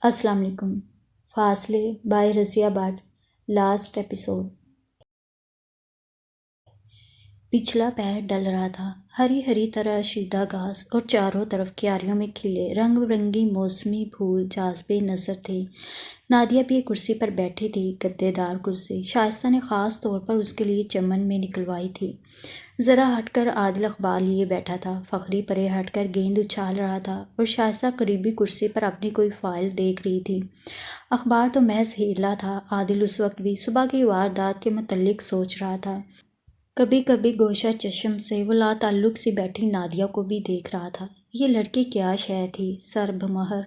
السلام علیکم۔ فاصلے by Razia but, last episode. پچھلا پیر ڈل رہا تھا، ہری ہری تراشیدہ گھاس اور چاروں طرف کیاریوں میں کھلے رنگ برنگی موسمی پھول جاذبے نظر تھے۔ نادیہ بھی ایک کرسی پر بیٹھی تھی، گدے دار کرسی شائستہ نے خاص طور پر اس کے لیے چمن میں نکلوائی تھی۔ ذرا ہٹ کر عادل اخبار لیے بیٹھا تھا، فخری پرے ہٹ کر گیند اچھال رہا تھا اور شائستہ قریبی کرسی پر اپنی کوئی فائل دیکھ رہی تھی۔ اخبار تو محض ہیلا تھا۔ عادل اس وقت بھی صبح کی واردات کے متعلق سوچ رہا تھا۔ کبھی کبھی گوشہ چشم سے وہ لاتعلق سی بیٹھی نادیہ کو بھی دیکھ رہا تھا۔ یہ لڑکی کیا شے تھی، سر بمہر،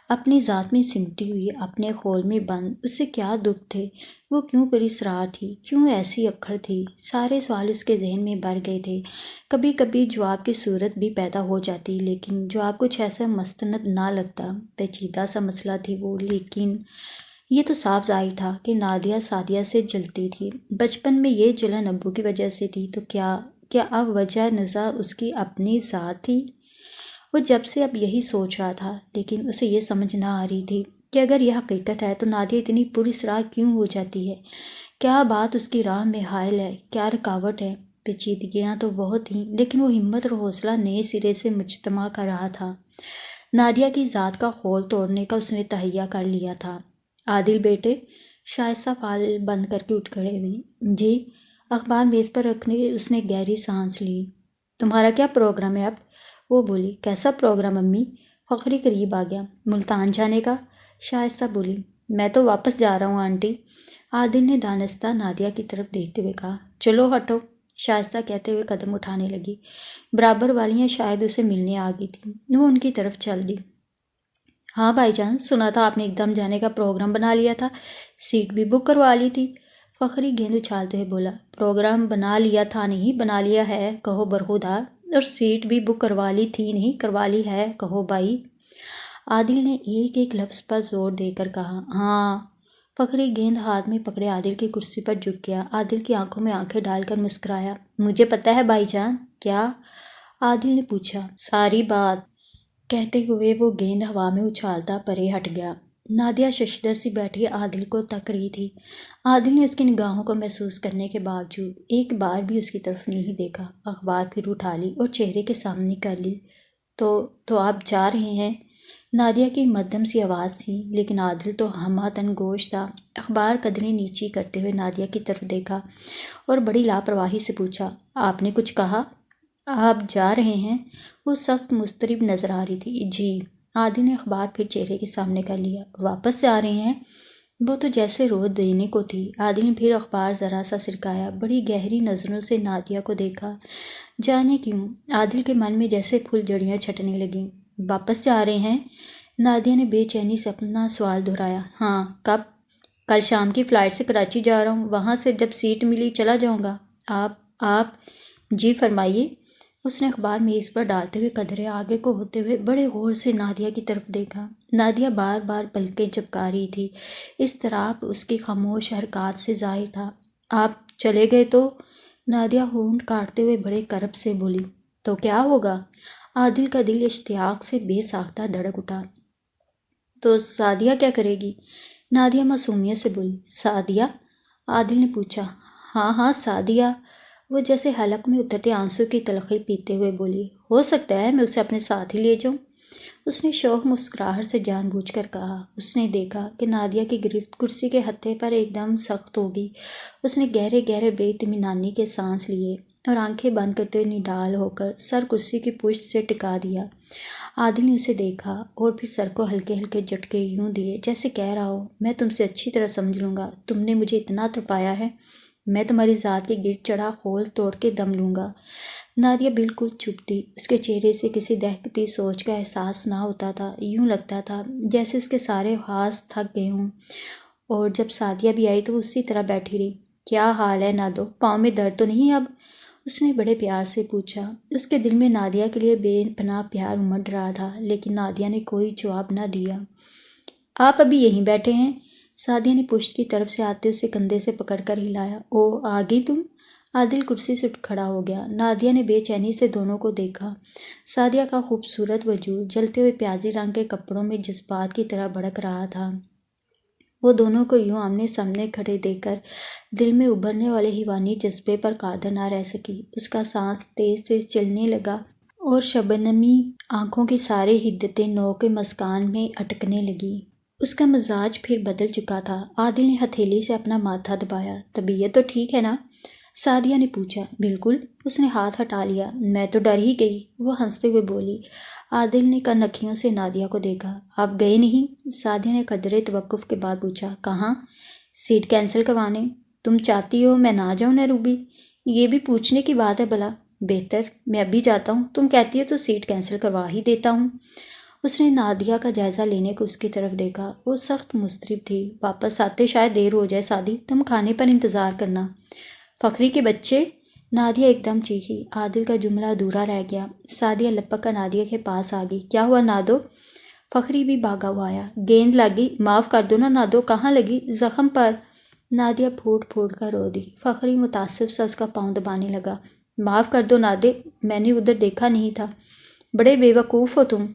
اپنی ذات میں سمٹی ہوئی، اپنے خول میں بند۔ اسے کیا دکھ تھے، وہ کیوں پراسرار تھی، کیوں ایسی اکھڑ تھی؟ سارے سوال اس کے ذہن میں بھر گئے تھے۔ کبھی کبھی جواب کی صورت بھی پیدا ہو جاتی، لیکن جواب کچھ ایسا مستند نہ لگتا۔ پیچیدہ سا مسئلہ تھی وہ، لیکن یہ تو صاف ظاہر تھا کہ نادیہ سعدیہ سے جلتی تھی۔ بچپن میں یہ جلن ابو کی وجہ سے تھی تو کیا اب وجہ نزاع اس کی اپنی ذات تھی؟ وہ جب سے اب یہی سوچ رہا تھا، لیکن اسے یہ سمجھ نہ آ رہی تھی کہ اگر یہ حقیقت ہے تو نادیہ اتنی پراسرار کیوں ہو جاتی ہے؟ کیا بات اس کی راہ میں حائل ہے، کیا رکاوٹ ہے؟ پیچیدگیاں تو بہت تھیں، لیکن وہ ہمت اور حوصلہ نئے سرے سے مجتمع کر رہا تھا۔ نادیہ کی ذات کا خول توڑنے کا اس نے تہیہ کر لیا تھا۔ عادل بیٹے، شائستہ فائل بند کر کے اٹھ کھڑے ہوئی۔ جی۔ اخبار میز پر رکھنے اس نے گہری سانس لی۔ تمہارا کیا پروگرام ہے اب؟ وہ بولی۔ کیسا پروگرام امی؟ فخری قریب آ گیا۔ ملتان جانے کا؟ شائستہ بولی۔ میں تو واپس جا رہا ہوں آنٹی۔ عادل نے دانستہ نادیہ کی طرف دیکھتے ہوئے کہا۔ چلو ہٹو، شائستہ کہتے ہوئے قدم اٹھانے لگی۔ برابر والیاں شاید اسے ملنے آ گئی تھیں، وہ ان کی طرف چل دی۔ ہاں بھائی جان، سنا تھا آپ نے ایک دم جانے کا پروگرام بنا لیا تھا، سیٹ بھی بک کروا لی تھی۔ فخری گیند اچھالتے ہوئے بولا۔ پروگرام بنا لیا تھا نہیں، بنا لیا ہے کہو برخودار، اور سیٹ بھی بک کروا لی تھی نہیں، کروا لی ہے کہو بھائی۔ عادل نے ایک ایک لفظ پر زور دے کر کہا۔ ہاں۔ فخری گیند ہاتھ میں پکڑے عادل کی کرسی پر جھک گیا، عادل کی آنکھوں میں آنکھیں ڈال کر مسکرایا۔ مجھے پتہ ہے بھائی جان۔ کیا؟ عادل نے پوچھا۔ ساری بات۔ کہتے ہوئے وہ گیند ہوا میں اچھالتا پرے ہٹ گیا۔ نادیہ ششدر سی بیٹھی عادل کو تک رہی تھی۔ عادل نے اس کی نگاہوں کو محسوس کرنے کے باوجود ایک بار بھی اس کی طرف نہیں دیکھا۔ اخبار پھر اٹھا لی اور چہرے کے سامنے کر لی۔ تو آپ جا رہے ہیں؟ نادیہ کی مدھم سی آواز تھی، لیکن عادل تو ہمہ گوش تھا۔ اخبار قدریں نیچی کرتے ہوئے نادیہ کی طرف دیکھا اور بڑی لاپرواہی سے پوچھا۔ آپ نے کچھ کہا؟ آپ جا رہے ہیں؟ وہ سخت مضطرب نظر آ رہی تھی۔ جی۔ عادل نے اخبار پھر چہرے کے سامنے کر لیا۔ واپس جا رہے ہیں؟ وہ تو جیسے رو دینے کو تھی۔ عادل نے پھر اخبار ذرا سا سرکایا، بڑی گہری نظروں سے نادیہ کو دیکھا۔ جانے کیوں؟ عادل کے من میں جیسے پھول جھڑیاں چھٹنے لگیں۔ واپس جا رہے ہیں؟ نادیہ نے بے چینی سے اپنا سوال دہرایا۔ ہاں۔ کب؟ کل شام کی فلائٹ سے کراچی جا رہا ہوں، وہاں سے جب سیٹ ملی چلا جاؤں گا۔ آپ؟ جی فرمائیے۔ اس نے اخبار میز پر ڈالتے ہوئے قدرے آگے کو ہوتے ہوئے بڑے غور سے نادیہ کی طرف دیکھا۔ نادیہ بار بار پلکیں جھپکا رہی تھی، اضطراب اس کی خاموش حرکات سے ظاہر تھا۔ آپ چلے گئے تو؟ نادیہ ہونٹ کاٹتے ہوئے بڑے کرب سے بولی۔ تو کیا ہوگا؟ عادل کا دل اشتیاق سے بے ساختہ دھڑک اٹھا۔ تو سعدیہ کیا کرے گی؟ نادیہ معصومیت سے بولی۔ سعدیہ؟ عادل نے پوچھا۔ ہاں سعدیہ۔ وہ جیسے حلق میں اترتے آنسو کی تلخی پیتے ہوئے بولی۔ ہو سکتا ہے میں اسے اپنے ساتھ ہی لے جاؤں۔ اس نے شوق مسکراہٹ سے جان بوجھ کر کہا۔ اس نے دیکھا کہ نادیہ کی گرفت کرسی کے ہتھے پر ایک دم سخت ہوگی۔ اس نے گہرے گہرے بے اطمینانی کے سانس لیے اور آنکھیں بند کرتے ہوئے نڈال ہو کر سر کرسی کی پشت سے ٹکا دیا۔ عادل نے اسے دیکھا اور پھر سر کو ہلکے ہلکے جھٹکے یوں دیے جیسے کہہ رہا ہو، میں تم سے اچھی طرح سمجھ لوں گا، تم نے مجھے اتنا تڑپایا ہے، میں تمہاری ذات کے گرد چڑھا خول توڑ کے دم لوں گا۔ نادیہ بالکل چپ تھی، اس کے چہرے سے کسی دہکتی سوچ کا احساس نہ ہوتا تھا۔ یوں لگتا تھا جیسے اس کے سارے حواس تھک گئے ہوں، اور جب سعدیہ بھی آئی تو وہ اسی طرح بیٹھی رہی۔ کیا حال ہے نادو، پاؤں میں درد تو نہیں اب؟ اس نے بڑے پیار سے پوچھا۔ اس کے دل میں نادیہ کے لیے بے پناہ پیار امڈ رہا تھا، لیکن نادیہ نے کوئی جواب نہ دیا۔ آپ ابھی یہیں بیٹھے ہیں؟ سعدیہ نے پشت کی طرف سے آتے اسے کندھے سے پکڑ کر ہلایا۔ او آ گئی تم؟ عادل کرسی سے اٹھ کھڑا ہو گیا۔ نادیہ نے بے چینی سے دونوں کو دیکھا۔ سعدیہ کا خوبصورت وجود جلتے ہوئے پیازی رنگ کے کپڑوں میں جذبات کی طرح بھڑک رہا تھا۔ وہ دونوں کو یوں آمنے سامنے کھڑے دیکھ کر دل میں ابھرنے والے حیوانی جذبے پر قادر نہ رہ سکی۔ اس کا سانس تیز تیز چلنے لگا اور شبنمی آنکھوں کی ساری حدتیں نو کے مسکان میں اٹکنے لگی۔ اس کا مزاج پھر بدل چکا تھا۔ عادل نے ہتھیلی سے اپنا ماتھا دبایا۔ طبیعت تو ٹھیک ہے نا؟ سعدیہ نے پوچھا۔ بالکل، اس نے ہاتھ ہٹا لیا۔ میں تو ڈر ہی گئی، وہ ہنستے ہوئے بولی۔ عادل نے کنکھیوں سے نادیہ کو دیکھا۔ آپ گئے نہیں؟ سعدیہ نے قدرے توقف کے بعد پوچھا۔ کہاں؟ سیٹ کینسل کروانے۔ تم چاہتی ہو میں نہ جاؤں نیروبی؟ یہ بھی پوچھنے کی بات ہے بھلا۔ بہتر، میں ابھی جاتا ہوں، تم کہتی ہو تو سیٹ کینسل کروا ہی دیتا ہوں۔ اس نے نادیہ کا جائزہ لینے کو اس کی طرف دیکھا۔ وہ سخت مضطرب تھی۔ واپس آتے شاید دیر ہو جائے سعدی، تم کھانے پر انتظار کرنا۔ فخری کے بچے؟ نادیہ ایک دم چیخی۔ عادل کا جملہ ادھورا رہ گیا۔ سعدیہ لپک کر نادیہ کے پاس آ گئی۔ کیا ہوا نادو؟ فخری بھی بھاگا ہوا آیا۔ گیند لگی، معاف کر دو نا نادو۔ کہاں لگی؟ زخم پر۔ نادیہ پھوٹ پھوٹ کر رو دی۔ فخری متاثر سا اس کا پاؤں دبانے لگا۔ معاف کر دو نادے، میں نے ادھر دیکھا نہیں تھا۔ بڑے بے وقوف ہو تم۔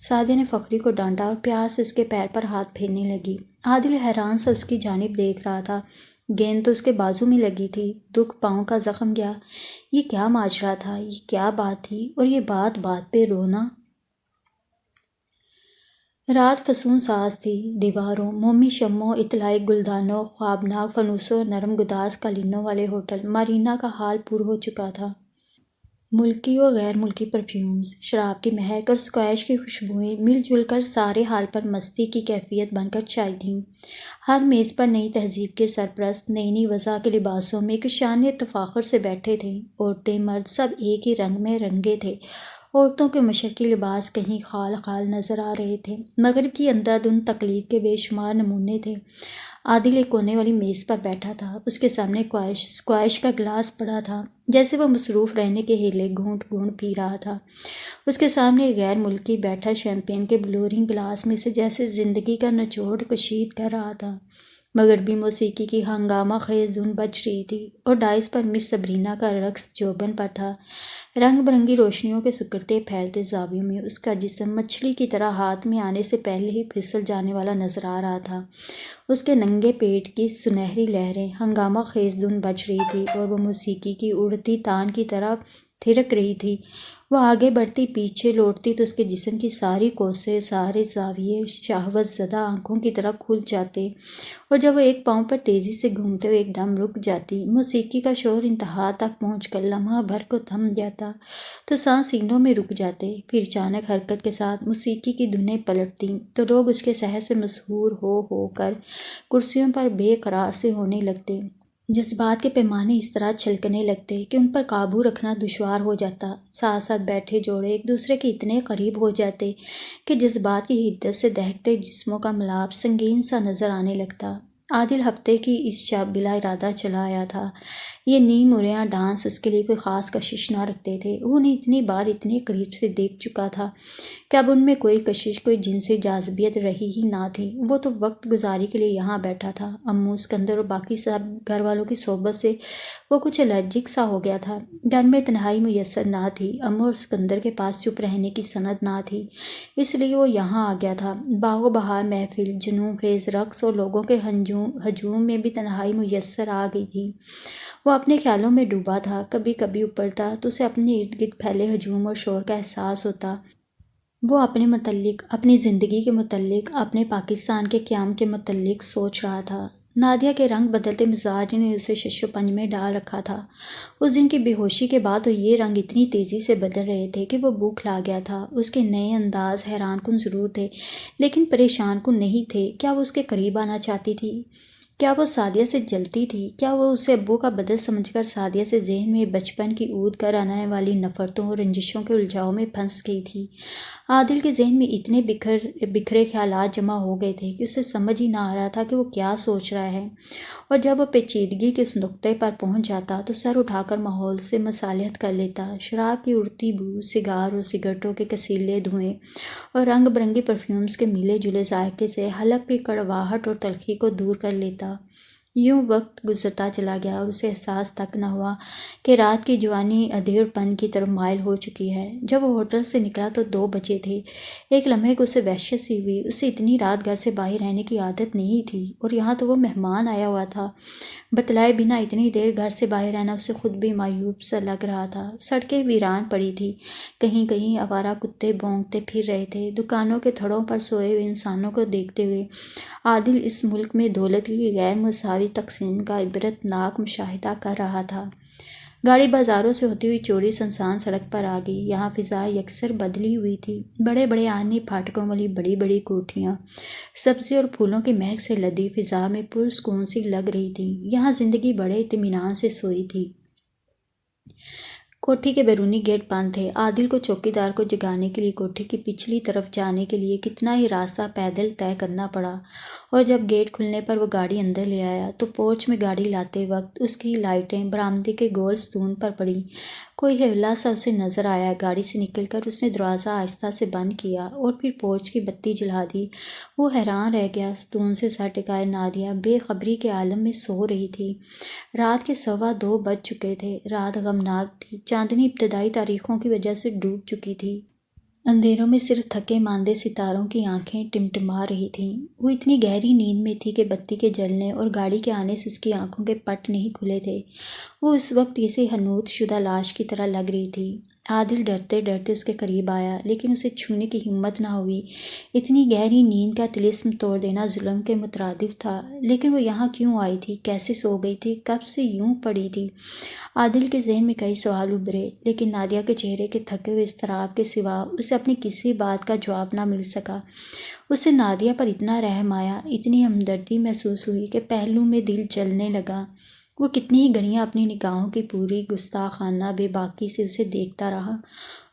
سعدیہ نے فخری کو ڈانٹا اور پیار سے اس کے پیر پر ہاتھ پھیرنے لگی۔ عادل حیران سا اس کی جانب دیکھ رہا تھا۔ گیند تو اس کے بازو میں لگی تھی، دکھ پاؤں کا زخم گیا۔ یہ کیا ماجرا تھا؟ یہ کیا بات تھی؟ اور یہ بات بات پہ رونا؟ رات فسون ساز تھی۔ دیواروں، مومی شمعوں، اطلاعی گلدانوں، خوابناک فانوسوں اور نرم گداز قالینوں والے ہوٹل مارینا کا حال پر ہو چکا تھا۔ ملکی و غیر ملکی پرفیومز، شراب کی مہک اور اسکواش کی خوشبوئیں مل جل کر سارے حال پر مستی کی کیفیت بن کر چھائی تھیں۔ ہر میز پر نئی تہذیب کے سرپرست نئی نئی وضع کے لباسوں میں ایک شان تفاخر سے بیٹھے تھے۔ عورتیں مرد سب ایک ہی رنگ میں رنگے تھے۔ عورتوں کے مشرقی لباس کہیں خال خال نظر آ رہے تھے، مغرب کی اندھا دھند تقلید کے بے شمار نمونے تھے۔ عادل ایک کونے والی میز پر بیٹھا تھا۔ اس کے سامنے اسکواش کا گلاس پڑا تھا، جیسے وہ مصروف رہنے کے ہیلے گھونٹ گھونٹ پی رہا تھا۔ اس کے سامنے ایک غیر ملکی بیٹھا شیمپین کے بلورنگ گلاس میں سے جیسے زندگی کا نچوڑ کشید کر رہا تھا۔ مغربی موسیقی کی ہنگامہ خیز دھن بج رہی تھی اور ڈائس پر مس سبرینا کا رقص جوبن پر تھا۔ رنگ برنگی روشنیوں کے سکڑتے پھیلتے زاویوں میں اس کا جسم مچھلی کی طرح ہاتھ میں آنے سے پہلے ہی پھسل جانے والا نظر آ رہا تھا۔ اس کے ننگے پیٹ کی سنہری لہریں ہنگامہ خیز دھن بج رہی تھی اور وہ موسیقی کی اڑتی تان کی طرح تھرک رہی تھی۔ وہ آگے بڑھتی، پیچھے لوٹتی تو اس کے جسم کی ساری کوسیں، سارے زاویے شہوت زدہ آنکھوں کی طرح کھل جاتے، اور جب وہ ایک پاؤں پر تیزی سے گھومتے ہوئے ایک دم رک جاتی، موسیقی کا شور انتہا تک پہنچ کر لمحہ بھر کو تھم جاتا تو سانس سینوں میں رک جاتے، پھر اچانک حرکت کے ساتھ موسیقی کی دھنیں پلٹتیں تو لوگ اس کے سحر سے مسحور ہو کر کرسیوں پر بے قرار سے ہونے لگتے۔ جذبات کے پیمانے اس طرح چھلکنے لگتے کہ ان پر قابو رکھنا دشوار ہو جاتا۔ ساتھ ساتھ بیٹھے جوڑے ایک دوسرے کے اتنے قریب ہو جاتے کہ جذبات کی حدت سے دہتے جسموں کا ملاپ سنگین سا نظر آنے لگتا۔ عادل ہفتے کی اس شب بلا ارادہ چلا آیا تھا۔ یہ نیم عریاں ڈانس اس کے لیے کوئی خاص کشش نہ رکھتے تھے۔ وہ انہیں اتنی بار اتنے قریب سے دیکھ چکا تھا کہ اب ان میں کوئی کشش، کوئی جنسی جاذبیت رہی ہی نہ تھی۔ وہ تو وقت گزاری کے لیے یہاں بیٹھا تھا۔ امو، اسکندر اور باقی سب گھر والوں کی صحبت سے وہ کچھ الرجک سا ہو گیا تھا۔ گھر میں تنہائی میسر نہ تھی۔ امو اور اسکندر کے پاس چپ رہنے کی سند نہ تھی، اس لیے وہ یہاں آ گیا تھا۔ باغ و بہار محفل، جنوں خیز رقص اور لوگوں کے ہجوم میں بھی تنہائی میسر آ گئی تھی۔ وہ اپنے خیالوں میں ڈوبا تھا۔ کبھی کبھی اوپرتا تو اسے اپنے ارد گرد پھیلے ہجوم اور شور کا احساس ہوتا۔ وہ اپنے متعلق، اپنی زندگی کے متعلق، اپنے پاکستان کے قیام کے متعلق سوچ رہا تھا۔ نادیہ کے رنگ بدلتے مزاج نے اسے شش و پنج میں ڈال رکھا تھا۔ اس دن کی بے ہوشی کے بعد تو یہ رنگ اتنی تیزی سے بدل رہے تھے کہ وہ بو کھلا گیا تھا۔ اس کے نئے انداز حیران کن ضرور تھے، لیکن پریشان کن نہیں تھے۔ کیا وہ اس کے قریب آنا چاہتی تھی؟ کیا وہ سعدیہ سے جلتی تھی؟ کیا وہ اسے ابو کا بدل سمجھ کر سعدیہ سے ذہن میں بچپن کی اود کر آنے والی نفرتوں اور رنجشوں کے الجھاؤ میں پھنس گئی تھی؟ عادل کے ذہن میں اتنے بکھرے خیالات جمع ہو گئے تھے کہ اسے سمجھ ہی نہ آ رہا تھا کہ وہ کیا سوچ رہا ہے، اور جب وہ پیچیدگی کے اس نقطے پر پہنچ جاتا تو سر اٹھا کر ماحول سے مصالحت کر لیتا۔ شراب کی اڑتی بو، سگار اور سگریٹوں کے کسیلے دھوئیں اور رنگ برنگی پرفیومز کے ملے جلے ذائقے سے حلق کی کڑواہٹ اور تلخی کو دور کر لیتا۔ یوں وقت گزرتا چلا گیا اور اسے احساس تک نہ ہوا کہ رات کی جوانی ادھیڑ پن کی طرف مائل ہو چکی ہے۔ جب وہ ہوٹل سے نکلا تو 2 بجے تھے۔ ایک لمحے کو اسے وحشت سی ہوئی۔ اسے اتنی رات گھر سے باہر رہنے کی عادت نہیں تھی، اور یہاں تو وہ مہمان آیا ہوا تھا۔ بتلائے بنا اتنی دیر گھر سے باہر رہنا اسے خود بھی معیوب سا لگ رہا تھا۔ سڑکیں ویران پڑی تھیں، کہیں کہیں آوارہ کتے بھونکتے پھر رہے تھے۔ دکانوں کے تھڑوں پر سوئے ہوئے انسانوں کو دیکھتے ہوئے عادل اس ملک میں دولت کی غیر مساوی تقسیم کا عبرت ناک مشاہدہ کر رہا تھا۔ گاڑی بازاروں سے ہوتی ہوئی چوڑی سنسان سڑک پر آ گئی۔ یہاں فضا یکسر بدلی ہوئی تھی۔ بڑے بڑے آہنی پھاٹکوں والی بڑی بڑی کوٹھیاں سبزی اور پھولوں کی مہک سے لدی فضا میں پرسکون سی لگ رہی تھیں۔ یہاں زندگی بڑے اطمینان سے سوئی تھی۔ کوٹھی کے بیرونی گیٹ بند تھے۔ عادل کو چوکیدار کو جگانے کے لیے کوٹھی کی پچھلی طرف جانے کے لیے کتنا ہی راستہ پیدل طے کرنا پڑا، اور جب گیٹ کھلنے پر وہ گاڑی اندر لے آیا تو پورچ میں گاڑی لاتے وقت اس کی لائٹیں برآمدے کے گول ستون پر پڑیں۔ کوئی حوالہ سا اسے نظر آیا۔ گاڑی سے نکل کر اس نے دروازہ آہستہ سے بند کیا اور پھر پورچ کی بتی جلا دی۔ وہ حیران رہ گیا۔ ستون سے سر ٹکائے نادیہ بے خبری کے عالم میں سو رہی تھی۔ رات کے 2:15 بج چکے تھے۔ رات غمناک تھی۔ چاندنی ابتدائی تاریخوں کی وجہ سے ڈوب چکی تھی۔ اندھیروں میں صرف تھکے ماندے ستاروں کی آنکھیں ٹمٹما رہی تھیں۔ وہ اتنی گہری نیند میں تھی کہ بتی کے جلنے اور گاڑی کے آنے سے اس کی آنکھوں کے پٹ نہیں کھلے تھے۔ وہ اس وقت کسی حنوط شدہ لاش کی طرح لگ رہی تھی۔ عادل ڈرتے ڈرتے اس کے قریب آیا، لیکن اسے چھونے کی ہمت نہ ہوئی۔ اتنی گہری نیند کا طلسم توڑ دینا ظلم کے مترادف تھا۔ لیکن وہ یہاں کیوں آئی تھی؟ کیسے سو گئی تھی؟ کب سے یوں پڑی تھی؟ عادل کے ذہن میں کئی سوال ابھرے، لیکن نادیہ کے چہرے کے تھکے ہوئے اضطراب کے سوا اسے اپنی کسی بات کا جواب نہ مل سکا۔ اسے نادیہ پر اتنا رحم آیا، اتنی ہمدردی محسوس ہوئی کہ پہلو میں دل جلنے لگا۔ وہ کتنی ہی گھڑیاں اپنی نگاہوں کی پوری گستاخانہ بے باکی سے اسے دیکھتا رہا۔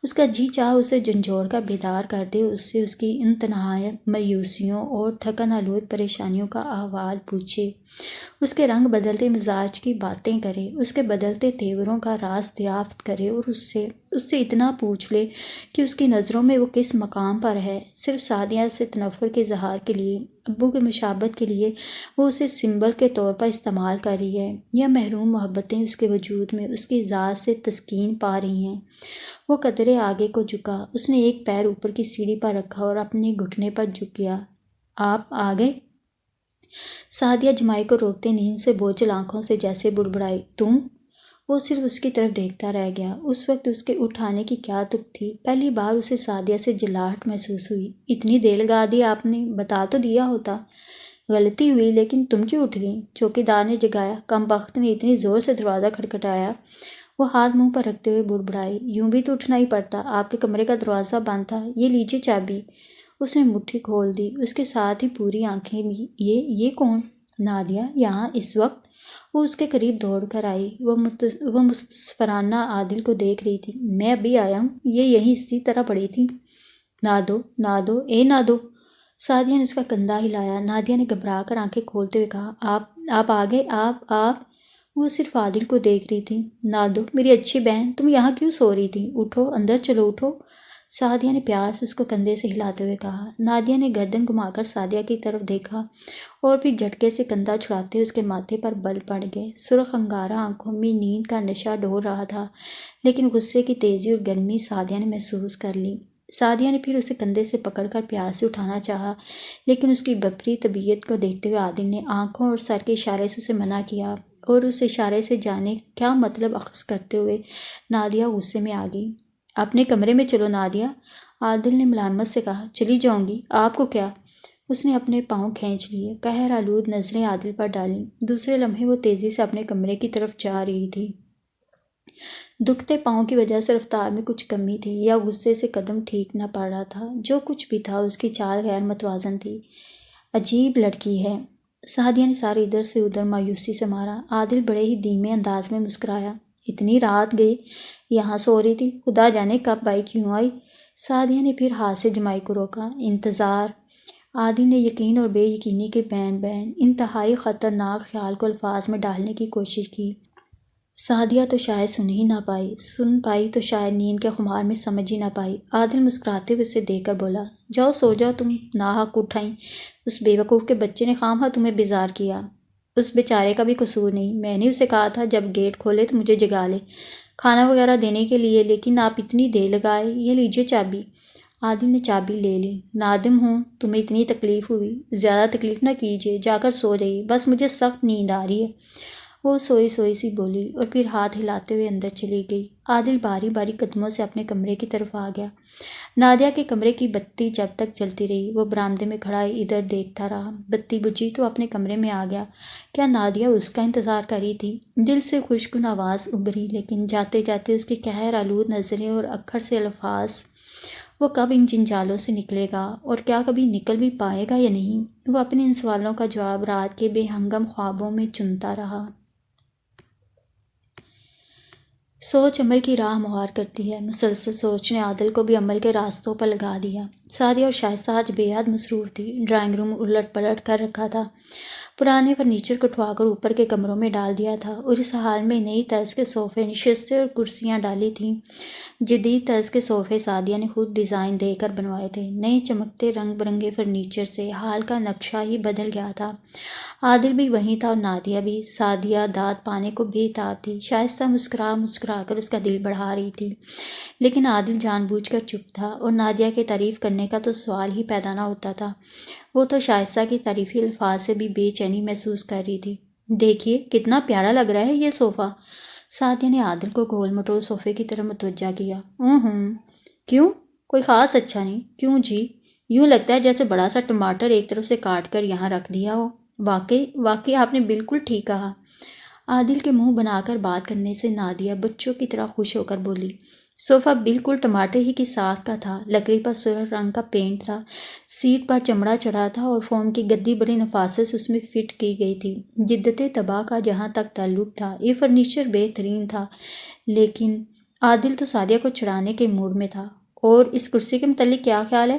اس کا جی چاہا اسے جھنجھوڑ کر بیدار کر دے، اس سے اس کی انتہائی مایوسیوں اور تھکن آلود پریشانیوں کا احوال پوچھے، اس کے رنگ بدلتے مزاج کی باتیں کرے، اس کے بدلتے تیوروں کا راز دریافت کرے، اور اس سے اتنا پوچھ لے کہ اس کی نظروں میں وہ کس مقام پر ہے۔ صرف سعدیہ سے تنفر کے اظہار کے لیے، ابو کی مشابہت کے لیے وہ اسے سمبل کے طور پر استعمال کر رہی ہے، یا محروم محبتیں اس کے وجود میں اس کی ذات سے تسکین پا رہی ہیں۔ وہ قدرے آگے کو جھکا۔ اس نے ایک پیر اوپر کی سیڑھی پر رکھا اور اپنے گھٹنے پر جھک گیا۔ آپ آ گئے؟ سعدیہ جمائی کو روکتے نیند سے بوجھل آنکھوں سے جیسے بڑبڑائی، تم؟ وہ صرف اس کی طرف دیکھتا رہ گیا۔ اس وقت اس کے اٹھ آنے کی کیا تک تھی؟ پہلی بار اسے سعدیہ سے جلاہٹ محسوس ہوئی۔ اتنی دیر لگا دی آپ نے، بتا تو دیا ہوتا۔ غلطی ہوئی، لیکن تم کیوں اٹھ گئیں؟ چوکیدار نے جگایا۔ کمبخت نے اتنی زور سے دروازہ کھٹکھٹایا۔ وہ ہاتھ منہ پر رکھتے ہوئے بڑبڑائی، یوں بھی تو اٹھنا ہی پڑتا، آپ کے کمرے کا دروازہ بند تھا، یہ لیجیے چابی۔ اس نے مٹھی کھول دی، اس کے ساتھ ہی پوری آنکھیں بھی۔ یہ کون؟ نادیہ یہاں اس وقت؟ وہ اس کے قریب دوڑ کر آئی۔ وہ مستصفرانہ عادل کو دیکھ رہی تھی۔ میں ابھی آیا ہوں، یہ یہیں اسی طرح پڑی تھی۔ نادو، نادو، اے نادو! سعدیہ نے اس کا کندھا ہلایا۔ نادیہ نے گھبرا کر آنکھیں کھولتے ہوئے کہا، آپ آ گئے؟ آپ؟ وہ صرف عادل کو دیکھ رہی تھی۔ نادو، میری اچھی بہن، تم یہاں کیوں سو رہی تھی؟ اٹھو، اندر چلو، اٹھو۔ سعدیہ نے پیار سے اس کو کندھے سے ہلاتے ہوئے کہا۔ نادیہ نے گردن گھما کر سعدیہ کی طرف دیکھا، اور پھر جھٹکے سے کندھا چھڑاتے ہوئے اس کے ماتھے پر بل پڑ گئے۔ سرخ انگارہ آنکھوں میں نیند کا نشہ ڈول رہا تھا، لیکن غصے کی تیزی اور گرمی سعدیہ نے محسوس کر لی۔ سعدیہ نے پھر اسے کندھے سے پکڑ کر پیار سے اٹھانا چاہا، لیکن اس کی بپری طبیعت کو دیکھتے ہوئے عادل نے آنکھوں اور سر کے اشارے سے اسے منع کیا، اور اس اشارے سے جانے کیا مطلب اخذ کرتے ہوئے نادیہ غصے میں آ گئی۔ اپنے کمرے میں چلو نادیہ، عادل نے ملامت سے کہا۔ چلی جاؤں گی، آپ کو کیا؟ اس نے اپنے پاؤں کھینچ لیے، قہر آلود نظریں عادل پر ڈالیں۔ دوسرے لمحے وہ تیزی سے اپنے کمرے کی طرف جا رہی تھی۔ دکھتے پاؤں کی وجہ سے رفتار میں کچھ کمی تھی، یا غصے سے قدم ٹھیک نہ پڑ رہا تھا۔ جو کچھ بھی تھا، اس کی چال غیر متوازن تھی۔ عجیب لڑکی ہے۔ سعدیہ نے سارے ادھر سے ادھر مایوسی سے مارا۔ عادل بڑے ہی دھیمے انداز میں مسکرایا۔ اتنی رات گئی یہاں سو رہی تھی، خدا جانے کب آئی، کیوں آئی؟ سعدیہ نے پھر ہاتھ سے جمائی کو روکا۔ انتظار۔ عادل نے یقین اور بے یقینی کے بین بین انتہائی خطرناک خیال کو الفاظ میں ڈالنے کی کوشش کی۔ سعدیہ تو شاید سن ہی نہ پائی، سن پائی تو شاید نیند کے خمار میں سمجھ ہی نہ پائی۔ عادل مسکراتے ہوئے اسے دیکھ کر بولا، جاؤ سو جاؤ، تم ناحق اٹھ آئیں، اس بے وقوف کے بچے نے خواہ مخواہ تمہیں بیزار کیا۔ اس بیچارے کا بھی قصور نہیں، میں نے اسے کہا تھا جب گیٹ کھولے تو مجھے جگا لے کھانا وغیرہ دینے کے لیے، لیکن آپ اتنی دیر لگائے۔ یہ لیجیے چابی۔ عادل نے چابی لے لی۔ نادم ہوں تمہیں اتنی تکلیف ہوئی، زیادہ تکلیف نہ کیجیے، جا کر سو جائیے، بس مجھے سخت نیند آ رہی ہے، وہ سوئی سوئی سی بولی اور پھر ہاتھ ہلاتے ہوئے اندر چلی گئی۔ عادل باری باری قدموں سے اپنے کمرے کی طرف آ گیا۔ نادیہ کے کمرے کی بتی جب تک جلتی رہی وہ برآمدے میں کھڑا ادھر دیکھتا رہا۔ بتی بجھی تو اپنے کمرے میں آ گیا۔ کیا نادیہ اس کا انتظار کر رہی تھی؟ دل سے خوشگن آواز ابھری، لیکن جاتے جاتے اس کی قہر آلود نظریں اور اکھڑ سے الفاظ، وہ کب ان جنجالوں سے نکلے گا اور کیا کبھی نکل بھی پائے گا یا نہیں؟ وہ اپنے ان سوالوں کا جواب رات کے بے ہنگم خوابوں میں چنتا رہا۔ سوچ عمل کی راہ ہموار کرتی ہے۔ مسلسل سوچ نے عادل کو بھی عمل کے راستوں پر لگا دیا۔ سعدیہ اور شائستہ آج بے حد مصروف تھی۔ ڈرائنگ روم الٹ پلٹ کر رکھا تھا، پرانے فرنیچر کو اٹھوا کر اوپر کے کمروں میں ڈال دیا تھا اور اس حال میں نئی طرز کے صوفے، نشستیں اور کرسیاں ڈالی تھیں۔ جدید طرز کے صوفے سعدیہ نے خود ڈیزائن دے کر بنوائے تھے۔ نئے چمکتے رنگ برنگے فرنیچر سے حال کا نقشہ ہی بدل گیا تھا۔ عادل بھی وہیں تھا اور نادیہ بھی۔ سعدیہ داد پانے کو بے تاب تھی۔ شائستہ مسکرا مسکرا کر اس کا دل بڑھا رہی تھی، لیکن عادل جان بوجھ کر چپ تھا اور نادیہ کی تعریف کرنے کا تو سوال ہی پیدا نہ ہوتا تھا۔ وہ تو شائستہ کی تعریفی الفاظ سے بھی بے چینی محسوس کر رہی تھی۔ دیکھیے کتنا پیارا لگ رہا ہے یہ صوفہ۔ سعدیہ نے عادل کو گول مٹول صوفے کی طرف متوجہ کیا۔ کیوں؟ کوئی خاص اچھا نہیں؟ کیوں جی؟ یوں لگتا ہے جیسے بڑا سا ٹماٹر ایک طرف سے کاٹ کر یہاں رکھ دیا ہو۔ واقعی آپ نے بالکل ٹھیک کہا۔ عادل کے منہ بنا کر بات کرنے سے نادیہ بچوں کی طرح خوش ہو کر بولی۔ صوفہ بالکل ٹماٹر ہی کی ساخت کا تھا۔ لکڑی پر سرخ رنگ کا پینٹ تھا، سیٹ پر چمڑا چڑھا تھا اور فوم کی گدی بڑی نفاست سے اس میں فٹ کی گئی تھی۔ جدت طبع کا جہاں تک تعلق تھا یہ فرنیچر بہترین تھا، لیکن عادل تو سعدیہ کو چڑھانے کے موڈ میں تھا۔ اور اس کرسی کے متعلق کیا خیال ہے؟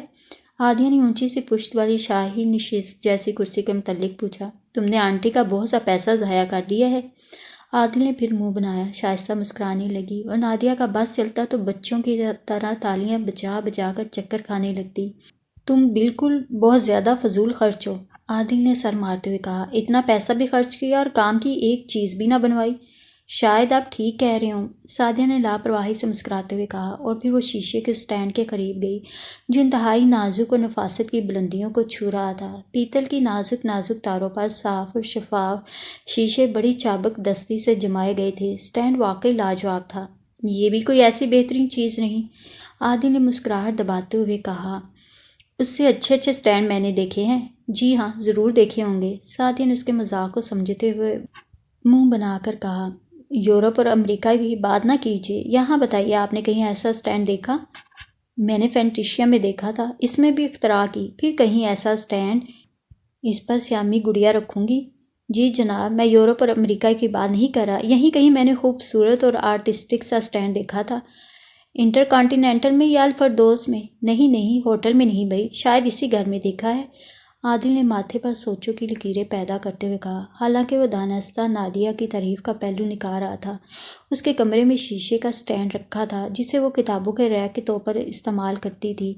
عادیہ نے اونچی سی پشت والی شاہی نشست جیسی کرسی کے متعلق پوچھا۔ تم نے آنٹی کا بہت سا پیسہ ضائع کر دیا ہے۔ عادل نے پھر منہ بنایا۔ شائستہ مسکرانے لگی اور نادیہ کا بس چلتا تو بچوں کی طرح تالیاں بجا بجا کر چکر کھانے لگتی۔ تم بالکل بہت زیادہ فضول خرچ ہو، عادل نے سر مارتے ہوئے کہا۔ اتنا پیسہ بھی خرچ کیا اور کام کی ایک چیز بھی نہ بنوائی۔ شاید آپ ٹھیک کہہ رہے ہوں، سعدیہ نے لاپرواہی سے مسکراتے ہوئے کہا، اور پھر وہ شیشے کے اسٹینڈ کے قریب گئی جو انتہائی نازک اور نفاست کی بلندیوں کو چھو رہا تھا۔ پیتل کی نازک نازک تاروں پر صاف اور شفاف شیشے بڑی چابک دستی سے جمائے گئے تھے۔ اسٹینڈ واقعی لاجواب تھا۔ یہ بھی کوئی ایسی بہترین چیز نہیں، عادل نے مسکراہٹ دباتے ہوئے کہا۔ اس سے اچھے اچھے اسٹینڈ میں نے دیکھے ہیں۔ جی ہاں، ضرور دیکھے ہوں گے، سعدیہ نے اس کے مذاق کو سمجھتے ہوئے منہ بنا کر کہا۔ یورپ اور امریکہ کی بات نہ کیجیے، یہاں بتائیے آپ نے کہیں ایسا اسٹینڈ دیکھا؟ میں نے فینٹیشیا میں دیکھا تھا، اس میں بھی اختراع کی، پھر کہیں ایسا اسٹینڈ اس پر سیامی گڑیا رکھوں گی؟ جی جناب، میں یورپ اور امریکہ کی بات نہیں کر رہا، یہیں کہیں میں نے خوبصورت اور آرٹسٹک سا اسٹینڈ دیکھا تھا۔ انٹر کانٹیننٹل میں یا الفردوس میں؟ نہیں، ہوٹل میں نہیں بھائی، شاید اسی گھر میں دیکھا ہے، عادل نے ماتھے پر سوچوں کی لکیریں پیدا کرتے ہوئے کہا۔ حالانکہ وہ دانستہ نادیہ کی تعریف کا پہلو نکال رہا تھا۔ اس کے کمرے میں شیشے کا اسٹینڈ رکھا تھا جسے وہ کتابوں کے ریک کے طور پر استعمال کرتی تھی۔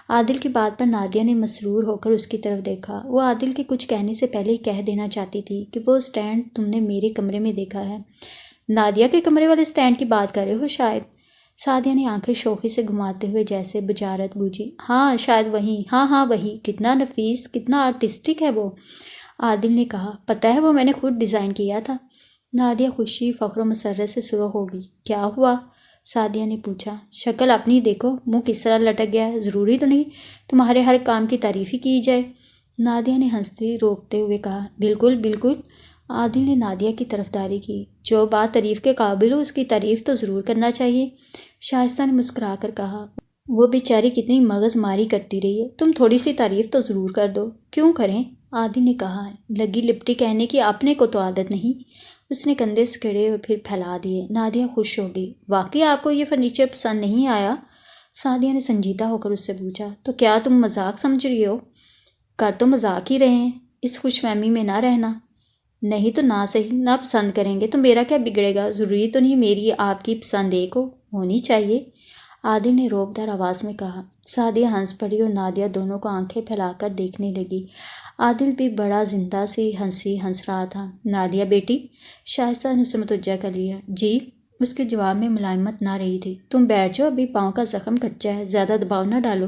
عادل کی بات پر نادیہ نے مسرور ہو کر اس کی طرف دیکھا۔ وہ عادل کے کچھ کہنے سے پہلے ہی کہہ دینا چاہتی تھی کہ وہ اسٹینڈ تم نے میرے کمرے میں دیکھا ہے۔ نادیہ کے کمرے والے اسٹینڈ کی بات کر رہے ہو شاید؟ سعدیہ نے آنکھیں شوخی سے گھماتے ہوئے جیسے بجارت بوجھی۔ ہاں شاید وہی، ہاں وہی، کتنا نفیس، کتنا آرٹسٹک ہے وہ، عادل نے کہا۔ پتہ ہے وہ میں نے خود ڈیزائن کیا تھا۔ نادیہ خوشی، فخر و مسرت سے سرخ ہوگی۔ کیا ہوا؟ سعدیہ نے پوچھا۔ شکل اپنی دیکھو، منہ کس طرح لٹک گیا ہے، ضروری تو نہیں تمہارے ہر کام کی تعریف ہی کی جائے؟ نادیہ نے ہنستے روکتے ہوئے کہا۔ بالکل، عادل نے نادیہ کی طرفداری کی۔ جو بات تعریف کے قابل ہو اس کی تعریف تو ضرور کرنا چاہیے، شائستہ نے مسکرا کر کہا۔ وہ بیچاری کتنی مغز ماری کرتی رہی ہے، تم تھوڑی سی تعریف تو ضرور کر دو۔ کیوں کریں؟ عادل نے کہا۔ لگی لپٹی کہنے کی اپنے کو تو عادت نہیں، اس نے کندھے سکیڑے اور پھر پھیلا دیے۔ نادیہ خوش ہو گئی۔ واقعی آپ کو یہ فرنیچر پسند نہیں آیا؟ سعدیہ نے سنجیدہ ہو کر اس سے پوچھا۔ تو کیا تم مذاق سمجھ رہی ہو؟ کر تو مذاق ہی رہے ہیں، اس خوش فہمی میں نہ رہنا۔ نہیں تو نہ صحیح، نہ پسند کریں گے تو میرا کیا بگڑے گا، ضروری تو نہیں میری آپ کی پسند ایک ہونی چاہیے، عادل نے روبدار آواز میں کہا۔ سعدیہ ہنس پڑی اور نادیہ دونوں کو آنکھیں پھیلا کر دیکھنے لگی۔ عادل بھی بڑا زندہ سی ہنسی ہنس رہا تھا۔ نادیہ بیٹی، شائستہ نے اسے متوجہ کر لیا۔ جی؟ اس کے جواب میں ملائمت نہ رہی تھی۔ تم بیٹھ جاؤ، ابھی پاؤں کا زخم کچا ہے، زیادہ دباؤ نہ ڈالو،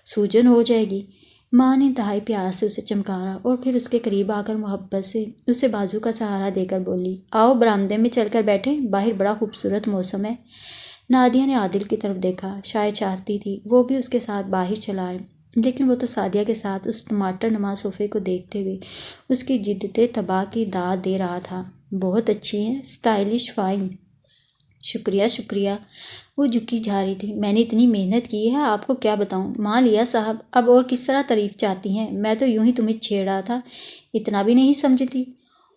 سوجن ہو جائے گی۔ ماں نے انتہائی پیار سے اسے چمکارا اور پھر اس کے قریب آ کر محبت سے اسے بازو کا سہارا دے کر بولی، آؤ برآمدے میں چل کر بیٹھیں، باہر بڑا خوبصورت موسم ہے۔ نادیہ نے عادل کی طرف دیکھا، شاید چاہتی تھی وہ بھی اس کے ساتھ باہر چلا آئے، لیکن وہ تو سعدیہ کے ساتھ اس ٹماٹر نما صوفے کو دیکھتے ہوئے اس کی جدت طبع کی داد دے رہا تھا۔ بہت اچھی ہیں، اسٹائلش، فائن۔ شکریہ شکریہ، وہ جھکی جا رہی تھی۔ میں نے اتنی محنت کی ہے، آپ کو کیا بتاؤں۔ ماں صاحب، اب اور کس طرح تعریف چاہتی ہیں؟ میں تو یوں ہی تمہیں چھیڑا تھا، اتنا بھی نہیں سمجھتی۔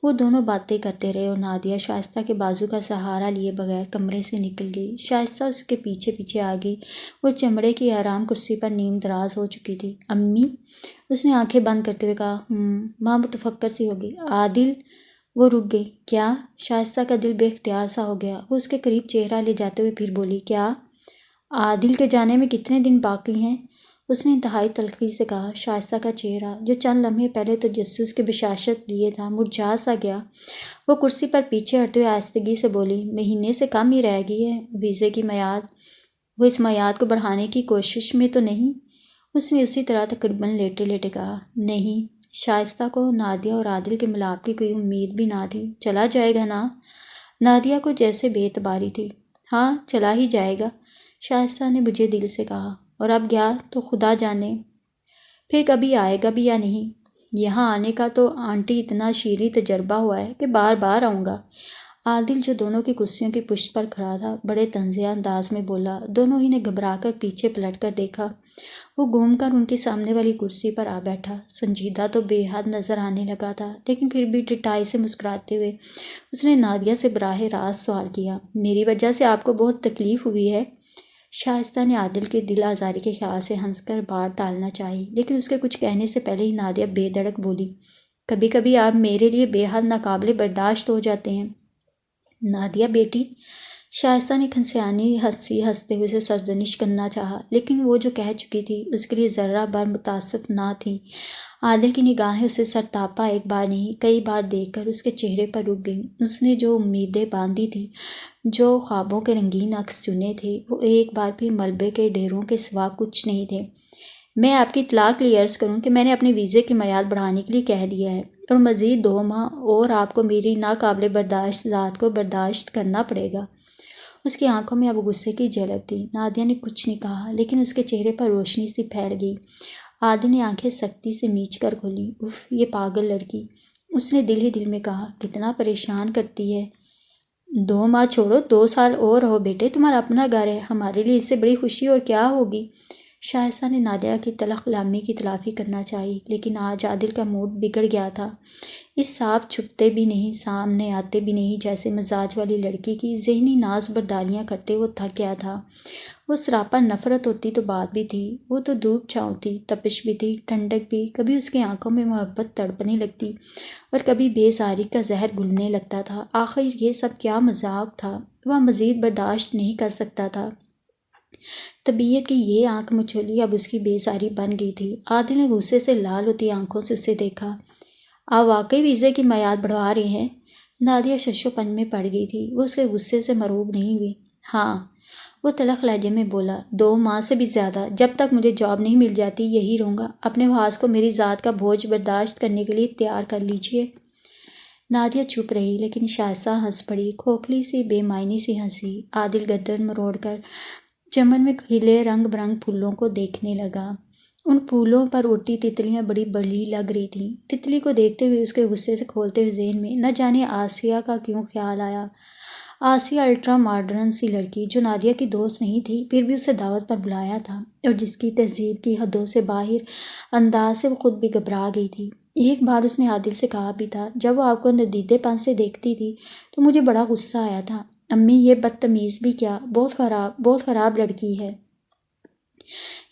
وہ دونوں باتیں کرتے رہے اور نادیہ شائستہ کے بازو کا سہارا لیے بغیر کمرے سے نکل گئی۔ شائستہ اس کے پیچھے پیچھے آ گئی۔ وہ چمڑے کی آرام کرسی پر نیم دراز ہو چکی تھی۔ امی، اس نے آنکھیں بند کرتے ہوئے کہا۔ ماں متفکر سی ہو گئی۔ عادل، وہ رک گئی۔ کیا؟ شائستہ کا دل بے اختیار سا ہو گیا۔ وہ اس کے قریب چہرہ لے جاتے ہوئے پھر بولی، کیا؟ عادل کے جانے میں کتنے دن باقی ہیں؟ اس نے انتہائی تلخی سے کہا۔ شائستہ کا چہرہ، جو چند لمحے پہلے تجسس کی بشاشت لیے تھا، مرجھا سا گیا۔ وہ کرسی پر پیچھے ہٹتے ہوئے آہستگی سے بولی، مہینے سے کم ہی رہ گئی ہے ویزے کی میعاد۔ وہ اس میعاد کو بڑھانے کی کوشش میں تو نہیں؟ اس نے اسی طرح تقریباً لیٹے لیٹے کہا۔ نہیں۔ شائستہ کو نادیہ اور عادل کے ملاپ کی کوئی امید بھی نہ تھی۔ چلا جائے گا نا؟ نادیہ کو جیسے بے اعتباری تھی۔ ہاں، چلا ہی جائے گا، شائستہ نے بجھے دل سے کہا۔ اور اب گیا تو خدا جانے پھر کبھی آئے گا بھی یا نہیں۔ یہاں آنے کا تو آنٹی اتنا شیریں تجربہ ہوا ہے کہ بار بار آؤں گا۔ عادل، جو دونوں کی کرسیوں کی پشت پر کھڑا تھا، بڑے طنزیہ انداز میں بولا۔ دونوں ہی نے گھبرا کر پیچھے پلٹ کر دیکھا۔ وہ گھوم کر ان کی سامنے والی کرسی پر آ بیٹھا۔ سنجیدہ تو بے حد نظر آنے لگا تھا، لیکن پھر بھی ٹٹائی سے مسکراتے ہوئے اس نے نادیہ سے براہ راست سوال کیا، میری وجہ سے آپ کو بہت تکلیف ہوئی ہے؟ شائستہ نے عادل کے دل آزاری کے خیال سے ہنس کر بات ٹالنا چاہی، لیکن اس کے کچھ کہنے سے پہلے ہی نادیہ بے دھڑک بولی، کبھی کبھی آپ میرے لیے بے حد ناقابل برداشت ہو جاتے ہیں۔ نادیہ بیٹی، شائستہ نے کھنسیانی ہنسی ہنستے ہوئے اسے سرزنش کرنا چاہا، لیکن وہ جو کہہ چکی تھی اس کے لیے ذرہ بھر متاسف نہ تھی۔ عادل کی نگاہیں اسے سرتاپا ایک بار نہیں کئی بار دیکھ کر اس کے چہرے پر رک گئیں۔ اس نے جو امیدیں باندھی تھیں، جو خوابوں کے رنگین عکس چنے تھے، وہ ایک بار پھر ملبے کے ڈھیروں کے سوا کچھ نہیں تھے۔ میں آپ کی اطلاع کے لیے عرض کروں کہ میں نے اپنے ویزے کی میعاد بڑھانے کے لیے کہہ دیا ہے، اور مزید 2 ماہ اور آپ کو میری ناقابل برداشت ذات کو برداشت کرنا پڑے گا۔ اس کی آنکھوں میں اب غصے کی جھلک تھی۔ نادیہ نے کچھ نہیں کہا، لیکن اس کے چہرے پر روشنی سی پھیل گئی۔ عادل نے آنکھیں سختی سے میچ کر کھولیں۔ اف، یہ پاگل لڑکی، اس نے دل ہی دل میں کہا، کتنا پریشان کرتی ہے۔ 2 ماہ چھوڑو، 2 سال اور رہو بیٹے، تمہارا اپنا گھر ہے، ہمارے لیے اس سے بڑی خوشی اور کیا ہوگی۔ شائستہ نے نادیہ کی تلخ کلامی کی تلافی کرنا چاہی، لیکن آج عادل کا موڈ بگڑ گیا تھا۔ اس صاف چھپتے بھی نہیں، سامنے آتے بھی نہیں جیسے مزاج والی لڑکی کی ذہنی ناز برداریاں کرتے وہ تھک گیا تھا۔ وہ سراپا نفرت ہوتی تو بات بھی تھی، وہ تو دھوپ چھاؤں تھی، تپش بھی تھی، ٹھنڈک بھی۔ کبھی اس کی آنکھوں میں محبت تڑپنے لگتی اور کبھی بیزاری کا زہر گھلنے لگتا تھا۔ آخر یہ سب کیا مذاق تھا؟ وہ مزید برداشت نہیں کر سکتا تھا۔ طبیعت کی یہ آنکھ مچولی اب اس کی بیزاری بن گئی تھی۔ عادل نے غصے سے لال ہوتی آنکھوں سے اسے دیکھا۔ آپ واقعی ویزے کی میعاد بڑھوا رہے ہیں؟ نادیہ شش و پنج میں پڑ گئی تھی۔ وہ اس کے غصے سے مرعوب نہیں ہوئی۔ ہاں، وہ تلخ لہجے میں بولا، 2 ماہ سے بھی زیادہ، جب تک مجھے جاب نہیں مل جاتی یہی رہوں گا۔ اپنے حواس کو میری ذات کا بوجھ برداشت کرنے کے لیے تیار کر لیجیے۔ نادیہ چپ رہی، لیکن شائستہ ہنس پڑی، کھوکھلی سی بے معنی سی ہنسی۔ عادل گردن مروڑ کر چمن میں کھلے رنگ برنگ پھولوں کو دیکھنے لگا۔ ان پھولوں پر اڑتی تتلیاں بڑی بڑی لگ رہی تھیں۔ تتلی کو دیکھتے ہوئے اس کے غصے سے کھولتے ہوئے ذہن میں نہ جانے آسیہ کا کیوں خیال آیا۔ آسیہ الٹرا ماڈرن سی لڑکی، جو نادیہ کی دوست نہیں تھی، پھر بھی اسے دعوت پر بلایا تھا، اور جس کی تہذیب کی حدوں سے باہر انداز سے وہ خود بھی گھبرا گئی تھی۔ ایک بار اس نے عادل سے کہا بھی تھا، جب وہ آپ کو ندیدے پن سے دیکھتی تھی تو مجھے بڑا غصہ آیا تھا، امی یہ بدتمیز بھی کیا، بہت خراب لڑکی ہے۔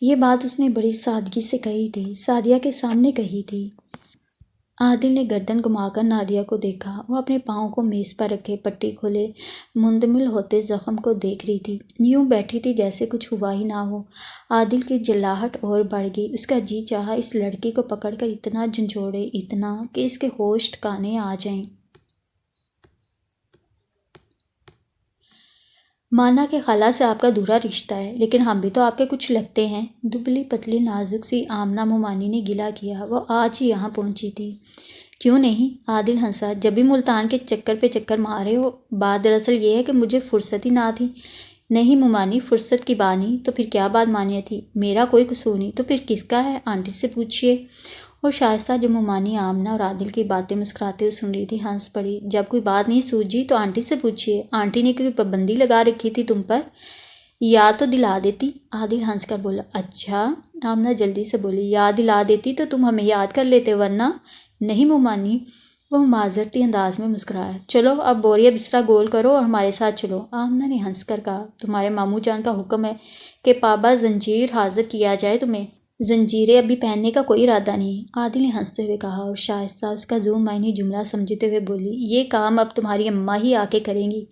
یہ بات اس نے بڑی سادگی سے کہی تھی، سعدیہ کے سامنے کہی تھی۔ عادل نے گردن گھما کر نادیہ کو دیکھا۔ وہ اپنے پاؤں کو میز پر رکھے پٹی کھولے مندمل ہوتے زخم کو دیکھ رہی تھی، یوں بیٹھی تھی جیسے کچھ ہوا ہی نہ ہو۔ عادل کی جلاہٹ اور بڑھ گئی۔ اس کا جی چاہا اس لڑکی کو پکڑ کر اتنا جھنجھوڑے، اتنا کہ اس کے ہوش ٹھکانے آ جائیں۔ مانا کہ خالہ سے آپ کا دورا رشتہ ہے، لیکن ہم بھی تو آپ کے کچھ لگتے ہیں۔ دبلی پتلی نازک سی آمنہ مومانی نے گلہ کیا۔ وہ آج ہی یہاں پہنچی تھی۔ کیوں نہیں؟ عادل ہنسا۔ جب بھی ملتان کے چکر پہ چکر مارے ہو۔ بات دراصل یہ ہے کہ مجھے فرصت ہی نہ تھی۔ نہیں مومانی، فرصت کی بانی تو پھر کیا بات مانیہ تھی؟ میرا کوئی قصور نہیں تو پھر کس کا ہے؟ آنٹی سے پوچھئے۔ اور شائستہ جو مومانی آمنہ اور عادل کی باتیں مسکراتے ہوئے سن رہی تھی، ہنس پڑی۔ جب کوئی بات نہیں سوجھی تو آنٹی سے پوچھئے۔ آنٹی نے کوئی پابندی لگا رکھی تھی تم پر؟ یاد تو دلا دیتی۔ عادل ہنس کر بولا۔ اچھا؟ آمنہ جلدی سے بولی۔ یاد دلا دیتی تو تم ہمیں یاد کر لیتے، ورنہ نہیں مومانی۔ وہ معذرتی انداز میں مسکرایا۔ چلو اب بوریا بسترا گول کرو اور ہمارے ساتھ چلو۔ آمنہ نے ہنس کر کہا۔ تمہارے ماموں جان کا حکم ہے کہ پابا زنجیر حاضر کیا جائے تمہیں۔ زنجیریں ابھی پہننے کا کوئی ارادہ نہیں، عادل نے ہنستے ہوئے کہا، اور شائستہ اس کا ذو معنی جملہ سمجھتے ہوئے بولی۔ یہ کام اب تمہاری اماں ہی آ کے کریں گی۔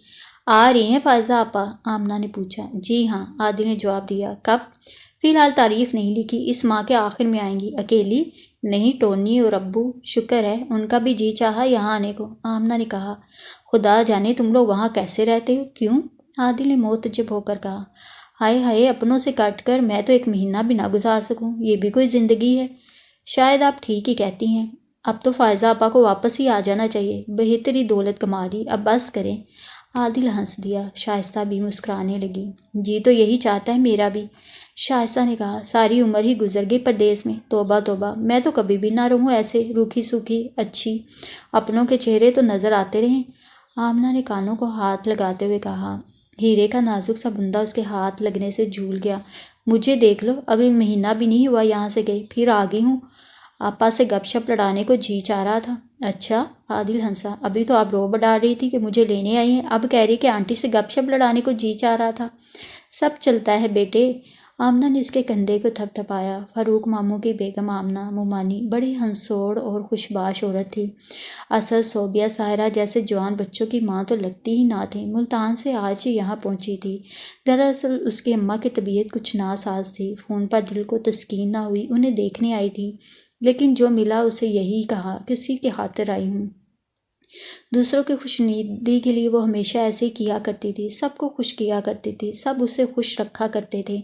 آ رہی ہیں فائزہ آپا؟ آمنہ نے پوچھا۔ جی ہاں، عادل نے جواب دیا۔ کب؟ فی الحال تاریخ نہیں لکھی، اس ماہ کے آخر میں آئیں گی۔ اکیلی؟ نہیں، ٹونی اور ابو، شکر ہے ان کا بھی جی چاہا یہاں آنے کو۔ آمنہ نے کہا۔ خدا جانے تم لوگ وہاں کیسے رہتے ہو؟ کیوں؟ عادل نے معتجب ہو کر کہا۔ ہائے ہائے، اپنوں سے کٹ کر میں تو ایک مہینہ بھی نہ گزار سکوں، یہ بھی کوئی زندگی ہے؟ شاید آپ ٹھیک ہی کہتی ہیں۔ اب تو فائزہ آپا کو واپس ہی آ جانا چاہیے، بہتری دولت کما لی، اب بس کریں۔ عادل ہنس دیا۔ شائستہ بھی مسکرانے لگی۔ جی تو یہی چاہتا ہے میرا بھی۔ شائستہ نے کہا۔ ساری عمر ہی گزر گئی پردیس میں، توبہ توبہ، میں تو کبھی بھی نہ رہوں ایسے روکھی سوکھی اچھی، اپنوں کے چہرے تو نظر آتے رہیں۔ آمنہ نے کانوں کو ہاتھ لگاتے ہوئے کہا۔ ہیرے کا نازک سا بندہ اس کے ہاتھ لگنے سے جھول گیا۔ مجھے دیکھ لو، ابھی مہینہ بھی نہیں ہوا یہاں سے گئے، پھر آ گئی ہوں۔ آپا سے گپ شپ لڑانے کو جی چاہ رہا تھا۔ اچھا؟ عادل ہنسا۔ ابھی تو آپ روب ڈال رہی تھی کہ مجھے لینے آئی ہیں، اب کہہ رہی کہ آنٹی سے گپ شپ لڑانے کو جی چاہ رہا تھا۔ سب چلتا ہے بیٹے۔ آمنہ نے اس کے کندھے کو تھپ تھپایا۔ فاروق ماموں کی بیگم آمنہ مومانی بڑی ہنسوڑ اور خوشباش عورت تھی۔ اصل صوبیہ ساحرہ جیسے جوان بچوں کی ماں تو لگتی ہی نہ تھیں۔ ملتان سے آج ہی یہاں پہنچی تھی۔ دراصل اس کی اماں کی طبیعت کچھ ناساز تھی، فون پر دل کو تسکین نہ ہوئی، انہیں دیکھنے آئی تھی، لیکن جو ملا اسے یہی کہا کہ اسی کی خاطر آئی ہوں۔ دوسروں کی خوشنودی کے لیے وہ ہمیشہ ایسے ہی کیا کرتی تھی، سب کو خوش کیا کرتی تھی، سب اسے خوش رکھا کرتے تھے۔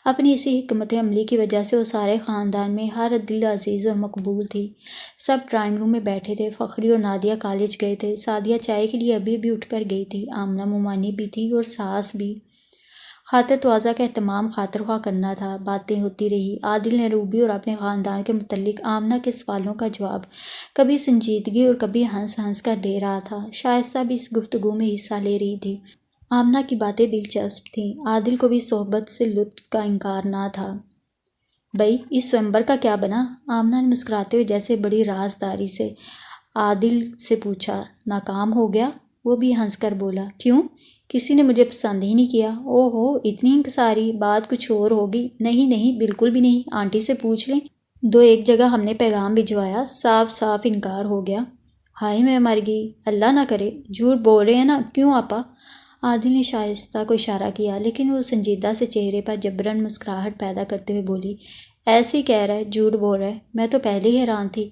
اپنی اسی حکمت عملی کی وجہ سے وہ سارے خاندان میں ہر دل عزیز اور مقبول تھی۔ سب ڈرائنگ روم میں بیٹھے تھے۔ فخری اور نادیہ کالج گئے تھے۔ سعدیہ چائے کے لیے ابھی اٹھ کر گئی تھی۔ آمنہ مومانی بھی تھی اور ساس بھی۔ خاطر تواضع کا اہتمام خاطر خواہ کرنا تھا۔ باتیں ہوتی رہی۔ عادل نے روبی اور اپنے خاندان کے متعلق آمنہ کے سوالوں کا جواب کبھی سنجیدگی اور کبھی ہنس ہنس کر دے رہا تھا۔ شائستہ بھی اس گفتگو میں حصہ لے رہی تھی۔ آمنہ کی باتیں دلچسپ تھیں۔ عادل کو بھی صحبت سے لطف کا انکار نہ تھا۔ بھئی اس سوئمبر کا کیا بنا؟ آمنہ نے مسکراتے ہوئے جیسے بڑی رازداری سے عادل سے پوچھا۔ ناکام ہو گیا؟ وہ بھی ہنس کر بولا۔ کیوں؟ کسی نے مجھے پسند ہی نہیں کیا۔ او ہو، اتنی انکساری، بات کچھ اور ہوگی۔ نہیں نہیں، بالکل بھی نہیں، آنٹی سے پوچھ لیں۔ دو ایک جگہ ہم نے پیغام بھجوایا، صاف صاف انکار ہو گیا۔ ہائے میں مر گئی، اللہ نہ کرے، جھوٹ بول رہے ہیں نا؟ کیوں آپا؟ عادل نے شائستہ کو اشارہ کیا، لیکن وہ سنجیدہ سے چہرے پر جبراً مسکراہٹ پیدا کرتے ہوئے بولی۔ ایسے ہی کہہ رہا ہے، جھوٹ بول رہا ہے، میں تو پہلے ہی حیران تھی۔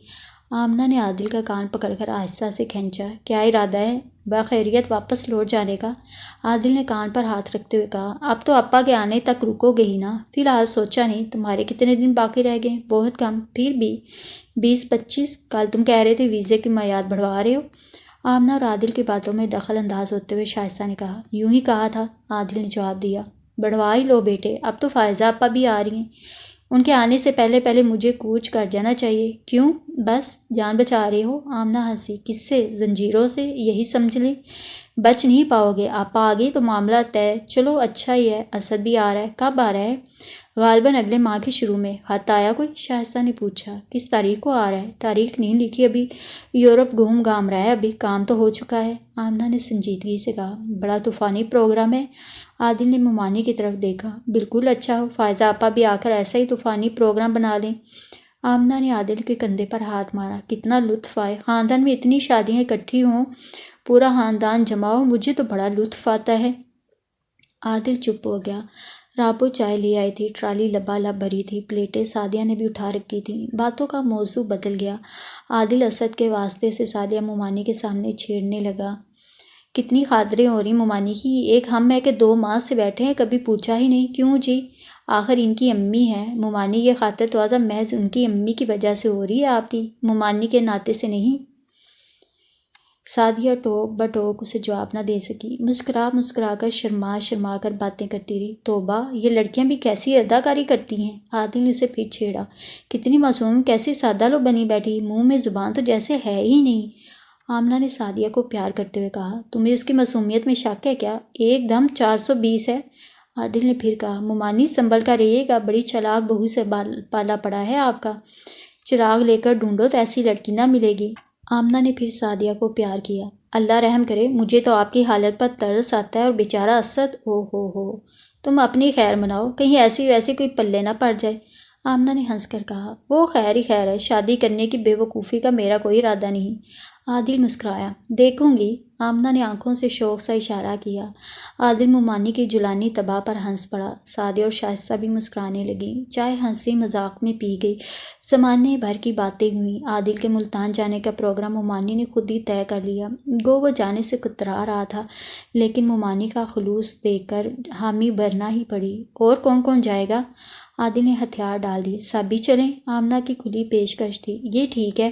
آمنہ نے عادل کا کان پکڑ کر آہستہ سے کھینچا۔ کیا ارادہ ہے؟ بخیریت واپس لوٹ جانے کا؟ عادل نے کان پر ہاتھ رکھتے ہوئے کہا۔ اب تو ابا کے آنے تک رکو گے ہی نا؟ فی الحال سوچا نہیں۔ تمہارے کتنے دن باقی رہ گئے؟ بہت کم، پھر بھی 20-25۔ کل تم کہہ رہے تھے ویزے کی میعاد بڑھوا رہے ہو۔ آمنہ اور عادل کی باتوں میں دخل انداز ہوتے ہوئے شائستہ نے کہا۔ یوں ہی کہا تھا، عادل نے جواب دیا۔ بڑھوا ہی لو بیٹے، اب تو فائزہ آپا بھی آ رہی ہیں، ان کے آنے سے پہلے پہلے مجھے کوچ کر جانا چاہیے۔ کیوں؟ بس جان بچا رہے ہو؟ آمنہ ہنسی۔ کس سے؟ زنجیروں سے، یہی سمجھ لیں۔ بچ نہیں پاؤ گے، آپا آ گئی تو معاملہ طے۔ چلو اچھا ہی ہے۔ اسد بھی آ رہا ہے؟ کب آ رہا ہے؟ غالباً اگلے ماہ کے شروع میں۔ خط آیا کوئی؟ شائستہ نے پوچھا۔ کس تاریخ کو آ رہا ہے؟ تاریخ نہیں لکھی ابھی، یورپ گھوم گھام رہا ہے، ابھی کام تو ہو چکا ہے۔ آمنہ نے سنجیدگی سے کہا۔ بڑا طوفانی پروگرام ہے۔ عادل نے مومانی کی طرف دیکھا۔ بالکل اچھا ہو، فائزہ آپا بھی آ کر ایسا ہی طوفانی پروگرام بنا لیں۔ آمنہ نے عادل کے کندھے پر ہاتھ مارا۔ کتنا لطف آئے، خاندان میں اتنی شادیاں اکٹھی ہوں، پورا خاندان جمع ہو، مجھے تو بڑا لطف آتا ہے۔ عادل چپ ہو گیا۔ رابو چائے لے آئی تھی، ٹرالی لبالب بھری تھی، پلیٹیں سعدیہ نے بھی اٹھا رکھی تھیں۔ باتوں کا موضوع بدل گیا۔ عادل اسد کے واسطے سے سعدیہ مومانی کے سامنے چھیڑنے لگا۔ کتنی خاطریں ہو رہی مومانی کی، ایک ہم ہے کہ 2 ماہ سے بیٹھے ہیں، کبھی پوچھا ہی نہیں۔ کیوں جی؟ آخر ان کی امی ہے مومانی، یہ خاطر تواضع محض ان کی امی کی وجہ سے ہو رہی ہے، آپ کی مومانی کے ناطے سے نہیں۔ سعدیہ ٹوک بٹوک اسے جواب نہ دے سکی، مسکرا کر شرما کر باتیں کرتی رہی۔ توبہ، یہ لڑکیاں بھی کیسی اداکاری کرتی ہیں۔ عادل نے اسے پھر چھیڑا۔ کتنی معصوم، کیسی سادہ لو بنی بیٹھی، منہ میں زبان تو جیسے ہے ہی نہیں۔ آمنہ نے سعدیہ کو پیار کرتے ہوئے کہا، تمہیں اس کی معصومیت میں شک ہے کیا؟ ایک دم 420 ہے۔ عادل نے پھر کہا، مومانی سنبھل کر رہیے گا، بڑی چالاک بہو سے پالا پڑا ہے آپ کا، چراغ لے کر ڈھونڈو تو ایسی لڑکی نہ ملے گی۔ آمنہ نے پھر سعدیہ کو پیار کیا۔ اللہ رحم کرے، مجھے تو آپ کی حالت پر ترس آتا ہے، اور بیچارہ اسد، ہو، تم اپنی خیر مناؤ، کہیں ایسی ویسی کوئی پلے نہ پڑ جائے۔ آمنہ نے ہنس کر کہا، وہ خیر ہی خیر ہے، شادی کرنے کی بے وقوفی کا میرا کوئی ارادہ نہیں۔ عادل مسکرایا، دیکھوں گی۔ آمنہ نے آنکھوں سے شوق سا اشارہ کیا۔ عادل مومانی کی جلانی طبع پر ہنس پڑا۔ سعدیہ اور شائستہ بھی مسکرانے لگیں۔ چائے ہنسی مذاق میں پی گئی، زمانے بھر کی باتیں ہوئیں۔ عادل کے ملتان جانے کا پروگرام مومانی نے خود ہی طے کر لیا۔ گو وہ جانے سے کترا رہا تھا، لیکن مومانی کا خلوص دیکھ کر حامی بھرنا ہی پڑی۔ اور کون کون جائے گا؟ عادل نے ہتھیار ڈال دیے۔ سب ہی چلیں؟ آمنہ کی کھلی پیشکش تھی۔ یہ ٹھیک ہے،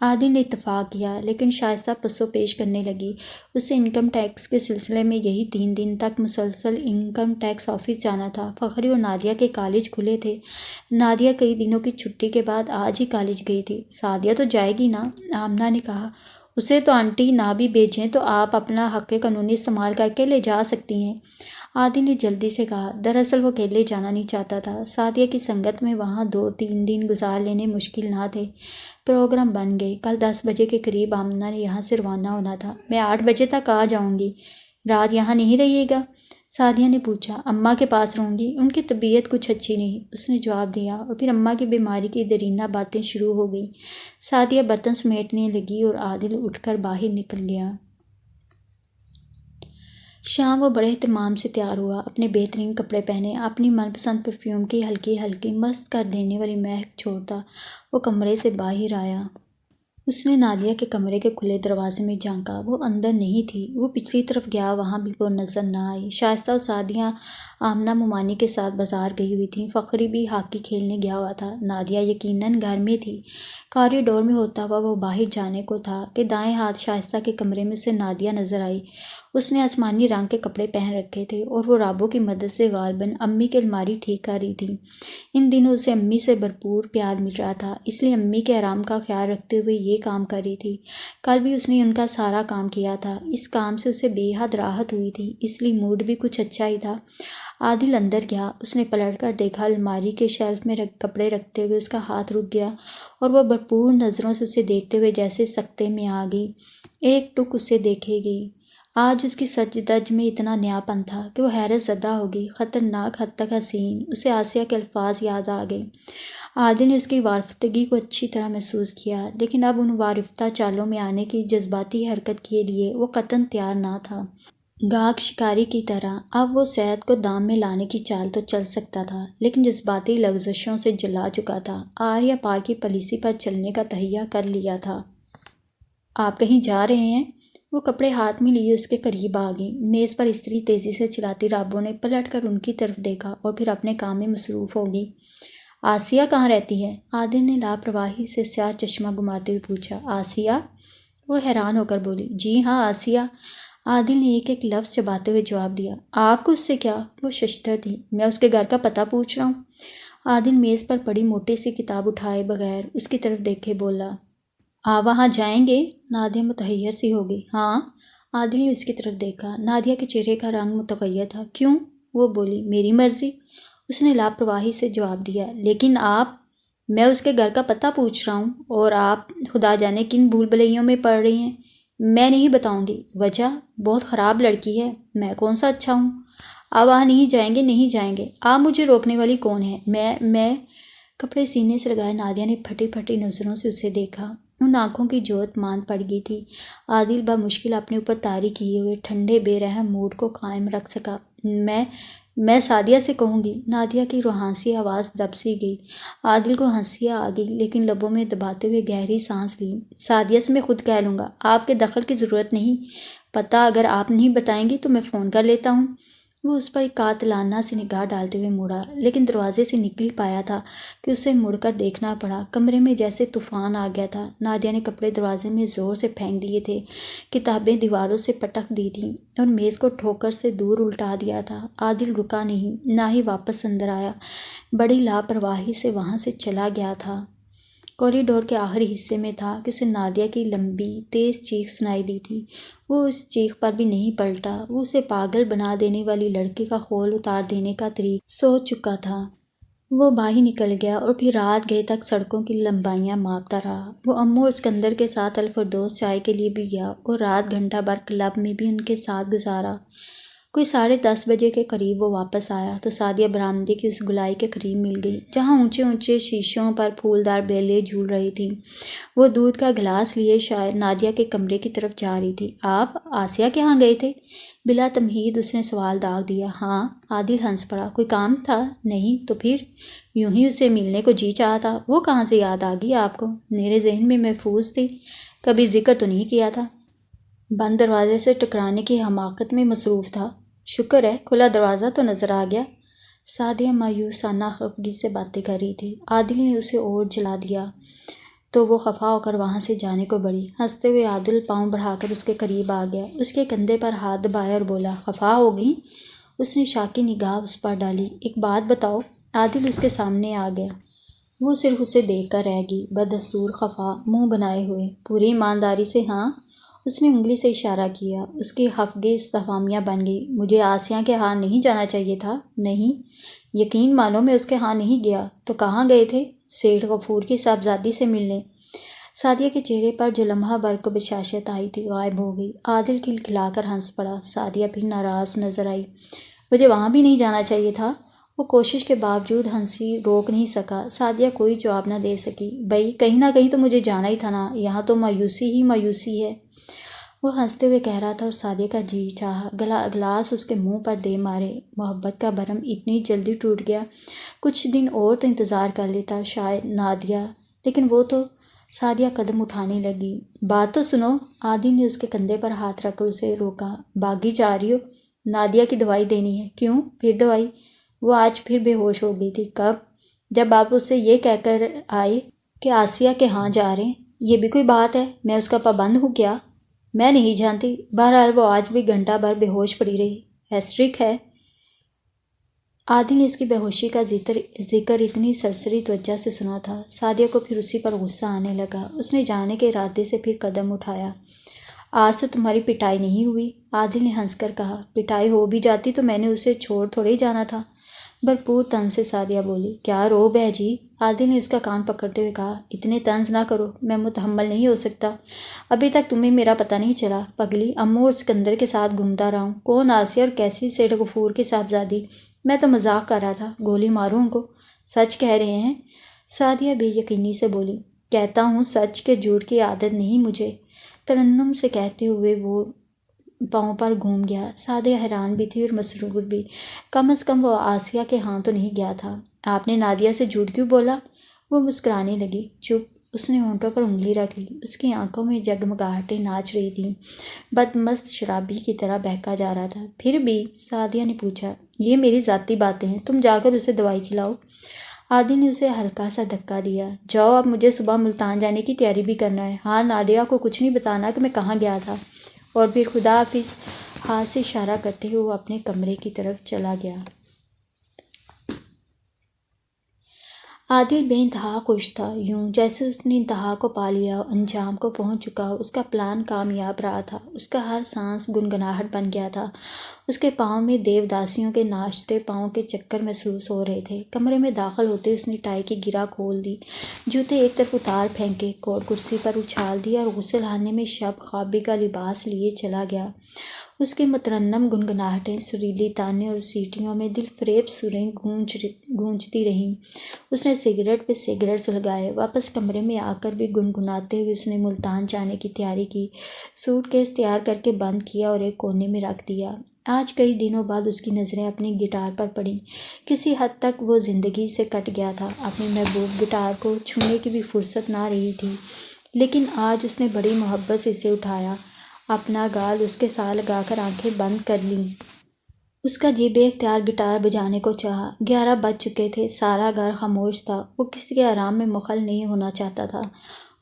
عادل نے اتفاق کیا، لیکن شائستہ پسو پیش کرنے لگی۔ اسے انکم ٹیکس کے سلسلے میں یہی 3 دن تک مسلسل انکم ٹیکس آفس جانا تھا۔ فخری اور نادیہ کے کالج کھلے تھے۔ نادیہ کئی دنوں کی چھٹی کے بعد آج ہی کالج گئی تھی۔ سعدیہ تو جائے گی نا؟ آمنہ نے کہا۔ اسے تو آنٹی نہ بھی بھیجیں تو آپ اپنا حق قانونی استعمال کر کے لے جا سکتی ہیں، عادل نے جلدی سے کہا۔ دراصل وہ اکیلے جانا نہیں چاہتا تھا، سعدیہ کی سنگت میں وہاں 2-3 دن گزار لینے مشکل نہ تھے۔ پروگرام بن گئے۔ کل 10 بجے کے قریب آمنہ نے یہاں سے روانہ ہونا تھا۔ میں 8 بجے تک آ جاؤں گی، رات یہاں نہیں رہیے گا؟ سعدیہ نے پوچھا۔ اماں کے پاس رہوں گی، ان کی طبیعت کچھ اچھی نہیں، اس نے جواب دیا، اور پھر اماں کی بیماری کی دیرینہ باتیں شروع ہو گئیں۔ سعدیہ برتن سمیٹنے لگی اور عادل اٹھ کر باہر نکل گیا۔ شام وہ بڑے اہتمام سے تیار ہوا، اپنے بہترین کپڑے پہنے، اپنی من پسند پرفیوم کی ہلکی ہلکی مست کر دینے والی مہک چھوڑتا وہ کمرے سے باہر آیا۔ اس نے نادیہ کے کمرے کے کھلے دروازے میں جھانکا، وہ اندر نہیں تھی۔ وہ پچھلی طرف گیا، وہاں بھی وہ نظر نہ آئی۔ شائستہ اور سعدیہ آمنہ مومانی کے ساتھ بازار گئی ہوئی تھیں، فخری بھی ہاکی کھیلنے گیا ہوا تھا، نادیہ یقیناً گھر میں تھی۔ کاریڈور میں ہوتا ہوا وہ باہر جانے کو تھا کہ دائیں ہاتھ شائستہ کے کمرے میں اسے نادیہ نظر آئی۔ اس نے آسمانی رنگ کے کپڑے پہن رکھے تھے، اور وہ رابو کی مدد سے غالباً امی کی الماری ٹھیک کر رہی تھی۔ ان دنوں اسے امی سے بھرپور پیار مل رہا تھا، اس لیے امی کے آرام کا خیال رکھتے ہوئے یہ کام کر رہی تھی۔ کل بھی اس نے ان کا سارا کام کیا تھا، اس کام سے اسے بے حد راحت ہوئی تھی، اس لیے موڈ بھی کچھ اچھا ہی تھا۔ عادل اندر گیا، اس نے پلٹ کر دیکھا، الماری کے شیلف میں کپڑے رکھتے ہوئے اس کا ہاتھ رک گیا، اور وہ بھرپور نظروں سے اسے دیکھتے ہوئے جیسے سکتے میں آ گئی، ایک ٹک اسے دیکھے گئی۔ آج اس کی سج دج میں اتنا نیا پن تھا کہ وہ حیرت زدہ ہو گئی، خطرناک حد تک حسین۔ اسے آسیہ کے الفاظ یاد آ گئے۔ عادل نے اس کی وارفتگی کو اچھی طرح محسوس کیا، لیکن اب ان وارفتہ چالوں میں آنے کی جذباتی حرکت کے لیے وہ قطعاً تیار نہ تھا۔ گاہک شکاری کی طرح اب وہ صید کو دام میں لانے کی چال تو چل سکتا تھا، لیکن جذباتی لغزشوں سے جلا چکا تھا۔ آریہ پار کی پالیسی پر چلنے کا تہیہ کر لیا تھا۔ آپ کہیں جا رہے ہیں؟ وہ کپڑے ہاتھ میں لیے اس کے قریب آ گئی۔ میز پر استری تیزی سے چلاتی رابو نے پلٹ کر ان کی طرف دیکھا اور پھر اپنے کام میں مصروف ہو گئی۔ آسیہ کہاں رہتی ہے؟ عادل نے لاپرواہی سے سیاہ چشمہ گھماتے ہوئے پوچھا۔ آسیہ؟ وہ حیران ہو کر بولی، جی ہاں آسیہ۔ عادل نے ایک ایک لفظ چباتے ہوئے جواب دیا۔ آپ کو اس سے کیا؟ وہ ششدر تھی۔ میں اس کے گھر کا پتہ پوچھ رہا ہوں۔ عادل میز پر پڑی موٹی سی کتاب اٹھائے بغیر اس کی طرف دیکھے بولا۔ آپ وہاں جائیں گے؟ نادیہ متحیر سی ہو گئی۔ ہاں۔ عادل نے اس کی طرف دیکھا، نادیہ کے چہرے کا رنگ متغیر تھا۔ کیوں؟ وہ بولی، میری مرضی۔ اس نے لاپرواہی سے جواب دیا۔ لیکن آپ؟ میں اس کے گھر کا پتہ پوچھ رہا ہوں، اور آپ خدا جانے کن بھول بھلیوں میں پڑ رہی ہیں۔ میں نہیں بتاؤں گی۔ وجہ؟ بہت خراب لڑکی ہے۔ میں کون سا اچھا ہوں؟ آپ وہاں نہیں جائیں گے، نہیں جائیں گے۔ آپ مجھے روکنے والی کون ہے؟ میں کپڑے سینے سے لگائے نادیہ نے پھٹی پھٹی نظروں سے اسے دیکھا۔ ان آنکھوں کی جوت ماند پڑ گئی تھی۔ عادل بمشکل اپنے اوپر طاری کیے ہوئے ٹھنڈے بے رحم موڈ کو قائم رکھ سکا۔ میں سعدیہ سے کہوں گی۔ نادیہ کی روحانسی آواز دب سی گئی۔ عادل کو ہنسی آ گئی لیکن لبوں میں دباتے ہوئے گہری سانس لی۔ سعدیہ سے میں خود کہہ لوں گا، آپ کے دخل کی ضرورت نہیں۔ پتہ اگر آپ نہیں بتائیں گی تو میں فون کر لیتا ہوں۔ وہ اس پر ایک قاتلانہ سی نگاہ ڈالتے ہوئے مڑا، لیکن دروازے سے نکل پایا تھا کہ اسے مڑ کر دیکھنا پڑا۔ کمرے میں جیسے طوفان آ گیا تھا۔ نادیہ نے کپڑے دروازے میں زور سے پھینک دیے تھے، کتابیں دیواروں سے پٹک دی تھیں اور میز کو ٹھوکر سے دور الٹا دیا تھا۔ عادل رکا نہیں، نہ ہی واپس اندر آیا، بڑی لاپرواہی سے وہاں سے چلا گیا تھا۔ کوریڈور کے آخری حصے میں تھا کہ اسے نادیہ کی لمبی تیز چیخ سنائی دی تھی۔ وہ اس چیخ پر بھی نہیں پلٹا۔ وہ اسے پاگل بنا دینے والی لڑکی کا خول اتار دینے کا طریق سوچ چکا تھا۔ وہ باہر نکل گیا اور پھر رات گئے تک سڑکوں کی لمبائیاں ماپتا رہا۔ وہ امو اور اسکندر کے ساتھ الفردوس چائے کے لیے بھی گیا اور رات گھنٹہ بھر کلب میں بھی ان کے ساتھ گزارا۔ کوئی 10:30 بجے کے قریب وہ واپس آیا تو سعدیہ برآمدے کی اس گولائی کے قریب مل گئی جہاں اونچے اونچے شیشوں پر پھولدار بیلیں جھول رہی تھیں۔ وہ دودھ کا گلاس لیے شاید نادیہ کے کمرے کی طرف جا رہی تھی۔ آپ آسیہ کے ہاں گئے تھے؟ بلا تمہید اس نے سوال داغ دیا۔ ہاں۔ عادل ہنس پڑا۔ کوئی کام تھا؟ نہیں تو پھر؟ یوں ہی اسے ملنے کو جی چاہا تھا۔ وہ کہاں سے یاد آ گئی آپ کو؟ میرے ذہن میں محفوظ تھی، کبھی ذکر تو نہیں کیا تھا۔ بند دروازے سے ٹکرانے کی حماقت میں مصروف تھا۔ شکر ہے کھلا دروازہ تو نظر آ گیا۔ سعدیہ مایوسانہ خفگی سے باتیں کر رہی تھی۔ عادل نے اسے اور جلا دیا تو وہ خفا ہو کر وہاں سے جانے کو بڑھی۔ ہنستے ہوئے عادل پاؤں بڑھا کر اس کے قریب آ گیا، اس کے کندھے پر ہاتھ دبایا اور بولا، خفا ہو گئی؟ اس نے شاکی نگاہ اس پر ڈالی۔ ایک بات بتاؤ۔ عادل اس کے سامنے آ گیا۔ وہ صرف اسے دیکھ کر رہ گئی، بدستور خفا، منہ بنائے ہوئے۔ پوری ایمانداری سے ہاں؟ اس نے انگلی سے اشارہ کیا۔ اس کی خفگی استفہامیہ بن گئی۔ مجھے آسیہ کے ہاں نہیں جانا چاہیے تھا؟ نہیں۔ یقین مانو میں اس کے ہاں نہیں گیا۔ تو کہاں گئے تھے؟ سیٹھ غفور کی صاحبزادی سے ملنے۔ سعدیہ کے چہرے پر جو لمحہ بھر کو بشاشت آئی تھی غائب ہو گئی۔ عادل کھلکھلا کر ہنس پڑا۔ سعدیہ پھر ناراض نظر آئی۔ مجھے وہاں بھی نہیں جانا چاہیے تھا؟ وہ کوشش کے باوجود ہنسی روک نہیں سکا۔ سعدیہ کوئی جواب نہ دے سکی۔ بھئی کہیں نہ کہیں تو مجھے جانا ہی تھا نا، یہاں تو مایوسی ہی مایوسی ہے۔ وہ ہنستے ہوئے کہہ رہا تھا اور سعدیہ کا جی چاہا گلاس اس کے منہ پر دے مارے۔ محبت کا بھرم اتنی جلدی ٹوٹ گیا؟ کچھ دن اور تو انتظار کر لیتا شاید نادیہ، لیکن وہ تو… سعدیہ قدم اٹھانے لگی۔ بات تو سنو۔ عادل نے اس کے کندھے پر ہاتھ رکھ کر اسے روکا۔ باغی جا رہی ہو؟ نادیہ کی دوائی دینی ہے۔ کیوں؟ پھر دوائی؟ وہ آج پھر بے ہوش ہو گئی تھی۔ کب؟ جب آپ اسے یہ کہہ کر آئے کہ آسیہ کے ہاں جا رہے ہیں۔ یہ بھی کوئی بات ہے؟ میں اس کا پابند ہوں کیا؟ میں نہیں جانتی۔ بہرحال وہ آج بھی گھنٹہ بھر بے ہوش پڑی رہی۔ ہسٹرک ہے؟ عادل نے اس کی بے ہوشی کا ذکر اتنی سرسری توجہ سے سنا تھا۔ سعدیہ کو پھر اسی پر غصہ آنے لگا۔ اس نے جانے کے ارادے سے پھر قدم اٹھایا۔ آج تو تمہاری پٹائی نہیں ہوئی؟ عادل نے ہنس کر کہا۔ پٹائی ہو بھی جاتی تو میں نے اسے چھوڑ تھوڑے ہی جانا تھا۔ بھرپور طنز سے سعدیہ بولی۔ کیا روب ہے جی؟ عادل نے اس کا کان پکڑتے ہوئے کہا۔ اتنے طنز نہ کرو، میں متحمل نہیں ہو سکتا۔ ابھی تک تمہیں میرا پتہ نہیں چلا؟ پگلی، امو اور اسکندر کے ساتھ گھومتا رہا ہوں۔ کون آسیہ اور کیسی سیٹھ غفور کی صاحبزادی؟ میں تو مذاق کر رہا تھا۔ گولی ماروں ان کو؟ سچ کہہ رہے ہیں؟ سعدیہ بے یقینی سے بولی۔ کہتا ہوں سچ، کے جھوٹ کی عادت نہیں مجھے، ترنم سے کہتے ہوئے وہ پاؤں پر گھوم گیا۔ سعدیہ حیران بھی تھی اور مسرور بھی۔ کم از کم وہ آسیہ کے ہاں تو نہیں گیا تھا۔ آپ نے نادیہ سے جھوٹ کیوں بولا؟ وہ مسکرانے لگی۔ چپ۔ اس نے ہونٹوں پر انگلی رکھ لی۔ اس کی آنکھوں میں جگمگاہٹیں ناچ رہی تھیں، بدمست شرابی کی طرح بہکا جا رہا تھا۔ پھر بھی؟ سعدیہ نے پوچھا۔ یہ میری ذاتی باتیں ہیں، تم جا کر اسے دوائی کھلاؤ۔ عادل نے اسے ہلکا سا دھکا دیا۔ جاؤ، اب مجھے صبح ملتان جانے کی تیاری بھی کرنا ہے۔ ہاں، نادیہ کو کچھ نہیں بتانا کہ میں کہاں گیا تھا۔ اور پھر خدا حافظ۔ ہاتھ سے اشارہ کرتے ہوئے وہ اپنے کمرے کی طرف چلا گیا۔ عادل بے انتہا خوش تھا، یوں جیسے اس نے انتہا کو پا لیا ہو، انجام کو پہنچ چکا ہو۔ اس کا پلان کامیاب رہا تھا۔ اس کا ہر سانس گنگناہٹ بن گیا تھا۔ اس کے پاؤں میں دیوداسیوں کے ناچتے پاؤں کے چکر محسوس ہو رہے تھے۔ کمرے میں داخل ہوتے اس نے ٹائی کی گرہ کھول دی، جوتے ایک طرف اتار پھینکے، کوٹ کرسی پر اچھال دیا اور غسل خانے میں شب خوابی کا لباس لیے چلا گیا۔ اس کی مترنم گنگناہٹیں سریلی تانے اور سیٹیوں میں دل فریب سریں گونجتی رہیں۔ اس نے سگریٹ پہ سگریٹ سلگائے۔ واپس کمرے میں آ کر بھی گنگناتے ہوئے اس نے ملتان جانے کی تیاری کی۔ سوٹ کیس تیار کر کے بند کیا اور ایک کونے میں رکھ دیا۔ آج کئی دنوں بعد اس کی نظریں اپنی گٹار پر پڑیں۔ کسی حد تک وہ زندگی سے کٹ گیا تھا۔ اپنی محبوب گٹار کو چھونے کی بھی فرصت نہ رہی تھی، لیکن آج اس نے بڑی محبت سے اسے اٹھایا، اپنا گال اس کے ساتھ لگا کر آنکھیں بند کر لیں۔ اس کا جی بے اختیار گٹار بجانے کو چاہا۔ 11 بج چکے تھے، سارا گھر خاموش تھا۔ وہ کسی کے آرام میں مخل نہیں ہونا چاہتا تھا۔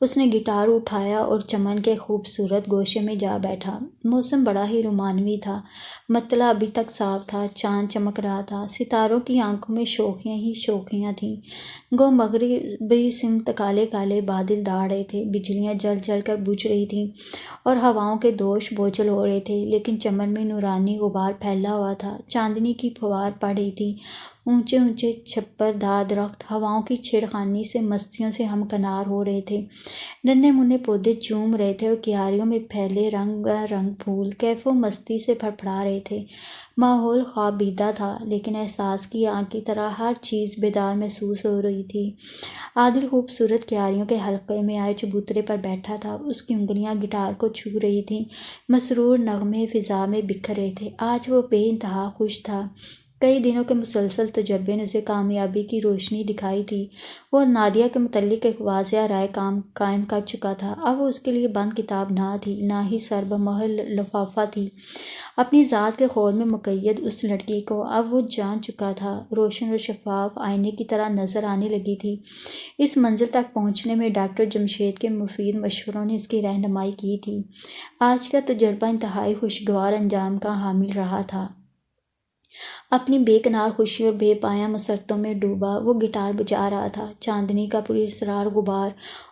اس نے گٹار اٹھایا اور چمن کے خوبصورت گوشے میں جا بیٹھا۔ موسم بڑا ہی رومانوی تھا۔ مطلع ابھی تک صاف تھا، چاند چمک رہا تھا، ستاروں کی آنکھوں میں شوخیاں ہی شوخیاں تھیں۔ گو مغربی سمت کالے کالے بادل داڑ رہے تھے، بجلیاں جل جل کر بجھ رہی تھیں اور ہواؤں کے دوش بوجھل ہو رہے تھے، لیکن چمن میں نورانی غبار پھیلا ہوا تھا، چاندنی کی پھوار پڑ رہی تھی۔ اونچے اونچے چھپر دار درخت ہواؤں کی چھیڑخانی سے مستیوں سے ہمکنار ہو رہے تھے۔ ننھے منھے پودے چوم رہے تھے اور کیاریوں میں پھیلے رنگ رنگ پھول کیف و مستی سے پھڑپھڑا رہے تھے۔ ماحول خوابیدہ تھا، لیکن احساس کی آنکھ کی طرح ہر چیز بیدار محسوس ہو رہی تھی۔ عادل خوبصورت کیاریوں کے حلقے میں آئے چبوترے پر بیٹھا تھا۔ اس کی انگلیاں گٹار کو چھو رہی تھیں، مسرور نغمے فضا میں بکھر رہے تھے۔ آج وہ بے انتہا خوش تھا۔ کئی دنوں کے مسلسل تجربے نے اسے کامیابی کی روشنی دکھائی تھی۔ وہ نادیہ کے متعلق ایک واضح رائے قائم کر چکا تھا۔ اب وہ اس کے لیے بند کتاب نہ تھی، نہ ہی سرب مہر لفافہ تھی۔ اپنی ذات کے خول میں مقید اس لڑکی کو اب وہ جان چکا تھا، روشن اور شفاف آئینے کی طرح نظر آنے لگی تھی۔ اس منزل تک پہنچنے میں ڈاکٹر جمشید کے مفید مشوروں نے اس کی رہنمائی کی تھی۔ آج کا تجربہ انتہائی خوشگوار انجام کا حامل رہا تھا۔ اپنی بے کنار خوشی اور بے پایاں مسرتوں میں ڈوبا وہ گٹار بجا رہا تھا۔ چاندنی کا پراسرار غبار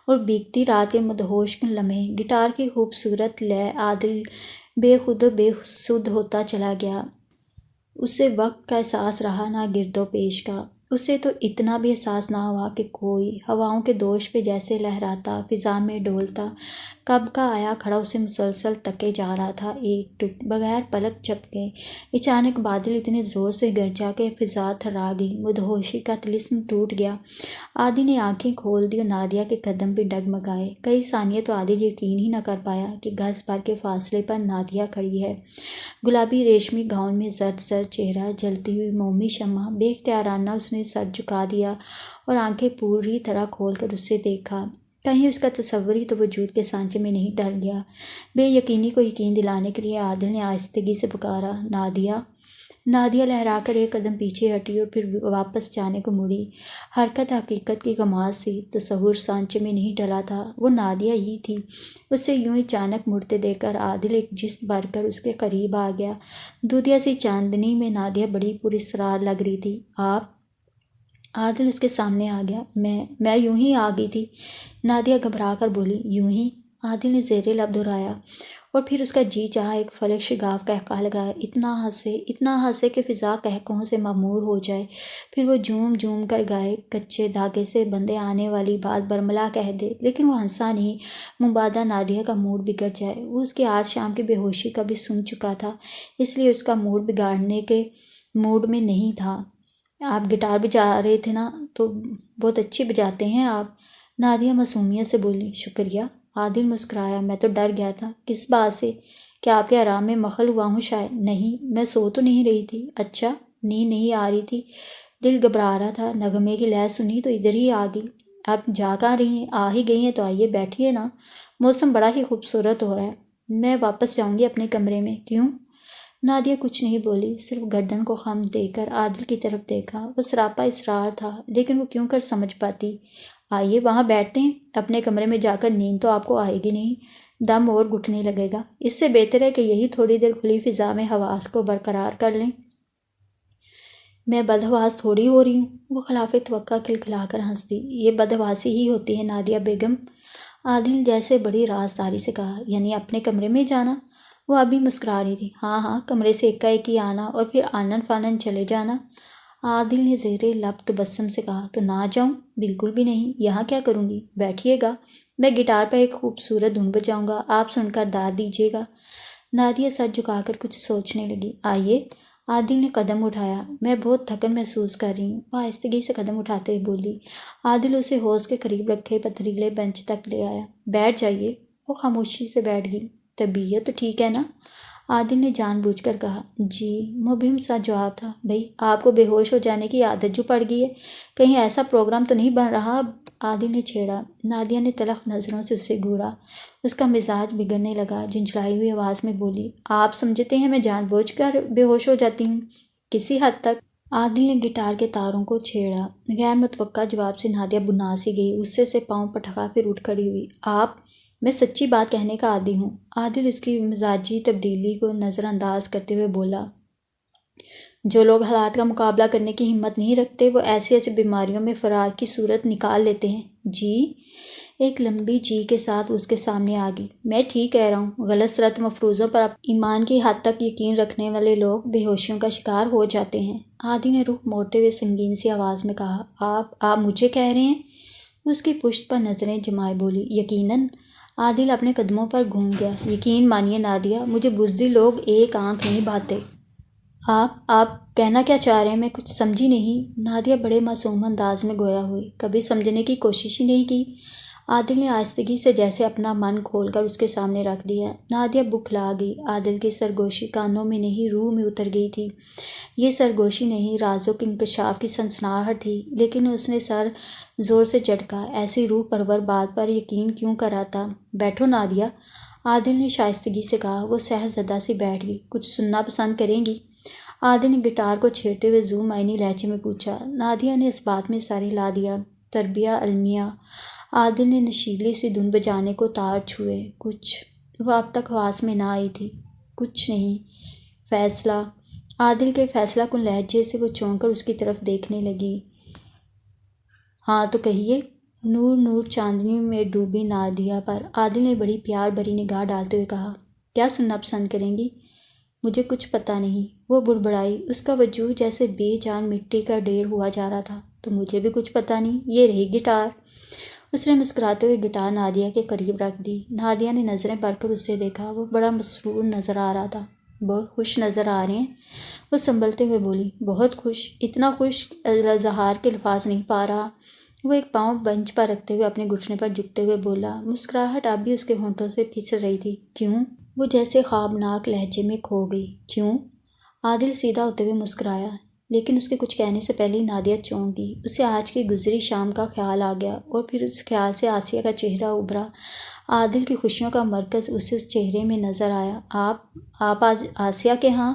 اور بیتتی رات کے مدہوش کن لمحے، گٹار کی خوبصورت لے، عادل بے خود و بے سدھ ہوتا چلا گیا۔ اسے وقت کا احساس رہا نہ گرد و پیش کا۔ اسے تو اتنا بھی احساس نہ ہوا کہ کوئی ہواؤں کے دوش پہ جیسے لہراتا، فضا میں ڈولتا، کب کا آیا کھڑا اسے مسلسل تکے جا رہا تھا۔ ایک ٹک بغیر پلک جھپکے اچانک بادل اتنے زور سے گرجا کہ فضا تھرا گئی، مدہوشی کا طلسم ٹوٹ گیا۔ عادل نے آنکھیں کھول دی اور نادیہ کے قدم بھی ڈگمگائے۔ کئی ثانیے تو عادل یقین ہی نہ کر پایا کہ گز بھر کے فاصلے پر نادیہ کھڑی ہے۔ گلابی ریشمی گاؤن میں زرد زرد چہرہ، جلتی ہوئی مومی شمع۔ بے اختیارانہ اس نے سر جھکا دیا اور آنکھیں پوری طرح کھول کر اسے دیکھا۔ کہیں اس کا تصور ہی تو وجود کے سانچے میں نہیں ڈل گیا۔ بے یقینی کو یقین دلانے کے لیے عادل نے آہستگی سے پکارا، نادیہ! نادیہ لہرا کر ایک قدم پیچھے ہٹی اور پھر واپس جانے کو مڑی۔ حرکت حقیقت کی غماز سی، تصور سانچے میں نہیں ڈلا تھا، وہ نادیہ ہی تھی۔ اسے یوں اچانک مڑتے دیکھ کر عادل ایک جست بھر کر اس کے قریب آ گیا۔ دودھیا سی چاندنی میں نادیہ بڑی پراسرار لگ رہی تھی۔ آپ؟ عادل اس کے سامنے آ گیا۔ میں یوں ہی آ گئی تھی، نادیہ گھبرا کر بولی۔ یوں ہی؟ عادل نے زیر لب دہرایا اور پھر اس کا جی چاہا ایک فلک شگاف قہقہہ لگائے، اتنا ہنسے کہ فضا قہقہوں سے معمور ہو جائے۔ پھر وہ جھوم جھوم کر گائے، کچے دھاگے سے بندھے آنے والی بات برملا کہہ دے، لیکن وہ ہنسا نہیں، مبادا نادیہ کا موڈ بگڑ جائے۔ وہ اس کی آج شام کی بے ہوشی کا بھی سن چکا تھا، اس لیے اس کا موڈ بگاڑنے کے موڈ میں نہیں تھا۔ آپ گٹار بجا رہے تھے نا، تو بہت اچھی بجاتے ہیں آپ، نادیہ معصومیت سے بولی۔ شکریہ، عادل مسکرایا۔ میں تو ڈر گیا تھا۔ کس بات سے؟ کیا آپ کے آرام میں مخل ہوا ہوں شاید؟ نہیں، میں سو تو نہیں رہی تھی۔ اچھا، نیند نہیں آ رہی تھی؟ دل گھبرا رہا تھا، نغمے کی لے سنی تو ادھر ہی آ گئی۔ آپ جا کہاں رہی ہیں؟ آ ہی گئی ہیں تو آئیے بیٹھیے نا، موسم بڑا ہی خوبصورت ہو رہا ہے۔ میں واپس جاؤں گی اپنے کمرے میں۔ کیوں؟ نادیہ کچھ نہیں بولی، صرف گردن کو خم دے کر عادل کی طرف دیکھا۔ وہ سراپا اصرار تھا، لیکن وہ کیوں کر سمجھ پاتی۔ آئیے وہاں بیٹھتے ہیں، اپنے کمرے میں جا کر نیند تو آپ کو آئے گی نہیں، دم اور گھٹنے لگے گا۔ اس سے بہتر ہے کہ یہی تھوڑی دیر کھلی فضا میں حواس کو برقرار کر لیں۔ میں بدحواس تھوڑی ہو رہی ہوں، وہ خلاف توقع کھلکھلا کر ہنس دی۔ یہ بدحواسی ہی ہوتی ہے نادیہ بیگم، عادل نے جیسے بڑی رازداری سے کہا۔ یعنی اپنے کمرے میں جانا؟ وہ ابھی مسکرا رہی تھی۔ ہاں ہاں، کمرے سے ایک ہی آنا اور پھر آنن فانن چلے جانا۔ عادل نے زیر لب تبسم سے کہا۔ تو نہ جاؤں؟ بالکل بھی نہیں، یہاں کیا کروں گی؟ بیٹھیے گا، میں گٹار پر ایک خوبصورت دھن بجاؤں گا، آپ سن کر داد دیجیے گا۔ نادیہ سر جھکا کر کچھ سوچنے لگی۔ آئیے، عادل نے قدم اٹھایا۔ میں بہت تھکن محسوس کر رہی ہوں، وہ آہستگی سے قدم اٹھاتے ہوئے بولی۔ عادل اسے حوض کے قریب رکھے پتھریلے بینچ تک لے آیا۔ بیٹھ جائیے۔ وہ خاموشی سے بیٹھ گئی۔ طبیعت تو ٹھیک ہے نا؟ عادل نے جان بوجھ کر کہا۔ جی، مبہم سا جواب تھا۔ بھئی، آپ کو بے ہوش ہو جانے کی عادت جو پڑ گئی ہے، کہیں ایسا پروگرام تو نہیں بن رہا؟ عادل نے چھیڑا۔ نادیہ نے تلخ نظروں سے اسے گھورا۔ اس کا مزاج بگڑنے لگا، جھنجھلائی ہوئی آواز میں بولی۔ آپ سمجھتے ہیں میں جان بوجھ کر بے ہوش ہو جاتی ہوں؟ کسی حد تک۔ عادل نے گٹار کے تاروں کو چھیڑا۔ غیر متوقع جواب سے نادیہ بھنا سی گئی، غصے سے پاؤں پٹکا پھر اٹھ کھڑی ہوئی۔ میں سچی بات کہنے کا عادی ہوں۔ عادل اس کی مزاجی تبدیلی کو نظر انداز کرتے ہوئے بولا۔ جو لوگ حالات کا مقابلہ کرنے کی ہمت نہیں رکھتے، وہ ایسی ایسی بیماریوں میں فرار کی صورت نکال لیتے ہیں۔ جی؟ ایک لمبی جی کے ساتھ اس کے سامنے آ گئی۔ میں ٹھیک کہہ رہا ہوں، غلط سلط مفروضوں پر ایمان کی حد تک یقین رکھنے والے لوگ بے ہوشیوں کا شکار ہو جاتے ہیں۔ عادل نے رخ موڑتے ہوئے سنگین سی آواز میں کہا۔ آپ مجھے کہہ رہے ہیں؟ اس کی پشت پر نظریں جمائے بولی۔ یقیناً۔ عادل اپنے قدموں پر گھوم گیا۔ یقین مانیے نادیہ، مجھے بزدل لوگ ایک آنکھ نہیں بھاتے۔ آپ کہنا کیا چاہ رہے ہیں؟ میں کچھ سمجھی نہیں۔ نادیہ بڑے معصوم انداز میں گویا ہوئی۔ کبھی سمجھنے کی کوشش ہی نہیں کی؟ عادل نے آہستگی سے جیسے اپنا من کھول کر اس کے سامنے رکھ دیا۔ نادیہ بکھلا گئی۔ عادل کی سرگوشی کانوں میں نہیں روح میں اتر گئی تھی۔ یہ سرگوشی نہیں، رازوں کے انکشاف کی سنسناہٹ تھی، لیکن اس نے سر زور سے جھٹکا۔ ایسی روح پرور بات پر یقین کیوں کراتا؟ بیٹھو نادیہ، عادل نے شائستگی سے کہا۔ وہ سحر زدہ سی بیٹھ گئی۔ کچھ سننا پسند کریں گی؟ عادل نے گٹار کو چھیڑتے ہوئے ذو معنی لہجے میں پوچھا۔ نادیہ نے اس بات میں سر ہلا دیا۔ تربیہ المیہ۔ عادل نے نشیلی سی دھن بجانے کو تار چھوئے۔ کچھ وہ اب تک حواس میں نہ آئی تھی۔ کچھ نہیں۔ فیصلہ۔ عادل کے فیصلہ کن لہجے سے وہ چونک کر اس کی طرف دیکھنے لگی۔ ہاں تو کہیے۔ نور چاندنی میں ڈوبی نادیہ پر عادل نے بڑی پیار بھری نگاہ ڈالتے ہوئے کہا۔ کیا سننا پسند کریں گی؟ مجھے کچھ پتہ نہیں، وہ بڑبڑائی۔ اس کا وجود جیسے بے جان مٹی کا ڈھیر ہوا جا رہا تھا۔ تو مجھے بھی کچھ پتہ نہیں، یہ رہی گٹار۔ اس نے مسکراتے ہوئے گٹار نادیہ کے قریب رکھ دی۔ نادیہ نے نظریں بھر کر اسے دیکھا۔ وہ بڑا مسرور نظر آ رہا تھا۔ بہت خوش نظر آ رہے ہیں، وہ سنبھلتے ہوئے بولی۔ بہت خوش، اتنا خوش اظہار کے الفاظ نہیں پا رہا۔ وہ ایک پاؤں بنچ پر رکھتے ہوئے اپنے گھٹنے پر جھکتے ہوئے بولا۔ مسکراہٹ اب بھی اس کے ہونٹوں سے پھسل رہی تھی۔ کیوں؟ وہ جیسے خوابناک لہجے میں کھو گئی۔ کیوں؟ عادل سیدھا ہوتے ہوئے مسکرایا، لیکن اس کے کچھ کہنے سے پہلے ہی نادیہ چونک گئی۔ اسے آج کی گزری شام کا خیال آ گیا اور پھر اس خیال سے آسیہ کا چہرہ ابھرا۔ عادل کی خوشیوں کا مرکز اسے اس چہرے میں نظر آیا۔ آپ آج آسیہ کے ہاں؟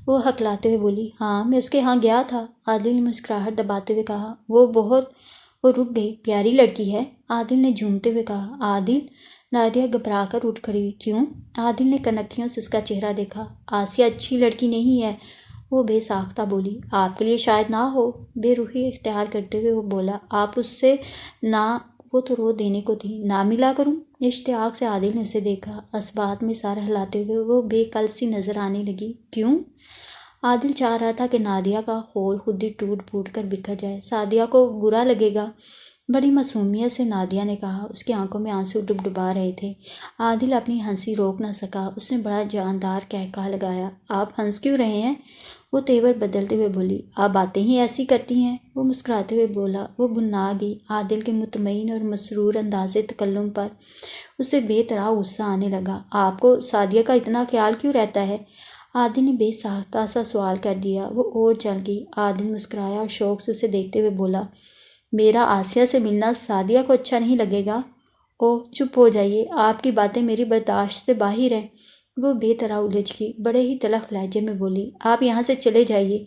وہ ہکلاتے ہوئے بولی۔ ہاں، میں اس کے ہاں گیا تھا۔ عادل نے مسکراہٹ دباتے ہوئے کہا۔ وہ رک گئی۔ پیاری لڑکی ہے، عادل نے جھومتے ہوئے کہا۔ عادل؟ نادیہ گھبرا کر اٹھ کھڑی ہوئی۔ کیوں؟ عادل نے کنکھیوں سے اس کا چہرہ دیکھا۔ آسیہ اچھی لڑکی نہیں ہے، وہ بے ساختہ بولی۔ آپ کے لیے شاید نہ ہو، بے رخی اختیار کرتے ہوئے وہ بولا۔ آپ اس سے نہ، وہ تو رو دینے کو تھی، نہ ملا کروں؟ اشتیاق سے عادل نے اسے دیکھا۔ اس بات میں سر ہلاتے ہوئے وہ بے کل سی نظر آنے لگی۔ کیوں؟ عادل چاہ رہا تھا کہ نادیہ کا خول خود ہی ٹوٹ پھوٹ کر بکھر جائے۔ سعدیہ کو برا لگے گا، بڑی معصومیت سے نادیہ نے کہا۔ اس کی آنکھوں میں آنسو ڈبڈبا رہے تھے۔ عادل اپنی ہنسی روک نہ سکا۔ اس نے بڑا جاندار قہقہہ لگایا۔ آپ ہنس کیوں رہے ہیں؟ وہ تیور بدلتے ہوئے بولی۔ آپ باتیں ہی ایسی کرتی ہیں، وہ مسکراتے ہوئے بولا۔ وہ بھنا گئی۔ عادل کے مطمئن اور مسرور انداز تکلم پر اسے بے طرح غصہ آنے لگا۔ آپ کو سعدیہ کا اتنا خیال کیوں رہتا ہے؟ عادل نے بے ساختہ سا سوال کر دیا۔ وہ اور جل گئی۔ عادل مسکرایا اور شوق سے اسے دیکھتے ہوئے بولا۔ میرا آسیہ سے ملنا سعدیہ کو اچھا نہیں لگے گا؟ اوہ، چپ ہو جائیے، آپ کی باتیں میری برداشت سے باہر ہیں۔ وہ بے طرح الجھ گئی، بڑے ہی تلخ لہجے میں بولی۔ آپ یہاں سے چلے جائیے۔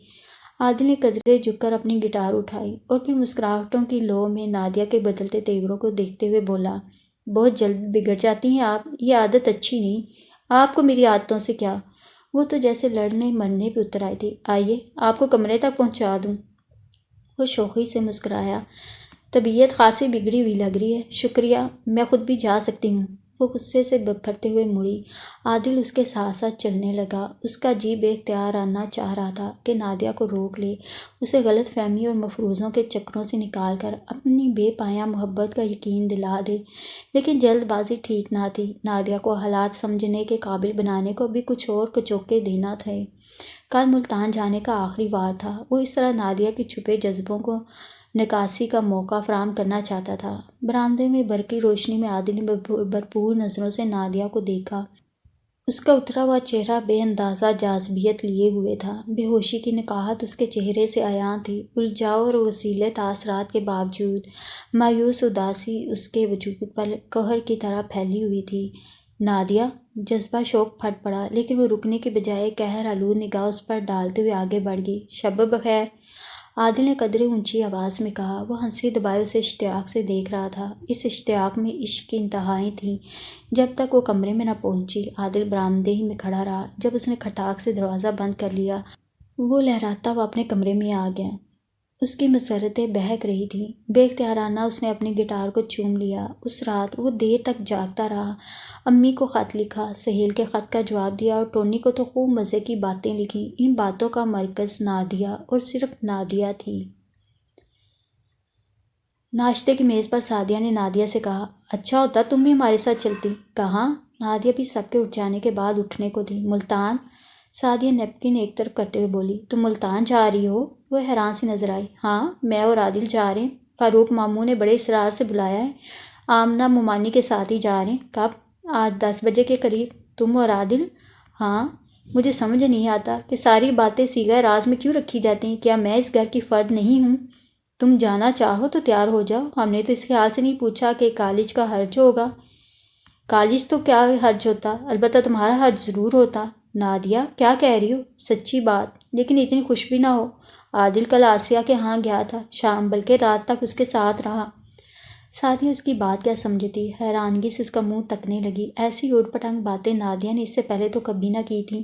عادل نے قدرے جھک کر اپنی گٹار اٹھائی اور پھر مسکراہٹوں کی لو میں نادیہ کے بدلتے تیوروں کو دیکھتے ہوئے بولا۔ بہت جلد بگڑ جاتی ہیں آپ، یہ عادت اچھی نہیں۔ آپ کو میری عادتوں سے کیا؟ وہ تو جیسے لڑنے مرنے پہ اتر آئی تھی۔ آئیے، آپ کو کمرے تک پہنچا دوں۔ وہ شوخی سے مسکرایا۔ طبیعت خاصی بگڑی ہوئی لگ رہی ہے، شکریہ، میں خود بھی جا سکتی ہوں۔ وہ غصے سے بپھرتے ہوئے مڑی۔ عادل اس کے ساتھ ساتھ چلنے لگا۔ اس کا جی بے اختیار آنا چاہ رہا تھا کہ نادیہ کو روک لے، اسے غلط فہمی اور مفروضوں کے چکروں سے نکال کر اپنی بے پایاں محبت کا یقین دلا دے، لیکن جلد بازی ٹھیک نہ تھی۔ نادیہ کو حالات سمجھنے کے قابل بنانے کو بھی کچھ اور کچوکے دینا تھے۔ کل ملتان جانے کا آخری وار تھا۔ وہ اس طرح نادیہ کے چھپے جذبوں کو نکاسی کا موقع فراہم کرنا چاہتا تھا۔ برآمدے میں برقی روشنی میں عادل نے بھرپور نظروں سے نادیہ کو دیکھا۔ اس کا اترا ہوا چہرہ بے اندازہ جاذبیت لیے ہوئے تھا۔ بے ہوشی کی نکہت اس کے چہرے سے عیاں تھی۔ الجھاؤ اور وسیلے تاثرات کے باوجود مایوس اداسی اس کے وجود پر قہر کی طرح پھیلی ہوئی تھی۔ نادیہ! جذبہ شوق پھٹ پڑا، لیکن وہ رکنے کے بجائے قہر آلود نگاہ اس پر ڈالتے ہوئے آگے بڑھ گئی۔ شب بخیر! عادل نے قدرے اونچی آواز میں کہا۔ وہ ہنسی دبائے اسے اشتیاق سے دیکھ رہا تھا۔ اس اشتیاق میں عشق کی انتہائیں تھیں۔ جب تک وہ کمرے میں نہ پہنچی، عادل برآمدے ہی میں کھڑا رہا۔ جب اس نے کھٹاک سے دروازہ بند کر لیا، وہ لہراتا ہوا اپنے کمرے میں آ گیا۔ اس کی مسرتیں بہک رہی تھیں۔ بے اختیارانہ اس نے اپنے گٹار کو چوم لیا۔ اس رات وہ دیر تک جاگتا رہا۔ امی کو خط لکھا، سہیل کے خط کا جواب دیا اور ٹونی کو تو خوب مزے کی باتیں لکھیں۔ ان باتوں کا مرکز نادیہ اور صرف نادیہ تھی۔ ناشتے کی میز پر سعدیہ نے نادیہ سے کہا، اچھا ہوتا تم بھی ہمارے ساتھ چلتی۔ کہاں؟ نادیہ بھی سب کے اٹھ جانے کے بعد اٹھنے کو تھی۔ ملتان؟ سعدیہ نیپکن ایک طرف کرتے ہوئے بولی۔ تم ملتان جا رہی ہو؟ وہ حیران سی نظر آئی۔ ہاں، میں اور عادل جا رہے ہیں۔ فاروق ماموں نے بڑے اصرار سے بلایا ہے۔ آمنہ ممانی کے ساتھ ہی جا رہے ہیں۔ کب؟ آج 10 بجے کے قریب۔ تم اور عادل؟ ہاں۔ مجھے سمجھ نہیں آتا کہ ساری باتیں صیغہ راز میں کیوں رکھی جاتی ہیں۔ کیا میں اس گھر کی فرد نہیں ہوں؟ تم جانا چاہو تو تیار ہو جاؤ۔ ہم نے تو اس خیال سے نہیں پوچھا کہ کالج کا حرج ہوگا۔ کالج تو کیا حرج ہوتا، البتہ تمہارا حرج ضرور ہوتا۔ نادیہ، کیا کہہ رہی ہو؟ سچی بات، لیکن اتنی خوش بھی نہ ہو۔ عادل کل آسیہ کے ہاں گیا تھا، شام بلکہ رات تک اس کے ساتھ رہا۔ سعدیہ اس کی بات کیا سمجھتی، حیرانگی سے اس کا منہ تکنے لگی۔ ایسی اوٹ پٹانگ باتیں نادیہ نے اس سے پہلے تو کبھی نہ کی تھیں۔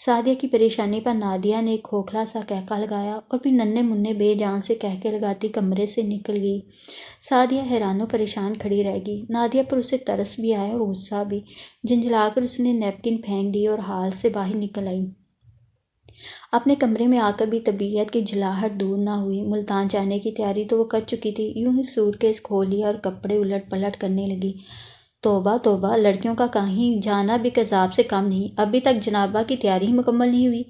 سعدیہ کی پریشانی پر نادیہ نے ایک کھوکھلا سا کہکا لگایا اور پھر ننھے منھے بے جان سے کہکے لگاتی کمرے سے نکل گئی۔ سعدیہ حیران و پریشان کھڑی رہ گئی۔ نادیہ پر اسے ترس بھی آیا اور غصہ بھی۔ جھنجھلا کر اس نے نیپکن پھینک دی اور ہال سے باہر نکل آئی۔ اپنے کمرے میں آ کر بھی طبیعت کی جھلاہٹ دور نہ ہوئی۔ ملتان جانے کی تیاری تو وہ کر چکی تھی۔ یوں ہی سوٹ کیس کھول لیا اور کپڑے الٹ پلٹ کرنے لگی۔ توبہ توبہ، لڑکیوں کا کہیں جانا بھی قذاب سے کم نہیں۔ ابھی تک جنابہ کی تیاری ہی مکمل نہیں ہوئی۔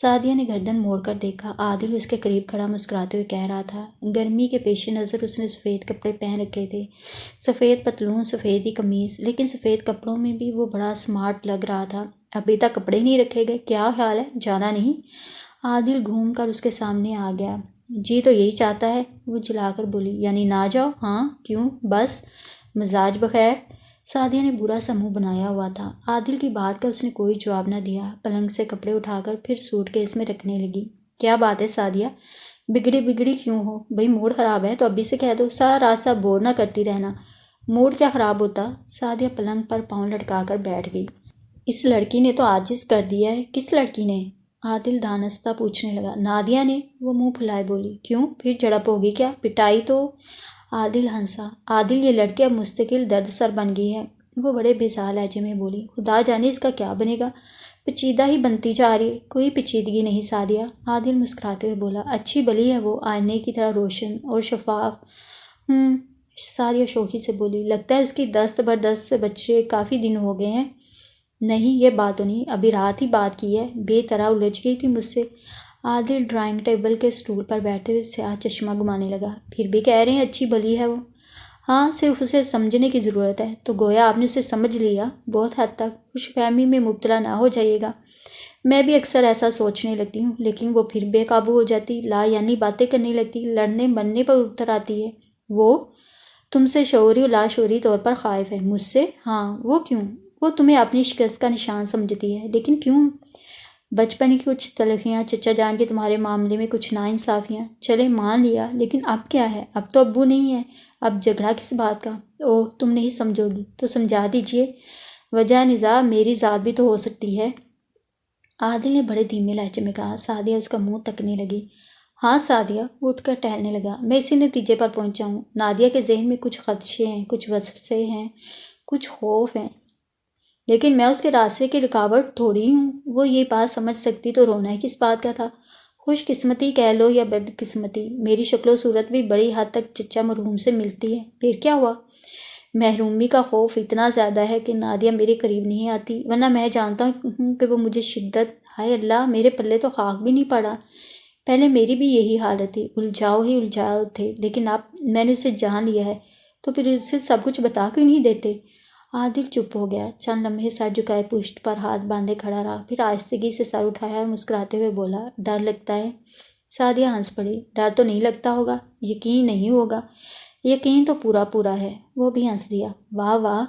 سعدیہ نے گردن موڑ کر دیکھا۔ عادل اس کے قریب کھڑا مسکراتے ہوئے کہہ رہا تھا۔ گرمی کے پیش نظر اس نے سفید کپڑے پہن رکھے تھے، سفید پتلون، سفید ہی قمیض، لیکن سفید کپڑوں میں بھی وہ بڑا سمارٹ لگ رہا تھا۔ ابھی تک کپڑے ہی نہیں رکھے گئے، کیا خیال ہے، جانا نہیں؟ عادل گھوم کر اس کے سامنے آ گیا۔ جی تو یہی چاہتا ہے، وہ جلا کر بولی۔ یعنی نہ جاؤ؟ ہاں، کیوں؟ بس مزاج بخیر۔ سعدیہ نے برا سا منہ بنایا ہوا تھا۔ عادل کی بات کا اس نے کوئی جواب نہ دیا۔ پلنگ سے کپڑے اٹھا کر پھر سوٹ کیس میں رکھنے لگی۔ کیا بات ہے سعدیہ؟ بگڑی کیوں ہو؟ بھئی موڈ خراب ہے تو ابھی سے کہہ دو، سارا راستہ بور نہ کرتی رہنا۔ موڈ کیا خراب ہوتا؟ سعدیہ پلنگ پر پاؤں لٹکا کر بیٹھ گئی۔ اس لڑکی نے تو عاجز کر دیا ہے۔ کس لڑکی نے؟ عادل دانستہ پوچھنے لگا۔ نادیہ نے، وہ منہ پھلائے بولی۔ کیوں؟ پھر جھڑپ ہوگی کیا؟ پٹائی تو؟ عادل ہنسا۔ عادل، یہ لڑکی اب مستقل درد سر بن گئی ہے، وہ بڑے بیزار لہجے میں بولی۔ خدا جانے اس کا کیا بنے گا، پیچیدہ ہی بنتی جا رہی ہے۔ کوئی پیچیدگی نہیں سعدیہ، عادل مسکراتے ہوئے بولا۔ اچھی بلی ہے وہ، آئینے کی طرح روشن اور شفاف۔ سعدیہ شوخی سے بولی۔ لگتا ہے اس کی دست بردست سے بچے کافی دن ہو گئے ہیں۔ نہیں، یہ بات تو نہیں، ابھی رات ہی بات کی ہے، بے طرح الجھ گئی تھی مجھ سے۔ عادل ڈرائنگ ٹیبل کے سٹول پر بیٹھے ہوئے سیاہ چشمہ گھمانے لگا۔ پھر بھی کہہ رہے ہیں اچھی بلی ہے وہ؟ ہاں، صرف اسے سمجھنے کی ضرورت ہے۔ تو گویا آپ نے اسے سمجھ لیا؟ بہت حد تک۔ خوش فہمی میں مبتلا نہ ہو جائیے گا۔ میں بھی اکثر ایسا سوچنے لگتی ہوں، لیکن وہ پھر بے قابو ہو جاتی، لا یعنی باتیں کرنے لگتی، لڑنے مرنے پر اتر آتی ہے۔ وہ تم سے شعوری و لاشعوری طور پر خائف ہے۔ مجھ سے؟ ہاں۔ وہ کیوں؟ وہ تمہیں اپنی شکست کا نشان سمجھتی ہے، لیکن کیوں؟ بچپن کی کچھ تلخیاں، چچا جان کے تمہارے معاملے میں کچھ ناانصافیاں، چلے مان لیا، لیکن اب کیا ہے؟ اب تو ابو نہیں ہے، اب جھگڑا کس بات کا؟ اوہ، تم نہیں سمجھو گی تو سمجھا دیجیے۔ وجہ نزاع میری ذات بھی تو ہو سکتی ہے۔ عادل نے بڑے دھیمے لہجے میں کہا۔ سعدیہ اس کا منہ تکنے لگی۔ ہاں سعدیہ، وہ اٹھ کر ٹہلنے لگا۔ میں اسی نتیجے پر پہنچا ہوں۔ نادیہ کے ذہن میں کچھ خدشے ہیں، کچھ وسوسے ہیں، کچھ خوف ہیں، لیکن میں اس کے راستے کی رکاوٹ تھوڑی ہوں۔ وہ یہ بات سمجھ سکتی تو رونا کس بات کا تھا؟ خوش قسمتی کہہ لو یا بد قسمتی، میری شکل و صورت بھی بڑی حد تک چچا مرحوم سے ملتی ہے۔ پھر کیا ہوا؟ محرومی کا خوف اتنا زیادہ ہے کہ نادیہ میرے قریب نہیں آتی، ورنہ میں جانتا ہوں کہ وہ مجھے شدت، ہائے اللہ میرے پلے تو خاک بھی نہیں پڑا۔ پہلے میری بھی یہی حالت تھی، الجھاؤ ہی الجھاؤ تھے، لیکن اب میں نے اسے جان لیا ہے تو پھر اسے سب کچھ بتا کیوں نہیں دیتے؟ عادل چپ ہو گیا، چند لمحے سر جھکائے پشت پر ہاتھ باندھے کھڑا رہا، پھر آہستگی سے سر اٹھایا اور مسکراتے ہوئے بولا، ڈر لگتا ہے؟ سعدیہ ہنس پڑی، ڈر تو نہیں لگتا ہوگا، یقین نہیں ہوگا۔ یقین تو پورا پورا ہے۔ وہ بھی ہنس دیا، واہ واہ۔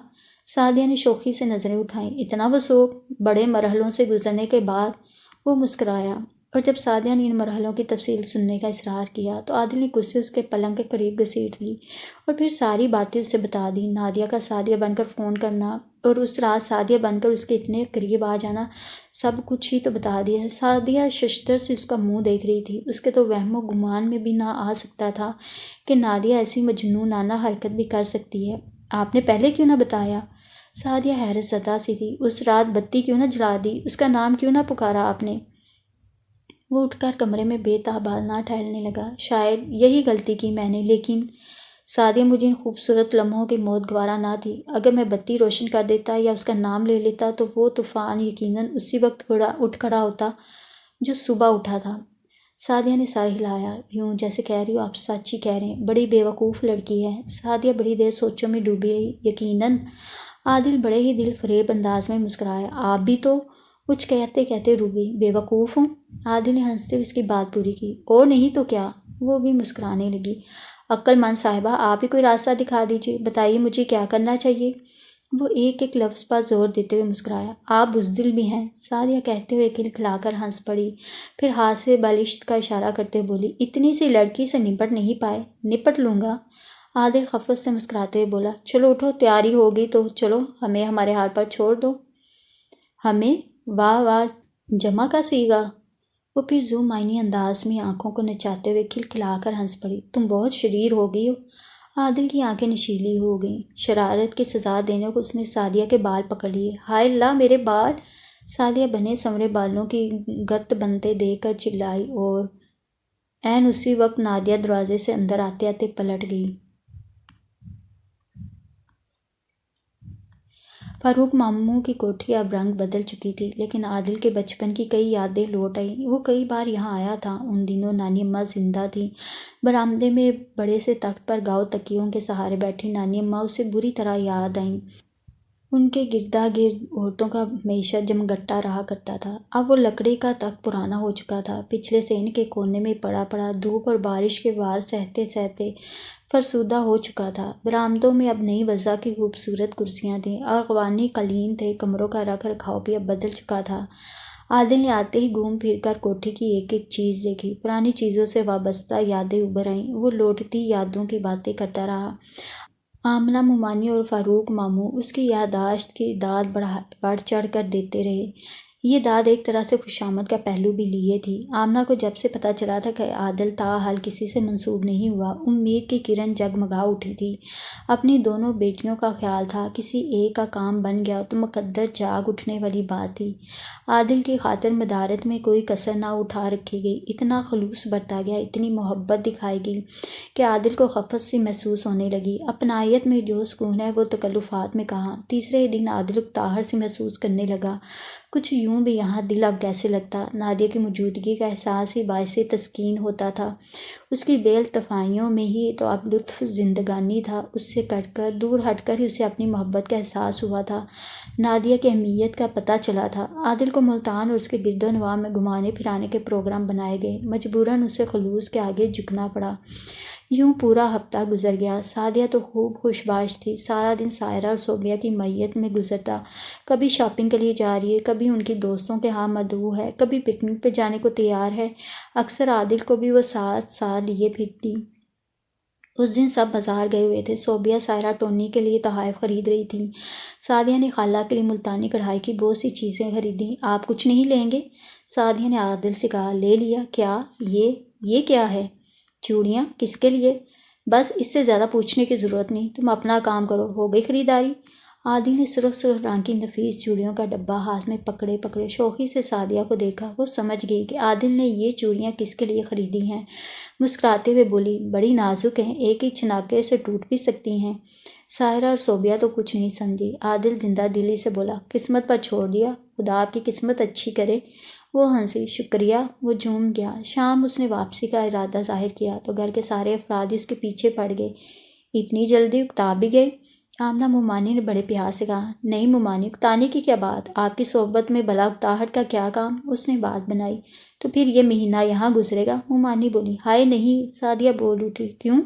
سعدیہ نے شوخی سے نظریں اٹھائیں، اتنا وثوق؟ بڑے مرحلوں سے گزرنے کے بعد وہ مسکرایا، اور جب سعدیہ نے ان مرحلوں کی تفصیل سننے کا اصرار کیا تو عادل نے کرسی اس کے پلنگ کے قریب گھسیٹ لی اور پھر ساری باتیں اسے بتا دیں۔ نادیہ کا سعدیہ بن کر فون کرنا اور اس رات سعدیہ بن کر اس کے اتنے قریب آ جانا، سب کچھ ہی تو بتا دیا۔ سعدیہ ششدر سے اس کا منہ دیکھ رہی تھی، اس کے تو وہم و گمان میں بھی نہ آ سکتا تھا کہ نادیہ ایسی مجنونانہ حرکت بھی کر سکتی ہے۔ آپ نے پہلے کیوں نہ بتایا؟ سعدیہ حیرت زدہ سی تھی، اس رات بتی کیوں نہ جلا دی؟ اس کا نام کیوں نہ پکارا آپ نے؟ وہ اٹھ کر کمرے میں بے تابانہ ٹہلنے لگا، شاید یہی غلطی کی میں نے، لیکن سعدیہ مجھے ان خوبصورت لمحوں کی موت گوارا نہ تھی۔ اگر میں بتی روشن کر دیتا یا اس کا نام لے لیتا تو وہ طوفان یقیناً اسی وقت اٹھ کھڑا ہوتا جو صبح اٹھا تھا۔ سعدیہ نے سر ہلایا، یوں جیسے کہہ رہی ہو آپ سچ ہی کہہ رہے ہیں، بڑی بے وقوف لڑکی ہے۔ سعدیہ بڑی دیر سوچوں میں ڈوبی رہی، یقیناً۔ عادل بڑے ہی دل فریب انداز میں مسکرایا، آپ بھی تو؟ کچھ کہتے کہتے رک گئی، بے وقوف ہوں؟ عادل نے ہنستے ہوئے اس کی بات پوری کی، او نہیں تو کیا؟ وہ بھی مسکرانے لگی، عقل مند صاحبہ آپ ہی کوئی راستہ دکھا دیجیے، بتائیے مجھے کیا کرنا چاہیے؟ وہ ایک ایک لفظ پر زور دیتے ہوئے مسکرایا، آپ بزدل بھی ہیں۔ سعدیہ کہتے ہوئے کھلکھلا کر ہنس پڑی، پھر ہاتھ سے بالشت کا اشارہ کرتے بولی، اتنی سی لڑکی سے نپٹ نہیں پائے؟ نپٹ لوں گا۔ عادل خفت سے مسکراتے ہوئے بولا، چلو اٹھو، تیاری ہوگی تو چلو، ہمیں ہمارے حال پر چھوڑ دو۔ ہمیں؟ واہ واہ، جمع کا صیغہ۔ وہ پھر ذو معنی انداز میں آنکھوں کو نچاتے ہوئے کھلکھلا کر ہنس پڑی، تم بہت شریر ہو گئی ہو۔ عادل کی آنکھیں نشیلی ہو گئیں، شرارت کی سزا دینے کو اس نے سعدیہ کے بال پکڑ لیے، ہائے اللہ میرے بال! سعدیہ بنے سنورے بالوں کی گت بنتے دیکھ کر چلائی اور عین اسی وقت نادیہ دروازے سے اندر آتے آتے پلٹ گئی۔ فاروق ماموں کی کوٹھی اب رنگ بدل چکی تھی، لیکن عادل کے بچپن کی کئی یادیں لوٹ آئیں۔ وہ کئی بار یہاں آیا تھا، ان دنوں نانی اماں زندہ تھیں۔ برآمدے میں بڑے سے تخت پر گاؤ تکیوں کے سہارے بیٹھی نانی اماں اسے بری طرح یاد آئیں۔ ان کے گردا گرد عورتوں کا معیشت جمگٹا رہا کرتا تھا۔ اب وہ لکڑی کا تخت پرانا ہو چکا تھا، پچھلے صحن کے کونے میں پڑا پڑا دھوپ اور بارش کے وار سہتے سہتے فرسودہ ہو چکا تھا۔ برآمدوں میں اب نئی وضع کی خوبصورت کرسیاں تھیں، افغانی قالین تھے، کمروں کا رکھ رکھاؤ بھی اب بدل چکا تھا۔ عادل نے آتے ہی گھوم پھر کر کوٹھی کی ایک ایک چیز دیکھی، پرانی چیزوں سے وابستہ یادیں ابھر آئیں۔ وہ لوٹتی یادوں کی باتیں کرتا رہا۔ آمنہ ممانی اور فاروق ماموں اس کی یادداشت کی داد بڑھ چڑھ کر دیتے رہے۔ یہ داد ایک طرح سے خوشامد کا پہلو بھی لیے تھی۔ آمنہ کو جب سے پتہ چلا تھا کہ عادل تاحال کسی سے منسوب نہیں ہوا، امید کی کرن جگمگا اٹھی تھی۔ اپنی دونوں بیٹیوں کا خیال تھا، کسی ایک کا کام بن گیا تو مقدر جاگ اٹھنے والی بات تھی۔ عادل کی خاطر مدارت میں کوئی کسر نہ اٹھا رکھی گئی، اتنا خلوص برتا گیا، اتنی محبت دکھائی گئی کہ عادل کو خفت سی محسوس ہونے لگی۔ اپنائیت میں جو سکون ہے وہ تکلفات میں کہاں۔ تیسرے دن عادل اکتاہٹ سی محسوس کرنے لگا، کچھ یوں بھی یہاں دل اب کیسے لگتا۔ نادیہ کی موجودگی کا احساس ہی باعث تسکین ہوتا تھا، اس کی بے التفائیوں میں ہی تو اب لطف زندگانی تھا۔ اس سے کٹ کر، دور ہٹ کر ہی اسے اپنی محبت کا احساس ہوا تھا، نادیہ کی اہمیت کا پتہ چلا تھا۔ عادل کو ملتان اور اس کے گرد و نواح میں گھمانے پھرانے کے پروگرام بنائے گئے، مجبوراً اسے خلوص کے آگے جھکنا پڑا۔ یوں پورا ہفتہ گزر گیا۔ سعدیہ تو خوب خوشباش تھی، سارا دن سائرہ اور صوبیہ کی معیت میں گزرتا، کبھی شاپنگ کے لیے جا رہی ہے، کبھی ان کی دوستوں کے ہاں مدعو ہے، کبھی پکنک پہ جانے کو تیار ہے۔ اکثر عادل کو بھی وہ ساتھ لیے پھرتی۔ اس دن سب بازار گئے ہوئے تھے، صوبیہ سائرہ ٹونی کے لیے تحائف خرید رہی تھیں، سعدیہ نے خالہ کے لیے ملتانی کڑھائی کی بہت سی چیزیں خریدیں۔ آپ کچھ نہیں لیں گے؟ سعدیہ نے عادل سے کہا۔ لے لیا۔ کیا؟ یہ کیا ہے؟ چوڑیاں؟ کس کے لیے؟ بس اس سے زیادہ پوچھنے کی ضرورت نہیں، تم اپنا کام کرو، ہو گئی خریداری؟ عادل نے سرخ سرخ رنگ کی نفیس چوڑیوں کا ڈبہ ہاتھ میں پکڑے پکڑے شوخی سے سعدیہ کو دیکھا۔ وہ سمجھ گئی کہ عادل نے یہ چوڑیاں کس کے لیے خریدی ہیں۔ مسکراتے ہوئے بولی، بڑی نازک ہیں، ایک ہی چھناکے سے ٹوٹ بھی سکتی ہیں۔ ساحرہ اور صوبیہ تو کچھ نہیں سمجھی۔ عادل زندہ دلی سے بولا، قسمت پر چھوڑ دیا، خدا آپ کی قسمت اچھی کرے۔ وہ ہنسی، شکریہ۔ وہ جھوم گیا۔ شام اس نے واپسی کا ارادہ ظاہر کیا تو گھر کے سارے افراد ہی اس کے پیچھے پڑ گئے۔ اتنی جلدی اکتا بھی گئے؟ آمنہ مومانی نے بڑے پیار سے کہا۔ نہیں مومانی، اکتانے کی کیا بات، آپ کی صحبت میں بلا اکتاہٹ کا کیا کام؟ اس نے بات بنائی۔ تو پھر یہ مہینہ یہاں گزرے گا؟ مومانی بولی۔ ہائے نہیں، سعدیہ بول اٹھی۔ کیوں؟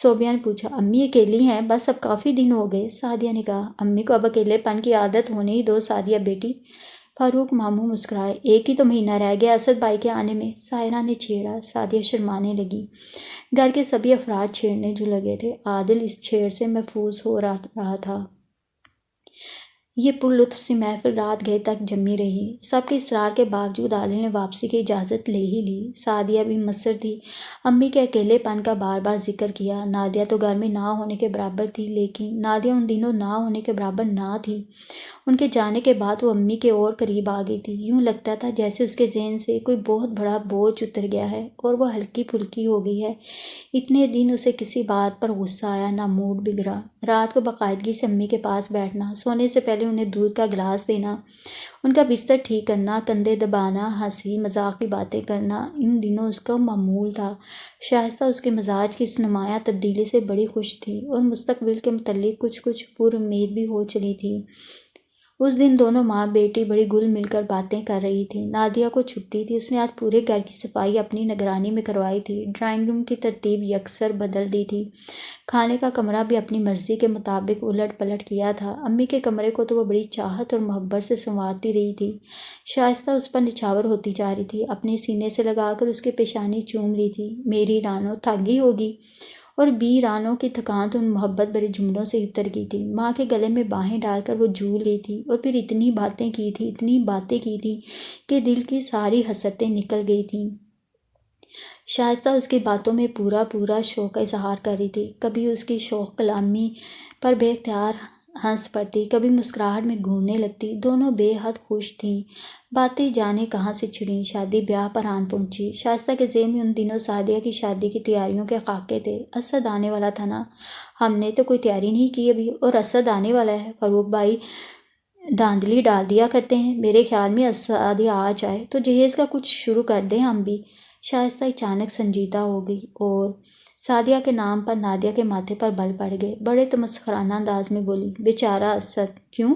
صوبیہ نے پوچھا۔ امی اکیلی ہیں، بس اب کافی دن ہو گئے، سعدیہ نے کہا۔ امی کو اب اکیلے پن کی عادت ہونے ہی دو سعدیہ بیٹی۔ فاروق ماموں مسکرائے۔ ایک ہی تو مہینہ رہ گیا اسد بھائی کے آنے میں، ساحرہ نے چھیڑا۔ سعدیہ شرمانے لگی۔ گھر کے سبھی افراد چھیڑنے جو لگے تھے۔ عادل اس چھیڑ سے محفوظ ہو رہا تھا۔ یہ پرلطف سی محفل رات گئے تک جمی رہی۔ سب کے اصرار کے باوجود عادل نے واپسی کی اجازت لے ہی لی۔ سعدیہ بھی مصر تھی۔ امی کے اکیلے پن کا بار بار ذکر کیا۔ نادیہ تو گھر میں نہ ہونے کے برابر تھی، لیکن نادیہ ان دنوں نہ ہونے کے برابر نہ تھی۔ ان کے جانے کے بعد وہ امی کے اور قریب آ گئی تھی۔ یوں لگتا تھا جیسے اس کے ذہن سے کوئی بہت بڑا بوجھ اتر گیا ہے اور وہ ہلکی پھلکی ہو گئی ہے۔ اتنے دن اسے کسی بات پر غصہ آیا نہ موڈ بگڑا۔ رات کو باقاعدگی سے امی کے پاس بیٹھنا، سونے سے پہلے انہیں دودھ کا گلاس دینا، ان کا بستر ٹھیک کرنا، کندھے دبانا، ہنسی مذاق کی باتیں کرنا، ان دنوں اس کا معمول تھا۔ شائستہ اس کے مزاج کی اس نمایاں تبدیلی سے بڑی خوش تھی اور مستقبل کے متعلق کچھ پر امید بھی ہو چلی تھی۔ اس دن دونوں ماں بیٹی بڑی گل مل کر باتیں کر رہی تھیں۔ نادیہ کو چھٹی تھی، اس نے آج پورے گھر کی صفائی اپنی نگرانی میں کروائی تھی، ڈرائنگ روم کی ترتیب یکسر بدل دی تھی، کھانے کا کمرہ بھی اپنی مرضی کے مطابق الٹ پلٹ کیا تھا۔ امی کے کمرے کو تو وہ بڑی چاہت اور محبت سے سنوارتی رہی تھی۔ شائستہ اس پر نچھاور ہوتی جا رہی تھی، اپنے سینے سے لگا کر اس کی پیشانی چوم لی تھی۔ میری رانو تھک گئی ہوگی، اور بی رانو کی تھکان تو ان محبت بھرے جملوں سے اتر گئی تھی۔ ماں کے گلے میں باہیں ڈال کر وہ جھول لی تھی اور پھر اتنی باتیں کی تھیں کہ دل کی ساری حسرتیں نکل گئی تھیں۔ شائستہ اس کی باتوں میں پورا شوق کا اظہار کر رہی تھی۔ کبھی اس کی شوخ کلامی پر بے اختیار ہنس پڑتی، کبھی مسکراہٹ میں گھومنے لگتی۔ دونوں بے حد خوش تھیں۔ باتیں جانے کہاں سے چھڑیں، شادی بیاہ پر آن پہنچی۔ شائستہ کے ذہن میں ان دنوں سعدیہ کی شادی کی تیاریوں کے خاکے تھے۔ اسد آنے والا تھا نا؟ ہم نے تو کوئی تیاری نہیں کی ابھی، اور اسد آنے والا ہے۔ فاروق بھائی دھاندلی ڈال دیا کرتے ہیں، میرے خیال میں سعدیہ آ جائے تو جہیز کا کچھ شروع کر دیں ہم بھی۔ شائستہ اچانک سنجیدہ ہو گئی اور سعدیہ کے نام پر نادیہ کے ماتھے پر بل پڑ گئے۔ بڑے تمسخرانہ انداز میں بولی، بیچارہ اسد۔ کیوں؟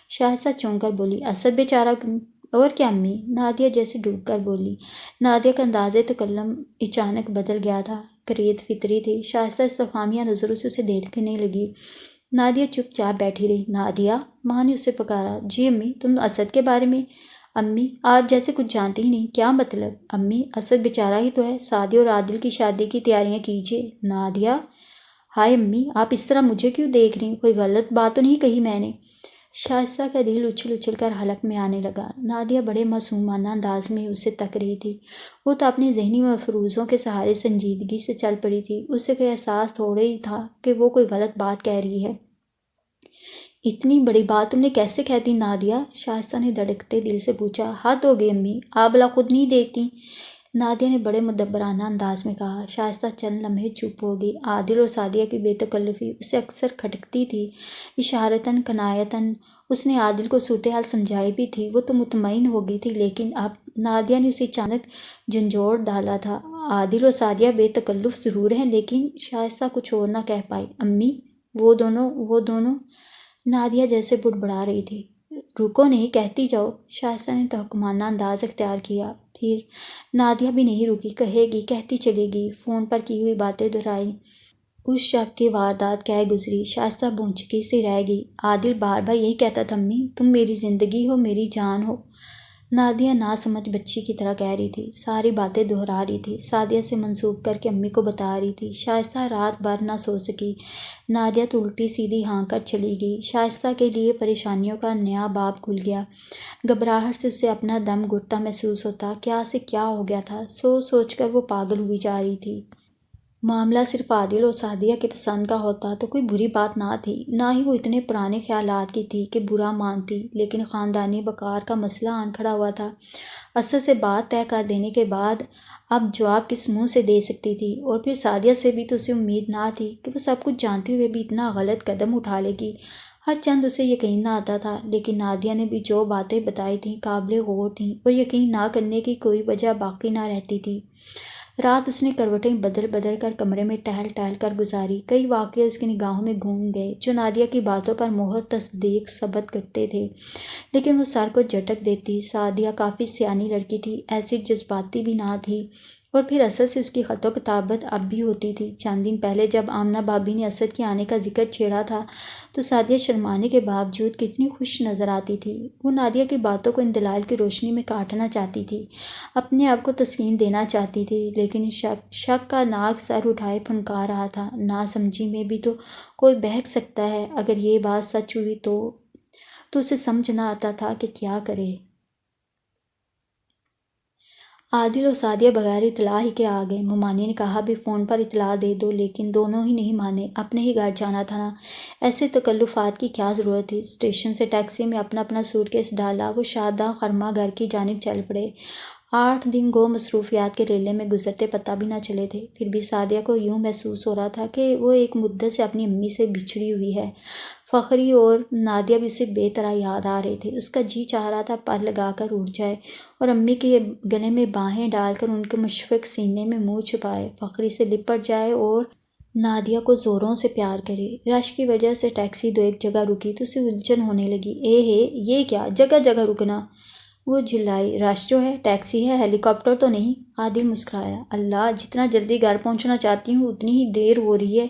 شائستہ چونک کر بولی، اسد بیچارہ کیوں؟ اور کیا امی؟ نادیہ جیسے ڈوب کر بولی۔ نادیہ کا انداز تکلم اچانک بدل گیا تھا، قریت فطری تھی۔ شائستہ استفہامیہ نظروں سے اسے دیکھنے لگی۔ نادیہ چپ چاپ بیٹھی رہی۔ نادیہ، ماں نے اسے پکارا۔ جی امی، تم اسد کے بارے میں؟ امی، آپ جیسے کچھ جانتی ہی نہیں، کیا مطلب؟ امی، اسد بیچارہ ہی تو ہے، سعدیہ اور عادل کی شادی کی تیاریاں کیجیے۔ نادیہ، ہائے امی، آپ اس طرح مجھے کیوں دیکھ رہی ہیں؟ کوئی غلط بات تو نہیں کہی میں نے؟ شائستہ کا دل اچھل اچھل کر حلق میں آنے لگا۔ نادیہ بڑے معصومانہ انداز میں اسے تک رہی تھی۔ وہ تو اپنی ذہنی مفروضوں کے سہارے سنجیدگی سے چل پڑی تھی۔ اسے کوئی احساس تھوڑے ہی تھا کہ وہ کوئی غلط بات کہہ رہی ہے۔ اتنی بڑی بات تم نے کیسے کہہ دی نادیہ؟ شائستہ نے دھڑکتے دل سے پوچھا۔ حد ہو گئی امی، آپ بلا خود نہیں دیکھتی؟ نادیہ نے بڑے مدبرانہ انداز میں کہا۔ شائستہ چند لمحے چپ ہو گئی۔ عادل اور سعدیہ کی بے تکلفی اسے اکثر کھٹکتی تھی۔ اشارتاً کنایتاً اس نے عادل کو صورتحال سمجھائی بھی تھی۔ وہ تو مطمئن ہو گئی تھی، لیکن اب نادیہ نے اسے اچانک جھنجھوڑ ڈالا تھا۔ عادل اور سعدیہ بے تکلف ضرور ہیں، لیکن شائستہ کچھ اور نہ کہہ پائی۔ امی، وہ دونوں نادیہ جیسے بڑبڑا رہی تھی۔ رکو نہیں، کہتی جاؤ۔ شائستہ نے تحکمانہ انداز اختیار کیا۔ پھر نادیہ بھی نہیں رکی، کہے گی، کہتی چلے گی، فون پر کی ہوئی باتیں دہرائی۔ اس شب کی واردات کہہ گزری۔ شائستہ بونچکی سی رہ گئی۔ عادل بار بار یہی کہتا تھا، امی تم میری زندگی ہو، میری جان ہو۔ نادیہ ناسمجھ بچی کی طرح کہہ رہی تھی، ساری باتیں دہرا رہی تھی، سعدیہ سے منسوب کر کے امی کو بتا رہی تھی۔ شائستہ رات بھر نہ سو سکی۔ نادیہ تو الٹی سیدھی ہانک کر چلی گئی۔ شائستہ کے لیے پریشانیوں کا نیا باب کھل گیا۔ گھبراہٹ سے اسے اپنا دم گھٹتا محسوس ہوتا۔ کیا سے کیا ہو گیا تھا، سوچ کر وہ پاگل ہوئی جا رہی تھی۔ معاملہ صرف عادل اور سعدیہ کے پسند کا ہوتا تو کوئی بری بات نہ تھی، نہ ہی وہ اتنے پرانے خیالات کی تھی کہ برا مانتی، لیکن خاندانی وقار کا مسئلہ آن کھڑا ہوا تھا۔ اسد سے بات طے کر دینے کے بعد اب جواب کس منہ سے دے سکتی تھی؟ اور پھر سعدیہ سے بھی تو اسے امید نہ تھی کہ وہ سب کچھ جانتے ہوئے بھی اتنا غلط قدم اٹھا لے گی۔ ہر چند اسے یقین نہ آتا تھا، لیکن نادیہ نے بھی جو باتیں بتائی تھیں قابل غور تھیں اور یقین نہ کرنے کی کوئی وجہ باقی نہ رہتی تھی۔ رات اس نے کروٹیں بدل بدل کر کمرے میں ٹہل ٹہل کر گزاری۔ کئی واقعے اس کی نگاہوں میں گھوم گئے جو نادیہ کی باتوں پر مہر تصدیق ثبت کرتے تھے، لیکن وہ سر کو جھٹک دیتی۔ سعدیہ کافی سیانی لڑکی تھی، ایسی جذباتی بھی نہ تھی، اور پھر اسد سے اس کی خط و کتابت اب بھی ہوتی تھی۔ چند دن پہلے جب آمنہ بھابی نے اسد کے آنے کا ذکر چھیڑا تھا تو سعدیہ شرمانے کے باوجود کتنی خوش نظر آتی تھی۔ وہ نادیہ کی باتوں کو ان دلائل کی روشنی میں کاٹنا چاہتی تھی، اپنے آپ کو تسکین دینا چاہتی تھی، لیکن شک کا ناگ سر اٹھائے پھنکار رہا تھا۔ نا سمجھی میں بھی تو کوئی بہک سکتا ہے، اگر یہ بات سچ ہوئی تو اسے سمجھ نہ آتا تھا کہ کیا کرے۔ عادل اور سعدیہ بغیر اطلاع ہی کے آ گئے۔ ممانی نے کہا بھی فون پر اطلاع دے دو، لیکن دونوں ہی نہیں مانے۔ اپنے ہی گھر جانا تھا نا، ایسے تکلفات کی کیا ضرورت تھی؟ اسٹیشن سے ٹیکسی میں اپنا اپنا سوٹ کیس ڈالا، وہ شاداں خرما گھر کی جانب چل پڑے۔ 8 دن گو مصروفیات کے ریلے میں گزرتے پتہ بھی نہ چلے تھے، پھر بھی سعدیہ کو یوں محسوس ہو رہا تھا کہ وہ ایک مدت سے اپنی امی سے بچھڑی ہوئی ہے۔ فخری اور نادیہ بھی اسے بے طرح یاد آ رہے تھے۔ اس کا جی چاہ رہا تھا پر لگا کر اٹھ جائے اور امی کے گلے میں باہیں ڈال کر ان کے مشفق سینے میں منہ چھپائے، فخری سے لپٹ جائے اور نادیہ کو زوروں سے پیار کرے۔ رش کی وجہ سے ٹیکسی دو ایک جگہ رکی تو اسے الجھن ہونے لگی۔ یہ کیا جگہ جگہ رکنا؟ وہ جھلائی۔ رش جو ہے ٹیکسی ہے، ہیلی کاپٹر تو نہیں؟ عادل مسکرایا۔ اللہ، جتنا جلدی گھر پہنچنا چاہتی ہوں اتنی ہی دیر ہو رہی ہے۔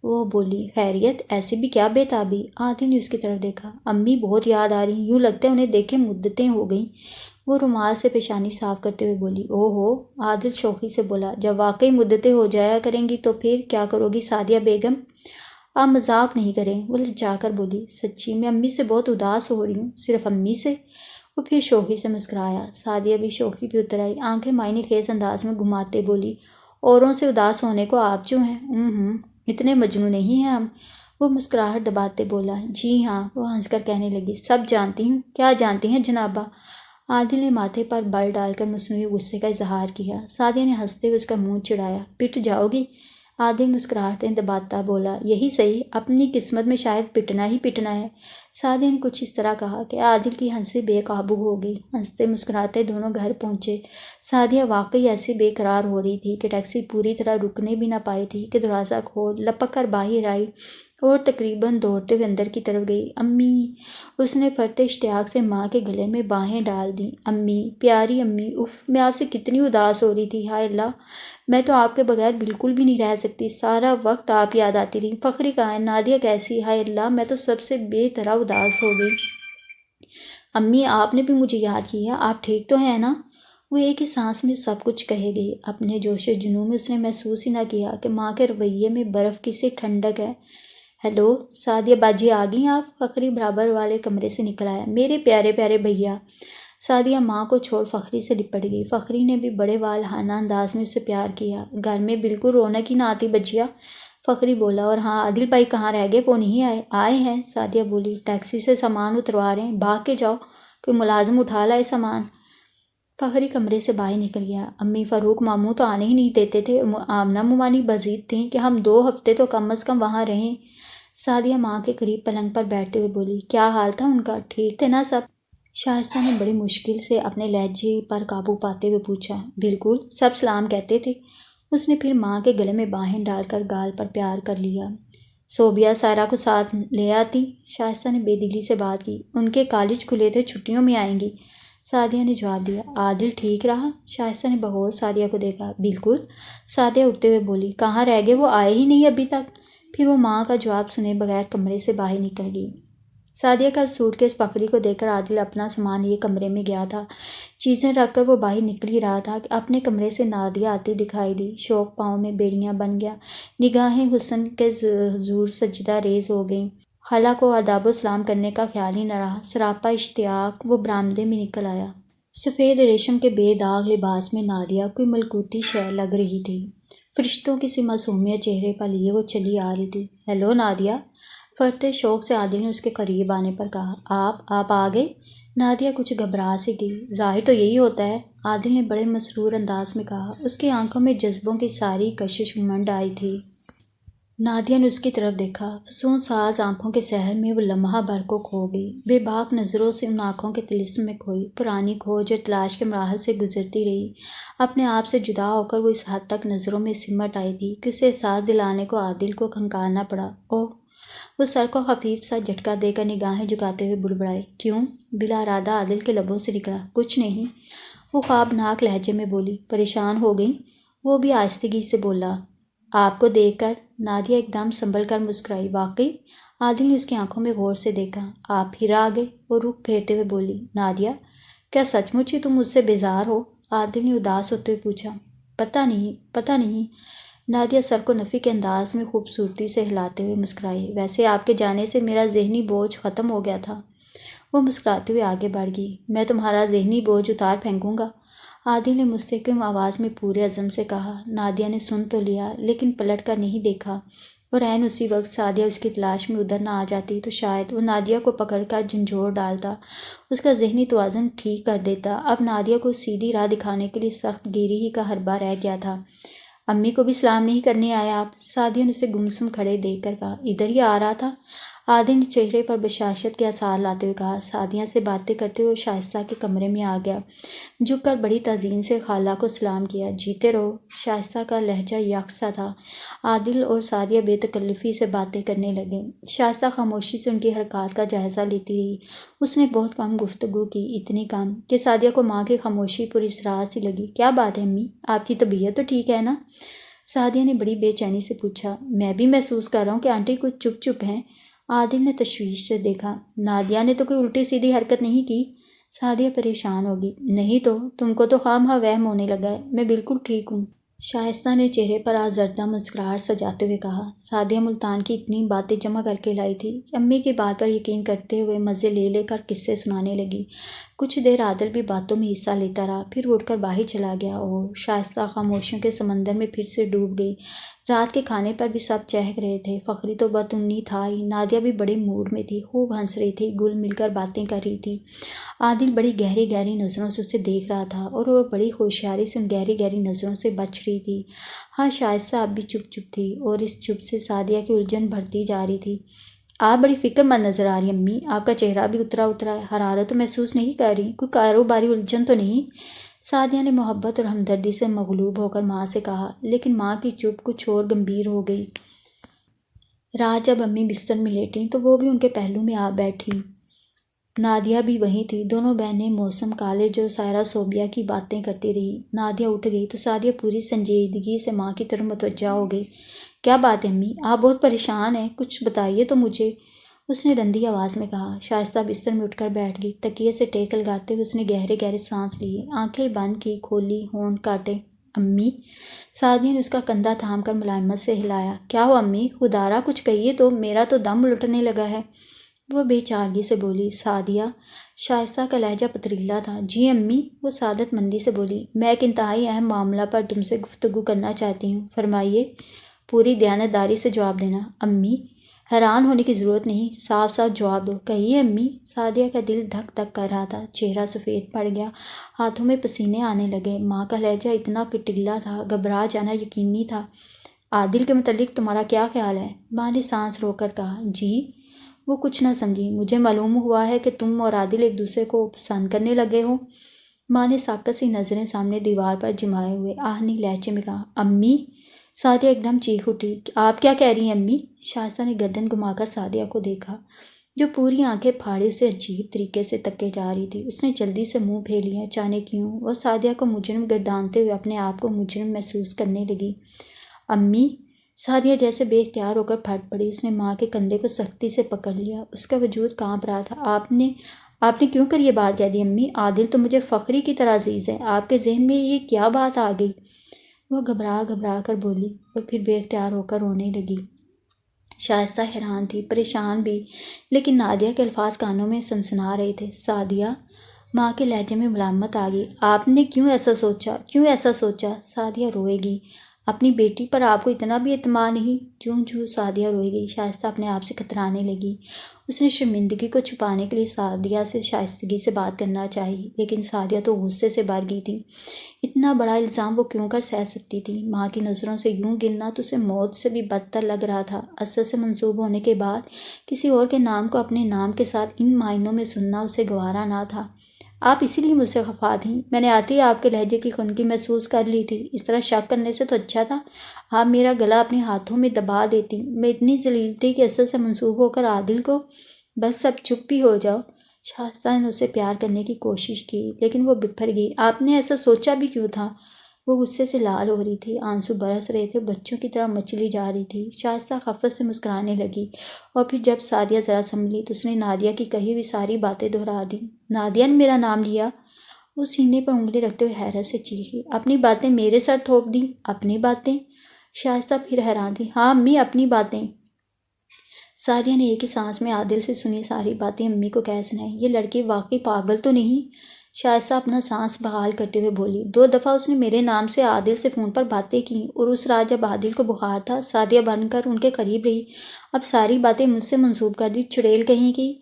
وہ بولی۔ خیریت؟ ایسی بھی کیا بے تابی؟ عادل نے اس کی طرف دیکھا۔ امی بہت یاد آ رہی، یوں لگتا ہے انہیں دیکھے مدتیں ہو گئیں۔ وہ رومال سے پیشانی صاف کرتے ہوئے بولی۔ ہو، عادل شوخی سے بولا، جب واقعی مدتیں ہو جایا کریں گی تو پھر کیا کرو گی سعدیہ بیگم؟ آپ مذاق نہیں کریں، وہ لجا کر بولی۔ سچی میں امی سے بہت اداس ہو رہی ہوں۔ صرف امی سے؟ وہ پھر شوخی سے مسکرایا۔ سعدیہ بھی شوخی پہ اتر آئی، آنکھیں معنی خیز انداز میں گھماتے بولی۔ اوروں سے اداس ہونے کو آپ جو ہیں۔ اتنے مجنوں نہیں ہیں ہم، وہ مسکراہٹ دباتے بولا۔ جی ہاں، وہ ہنس کر کہنے لگی، سب جانتی ہوں۔ کیا جانتی ہیں جنابہ؟ عادل نے ماتھے پر بل ڈال کر مصنوعی غصے کا اظہار کیا۔ سعدیہ نے ہنستے ہوئے اس کا منہ چڑھایا۔ پٹ جاؤ گی؟ عادل مسکراہٹیں دباتا بولا۔ یہی صحیح، اپنی قسمت میں شاید پٹنا ہی پٹنا ہے۔ سعدیہ نے کچھ اس طرح کہا کہ عادل کی ہنسی بے قابو ہو گئی۔ ہنستے مسکراتے دونوں گھر پہنچے۔ سعدیہ واقعی ایسی بے قرار ہو رہی تھی کہ ٹیکسی پوری طرح رکنے بھی نہ پائی تھی کہ دروازہ کھول لپک کر باہر آئی اور تقریباً دوڑتے ہوئے اندر کی طرف گئی۔ امی! اس نے فرتے اشتیاق سے ماں کے گلے میں باہیں ڈال دیں۔ امی، پیاری امی، اف، میں آپ سے کتنی اداس ہو رہی تھی، ہائے اللہ، میں تو آپ کے بغیر بالکل بھی نہیں رہ سکتی، سارا وقت آپ یاد آتی رہی۔ فخری کہاں ہے؟ نادیہ کیسی؟ ہائے اللہ، میں تو سب سے بے طرح اداس ہو گئی۔ امی، آپ نے بھی مجھے یاد کیا، آپ ٹھیک تو ہیں نا؟ وہ ایک ہی سانس میں سب کچھ کہے گئی۔ اپنے جوش و جنون میں اس نے محسوس ہی نہ کیا کہ ماں کے رویے میں برف کی سی ٹھنڈک ہے۔ ہیلو، سعدیہ باجی آ گئیں آپ؟ فخری برابر والے کمرے سے نکل آیا۔ میرے پیارے پیارے بھیا! سعدیہ ماں کو چھوڑ فخری سے لپٹ گئی۔ فخری نے بھی بڑے والہانہ انداز میں اسے پیار کیا۔ گھر میں بالکل رونق ہی نہ آتی بچیا، فخری بولا۔ اور ہاں، عادل بھائی کہاں رہ گئے؟ وہ نہیں آئے؟ آئے ہیں، سعدیہ بولی، ٹیکسی سے سامان اتروا رہے ہیں، بھاگ کے جاؤ، کوئی ملازم اٹھا لائے سامان۔ فخری کمرے سے باہر نکل گیا۔ امی، فاروق ماموں تو آنے ہی نہیں دیتے تھے، آمنہ ممانی بضد تھیں کہ ہم 2 ہفتے تو کم از کم وہاں رہیں۔ سعدیہ ماں کے قریب پلنگ پر بیٹھتے ہوئے بولی۔ کیا حال تھا ان کا؟ ٹھیک تھے نا سب؟ شائستہ نے بڑی مشکل سے اپنے لہجے پر قابو پاتے ہوئے پوچھا۔ بالکل، سب سلام کہتے تھے۔ اس نے پھر ماں کے گلے میں باہیں ڈال کر گال پر پیار کر لیا۔ صوبیہ سائرہ کو ساتھ لے آتی؟ شائستہ نے بے دلی سے بات کی۔ ان کے کالج کھلے تھے، چھٹیوں میں آئیں گی، سعدیہ نے جواب دیا۔ عادل ٹھیک رہا؟ شائستہ نے بغور سعدیہ کو دیکھا۔ بالکل، سعدیہ اٹھتے ہوئے بولی۔ کہاں رہ گئے؟ وہ آئے ہی نہیں ابھی تک۔ پھر وہ ماں کا جواب سنے بغیر کمرے سے باہر نکل گئی۔ سعدیہ کا سوٹ کیس فخری کو دے کر عادل اپنا سامان لیے کمرے میں گیا تھا۔ چیزیں رکھ کر وہ باہر نکل ہی رہا تھا کہ اپنے کمرے سے نادیہ آتی دکھائی دی۔ شوق پاؤں میں بیڑیاں بن گیا، نگاہیں حسن کے حضور سجدہ ریز ہو گئیں۔ خالہ کو آداب و سلام کرنے کا خیال ہی نہ رہا۔ سراپا اشتیاق وہ برآمدے میں نکل آیا۔ سفید ریشم کے بے داغ لباس میں نادیہ کوئی ملکوتی شے لگ رہی تھی۔ فرشتوں کی سی معصومیت چہرے پر لیے وہ چلی آ رہی تھی۔ ہیلو نادیہ، فرتے شوق سے عادل نے اس کے قریب آنے پر کہا۔ آپ آ گئے؟ نادیہ کچھ گھبرا سی گئی۔ ظاہر تو یہی ہوتا ہے، عادل نے بڑے مسرور انداز میں کہا۔ اس کی آنکھوں میں جذبوں کی ساری کشش منڈ آئی تھی۔ نادیہ نے اس کی طرف دیکھا۔ فسون ساز آنکھوں کے سحر میں وہ لمحہ بھر کو کھو گئی۔ بے باک نظروں سے ان آنکھوں کے طلسم میں کھوئی، پرانی کھوج اور تلاش کے مراحل سے گزرتی رہی۔ اپنے آپ سے جدا ہو کر وہ اس حد تک نظروں میں سمٹ آئی تھی کہ اسے احساس دلانے کو عادل کو کھنکارنا پڑا۔ اوہ! وہ سر کو خفیف سا جھٹکا دے کر نگاہیں جھکاتے ہوئے بڑبڑائی۔ کیوں؟ بلا ارادہ عادل کے لبوں سے نکلا۔ کچھ نہیں، وہ خوابناک لہجے میں بولی۔ پریشان ہو گئی؟ وہ بھی آہستگی سے بولا۔ آپ کو دیکھ کر نادیہ ایک دم سنبھل کر مسکرائی۔ واقعی؟ عادل نے اس کی آنکھوں میں غور سے دیکھا۔ آپ پھر آ گئے؟ وہ رخ پھیرتے ہوئے بولی۔ نادیہ، کیا سچ مچ ہی تم مجھ سے بیزار ہو؟ عادل نے اداس ہوتے ہوئے پوچھا۔ پتہ نہیں۔ نادیہ سر کو نفی کے انداز میں خوبصورتی سے ہلاتے ہوئے مسکرائی۔ ویسے آپ کے جانے سے میرا ذہنی بوجھ ختم ہو گیا تھا۔ وہ مسکراتے ہوئے آگے بڑھ گئی۔ میں تمہارا ذہنی بوجھ اتار پھینکوں گا، عادل نے مستحکم آواز میں پورے عزم سے کہا۔ نادیہ نے سن تو لیا لیکن پلٹ کر نہیں دیکھا، اور عین اسی وقت سعدیہ اس کی تلاش میں ادھر نہ آ جاتی تو شاید وہ نادیہ کو پکڑ کر جھنجھوڑ ڈالتا، اس کا ذہنی توازن ٹھیک کر دیتا۔ اب نادیہ کو سیدھی راہ دکھانے کے لیے سخت گیری ہی کا حربہ رہ گیا تھا۔ امی کو بھی سلام نہیں کرنے آیا آپ؟ سعدیہ نے اسے گمسم کھڑے دیکھ کر کہا۔ ادھر ہی آ رہا تھا، عادل نے چہرے پر بشاشت کے آثار لاتے ہوئے کہا۔ سعدیہ سے باتیں کرتے ہوئے شائستہ کے کمرے میں آ گیا، جھک کر بڑی تعظیم سے خالہ کو سلام کیا۔ جیتے رہو۔ شائستہ کا لہجہ یکساں تھا۔ عادل اور سعدیہ بے تکلفی سے باتیں کرنے لگے۔ شائستہ خاموشی سے ان کی حرکات کا جائزہ لیتی رہی۔ اس نے بہت کم گفتگو کی، اتنی کم کہ سعدیہ کو ماں کی خاموشی پر اسرار سی لگی۔ کیا بات ہے امی، آپ کی طبیعت تو ٹھیک ہے نا؟ سعدیہ نے بڑی بے چینی سے پوچھا۔ میں بھی محسوس کر رہا ہوں کہ آنٹی کچھ چپ چپ ہیں۔ عادل نے تشویش سے دیکھا۔ نادیہ نے تو کوئی الٹی سیدھی حرکت نہیں کی؟ سعدیہ پریشان ہوگی۔ نہیں تو، تم کو تو خواہ وہم ہونے لگا ہے، میں بالکل ٹھیک ہوں، شائستہ نے چہرے پر آزردہ مسکراہٹ سجاتے ہوئے کہا۔ سعدیہ ملتان کی اتنی باتیں جمع کر کے لائی تھی کہ امی کی بات پر یقین کرتے ہوئے مزے لے لے کر قصے سنانے لگی۔ کچھ دیر عادل بھی باتوں میں حصہ لیتا رہا، پھر اٹھ کر باہر چلا گیا اور شائستہ خاموشیوں کے سمندر میں پھر سے ڈوب گئی۔ رات کے کھانے پر بھی سب چہک رہے تھے۔ فخری تو بطنی تھا ہی، نادیہ بھی بڑے موڈ میں تھی، خوب ہنس رہی تھی، گل مل کر باتیں کر رہی تھی۔ عادل بڑی گہری گہری نظروں سے اسے دیکھ رہا تھا اور وہ بڑی ہوشیاری سے ان گہری گہری نظروں سے بچ رہی تھی۔ ہاں، شائستہ اب بھی چپ چپ تھی اور اس چپ سے سعدیہ کی الجھن بڑھتی جا رہی تھی۔ آپ بڑی فکر مند نظر آ رہی ہیں امی، آپ کا چہرہ بھی اترا اترا ہے، حرارت تو محسوس نہیں کر رہی، کوئی کاروباری الجھن تو نہیں؟ سعدیہ نے محبت اور ہمدردی سے مغلوب ہو کر ماں سے کہا، لیکن ماں کی چپ کچھ اور گمبھیر ہو گئی۔ رات جب امی بستر میں لیٹیں تو وہ بھی ان کے پہلو میں آ بیٹھی۔ نادیہ بھی وہیں تھی۔ دونوں بہنیں موسم، کالج اور سائرہ صوبیہ کی باتیں کرتی رہی۔ نادیہ اٹھ گئی تو سعدیہ پوری سنجیدگی سے ماں کی طرف متوجہ ہو گئی۔ کیا بات ہے امی، آپ بہت پریشان ہیں، کچھ بتائیے تو مجھے، اس نے رندی آواز میں کہا۔ شائستہ بستر میں اٹھ کر بیٹھ گئی۔ تکیے سے ٹیک لگاتے ہوئے اس نے گہرے گہرے سانس لیے، آنکھیں بند کی، کھولی، ہونٹ کاٹے۔ امی، سعدیہ نے اس کا کندھا تھام کر ملائمت سے ہلایا۔ کیا ہو امی، خدارا کچھ کہیے تو، میرا تو دم الٹنے لگا ہے، وہ بے چارگی سے بولی۔ سعدیہ، شائستہ کا لہجہ پتریلا تھا۔ جی امی، وہ سعادت مندی سے بولی۔ میں ایک انتہائی اہم معاملہ پر تم سے گفتگو کرنا چاہتی ہوں، فرمائیے، پوری دیانتداری سے جواب دینا۔ امی، حیران ہونے کی ضرورت نہیں، صاف صاف جواب دو، کہیے امی۔ سعدیہ کا دل دھک دھک کر رہا تھا، چہرہ سفید پڑ گیا، ہاتھوں میں پسینے آنے لگے۔ ماں کا لہجہ اتنا کٹیلا تھا، گھبرا جانا یقینی تھا۔ عادل کے متعلق تمہارا کیا خیال ہے؟ ماں نے سانس روک کر کہا۔ جی؟ وہ کچھ نہ سمجھی۔ مجھے معلوم ہوا ہے کہ تم اور عادل ایک دوسرے کو پسند کرنے لگے ہو۔ ماں نے ساکت سی نظریں سامنے دیوار پر جمائے ہوئے آہنی لہجے میں کہا۔ امی، سعدیہ ایک دم چیخ اٹھی۔ آپ کیا کہہ رہی ہیں امی؟ شائستہ نے گردن گھما کر سعدیہ کو دیکھا، جو پوری آنکھیں پھاڑے اسے عجیب طریقے سے تکے جا رہی تھی۔ اس نے جلدی سے منہ پھیر لیا، جانے کیوں وہ سعدیہ کو مجرم گردانتے ہوئے اپنے آپ کو مجرم محسوس کرنے لگی۔ امی، سعدیہ جیسے بے اختیار ہو کر پھٹ پڑی۔ اس نے ماں کے کندھے کو سختی سے پکڑ لیا، اس کا وجود کانپ رہا تھا۔ آپ نے کیوں کر یہ بات کہہ دی امی؟ عادل تو مجھے فخری کی طرح عزیز ہے، آپ کے ذہن میں یہ کیا بات آ گئی؟ وہ گھبرا گھبرا کر بولی اور پھر بے اختیار ہو کر رونے لگی۔ شائستہ حیران تھی، پریشان بھی، لیکن نادیہ کے الفاظ کانوں میں سنسنا رہے تھے۔ سعدیہ، ماں کے لہجے میں ملامت آ گئی۔ آپ نے کیوں ایسا سوچا؟ سعدیہ روئے گی۔ اپنی بیٹی پر آپ کو اتنا بھی اعتماد نہیں؟ جوں جوں سعدیہ روئے گئی۔ شائستہ اپنے آپ سے کترانے لگی۔ اس نے شرمندگی کو چھپانے کے لیے سعدیہ سے شائستگی سے بات کرنا چاہی، لیکن سعدیہ تو غصے سے بھر گئی تھی۔ اتنا بڑا الزام وہ کیوں کر سہ سکتی تھی؟ ماں کی نظروں سے یوں گرنا تو اسے موت سے بھی بدتر لگ رہا تھا۔ اسد سے منسوب ہونے کے بعد کسی اور کے نام کو اپنے نام کے ساتھ ان معنوں میں سننا اسے گوارا نہ تھا۔ آپ اسی لیے مجھ سے خفا تھیں؟ میں نے آتے ہی آپ کے لہجے کی خنکی محسوس کر لی تھی۔ اس طرح شک کرنے سے تو اچھا تھا آپ میرا گلا اپنے ہاتھوں میں دبا دیتی۔ میں اتنی ذلیل تھی کہ اسد سے منسوب ہو کر عادل کو… بس اب چپ ہی ہو جاؤ۔ شائستہ نے اسے پیار کرنے کی کوشش کی، لیکن وہ بپھر گئی۔ آپ نے ایسا سوچا بھی کیوں تھا؟ وہ غصے سے لال ہو رہی تھی، آنسو برس رہے تھے، بچوں کی طرح مچلی جا رہی تھی۔ شائستہ خفت سے مسکرانے لگی، اور پھر جب سعدیہ ذرا سنبھلی تو اس نے نادیہ کی کہی ہوئی ساری باتیں دہرا دیں۔ نادیہ نے میرا نام لیا؟ وہ سینے پر انگلی رکھتے ہوئے حیرت سے چیخی۔ اپنی باتیں میرے سر تھوپ دیں؟ اپنی باتیں؟ شائستہ پھر حیران تھی۔ ہاں امی، اپنی باتیں۔ سعدیہ نے ایک ہی سانس میں عادل سے سنی ساری باتیں امی کو کہہ سنائیں۔ یہ لڑکی واقعی پاگل تو نہیں؟ شائستہ اپنا سانس بحال کرتے ہوئے بولی۔ 2 دفعہ اس نے میرے نام سے عادل سے فون پر باتیں کیں، اور اس رات جب عادل کو بخار تھا سعدیہ بن کر ان کے قریب رہی۔ اب ساری باتیں مجھ سے منسوب کر دی، چڑیل کہیں کی۔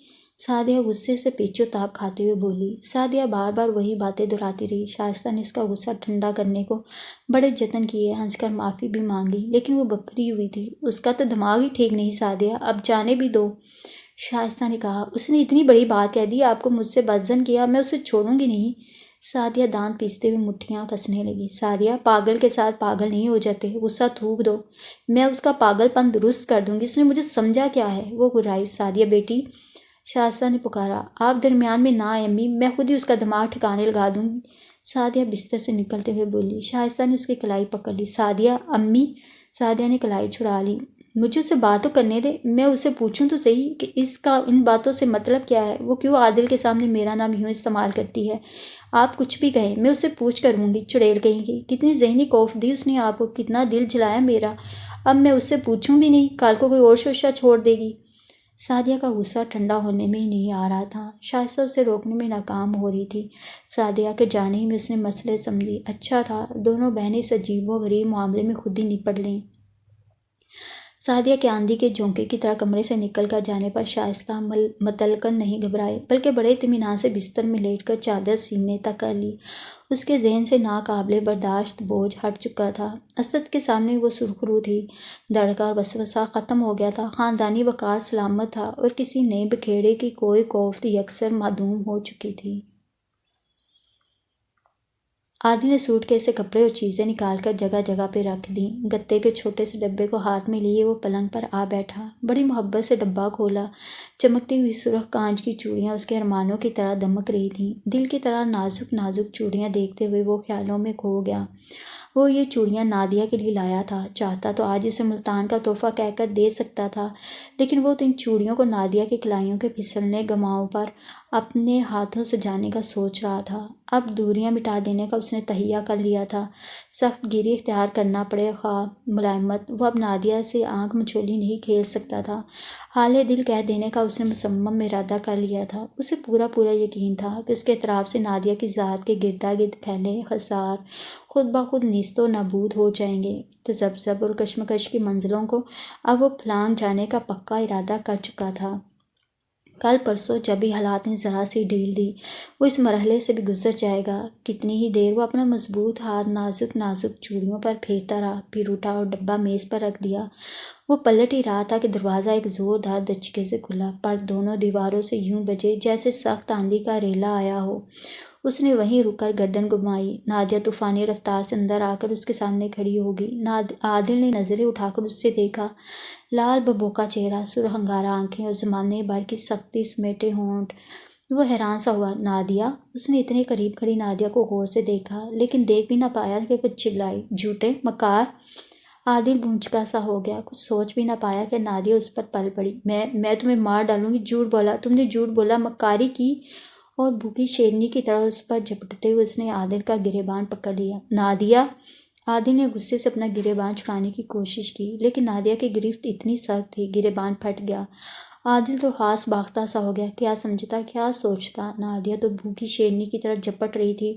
سعدیہ غصے سے پیچ و تاب کھاتے ہوئے بولی۔ سعدیہ بار بار وہی باتیں دہراتی رہی۔ شائستہ نے اس کا غصہ ٹھنڈا کرنے کو بڑے جتن کیے، ہنس کر معافی بھی مانگی، لیکن وہ بپھری ہوئی تھی۔ اس کا تو دماغ ہی ٹھیک نہیں سعدیہ، اب جانے بھی دو۔ شائستہ نے کہا۔ اس نے اتنی بڑی بات کہہ دی، آپ کو مجھ سے بدظن کیا، میں اسے چھوڑوں گی نہیں۔ سعدیہ دانت پیستے ہوئے مٹھیاں کسنے لگی۔ سعدیہ، پاگل کے ساتھ پاگل نہیں ہو جاتے، غصہ تھوک دو، میں اس کا پاگل پن درست کر دوں گی، اس نے مجھے سمجھا کیا ہے؟ وہ گھرائی۔ سعدیہ بیٹی، شائستہ نے پکارا، آپ درمیان میں نہ آئیں امی، میں خود ہی اس کا دماغ ٹھکانے لگا دوں گی۔ سعدیہ بستر سے نکلتے ہوئے بولی۔ شائستہ نے اس کی کلائی پکڑ لی۔ سعدیہ امی۔ سعدیہ نے کلائی چھڑا لی۔ مجھے اسے بات تو کرنے دے، میں اسے پوچھوں تو صحیح کہ اس کا ان باتوں سے مطلب کیا ہے؟ وہ کیوں عادل کے سامنے میرا نام یوں استعمال کرتی ہے؟ آپ کچھ بھی کہیں، میں اسے پوچھ کر ہوں گی، چڑیل کہیں گی۔ کتنی ذہنی کوف دی اس نے آپ کو، کتنا دل جلایا میرا۔ اب میں اس سے پوچھوں بھی نہیں، کل کو کوئی اور شوشہ چھوڑ دے گی۔ سعدیہ کا غصہ ٹھنڈا ہونے میں ہی نہیں آ رہا تھا۔ شائستہ اسے روکنے میں ناکام ہو رہی تھی۔ سعدیہ کے جانے ہی میں اس نے مسئلے سمجھی۔ اچھا تھا دونوں بہنیں اس عجیب و غریب معاملے میں خود ہی نپٹ لیں۔ سعدیہ کے آندھی کے جھونکے کی طرح کمرے سے نکل کر جانے پر شائستہ متلقن نہیں گھبرائی، بلکہ بڑے اطمینان سے بستر میں لیٹ کر چادر سینے تک کر لی۔ اس کے ذہن سے ناقابل برداشت بوجھ ہٹ چکا تھا۔ اسد کے سامنے وہ سرخرو تھی، دھڑکا اور وسوسہ ختم ہو گیا تھا، خاندانی وقار سلامت تھا، اور کسی نئے بکھیڑے کی کوئی کوفت یکسر معدوم ہو چکی تھی۔ عادل نے سوٹ کیس سے کپڑے اور چیزیں نکال کر جگہ جگہ پہ رکھ دیں۔ گتے کے چھوٹے سے ڈبے کو ہاتھ میں لیے وہ پلنگ پر آ بیٹھا، بڑی محبت سے ڈبہ کھولا۔ چمکتی ہوئی سرخ کانچ کی چوڑیاں اس کے ارمانوں کی طرح دمک رہی تھیں۔ دل کی طرح نازک نازک چوڑیاں دیکھتے ہوئے وہ خیالوں میں کھو گیا۔ وہ یہ چوڑیاں نادیہ کے لیے لایا تھا، چاہتا تو آج اسے ملتان کا تحفہ کہہ کر دے سکتا تھا، لیکن وہ تو ان چوڑیوں کو نادیہ کی کلائیوں کے پھسلنے گماؤں پر اپنے ہاتھوں سجانے کا سوچ رہا تھا۔ اب دوریاں مٹا دینے کا اس نے تہیہ کر لیا تھا، سخت گیری اختیار کرنا پڑے خواہ ملائمت، وہ اب نادیہ سے آنکھ مچولی نہیں کھیل سکتا تھا۔ حال دل کہہ دینے کا اس نے مصمم ارادہ کر لیا تھا۔ اسے پورا یقین تھا کہ اس کے اعتراف سے نادیہ کی ذات کے گردا گرد پھیلے خسار خود بخود نیست و نابود ہو جائیں گے۔ تذبذب اور کشمکش کی منزلوں کو اب وہ پھلانگ جانے کا پکا ارادہ کر چکا تھا۔ کل پرسوں جب بھی حالات نے ذرا سی ڈھیل دی، وہ اس مرحلے سے بھی گزر جائے گا۔ کتنی ہی دیر وہ اپنا مضبوط ہاتھ نازک نازک چوڑیوں پر پھیرتا رہا، پھر اٹھا اور ڈبہ میز پر رکھ دیا۔ وہ پلٹ ہی رہا تھا کہ دروازہ ایک زوردار دھچکے سے کھلا، پر دونوں دیواروں سے یوں بجے جیسے سخت آندھی کا ریلا آیا ہو۔ اس نے وہیں رک کر گردن گھمائی۔ نادیہ طوفانی رفتار سے اندر آ کر اس کے سامنے کھڑی ہو گئی۔ عادل نے نظریں اٹھا کر اس سے دیکھا۔ لال بھبوکا چہرہ، سرخ انگارہ آنکھیں اور زمانے بھر کی سختی سمیٹے ہونٹ۔ وہ حیران سا ہوا۔ نادیہ؟ اس نے اتنے قریب کھڑی نادیہ کو غور سے دیکھا، لیکن دیکھ بھی نہ پایا کہ وہ چلائی، جھوٹے، مکار۔ عادل بھونچکا سا ہو گیا، کچھ سوچ بھی نہ پایا کہ نادیہ اس پر پل پڑی۔ میں تمہیں مار ڈالوں گی، جھوٹ بولا، تم نے جھوٹ بولا، مکاری کی۔ اور بھوکی شیرنی کی طرح اس پر جھپٹتے ہوئے اس نے عادل کا گریبان پکڑ لیا۔ نادیہ! عادل نے غصے سے اپنا گریبان چھڑانے کی کوشش کی، لیکن نادیہ کی گرفت اتنی سخت تھی، گریبان پھٹ گیا۔ عادل تو ہاس باختہ سا ہو گیا، کیا سمجھتا کیا سوچتا۔ نادیہ تو بھوکی شیرنی کی طرح جھپٹ رہی تھی،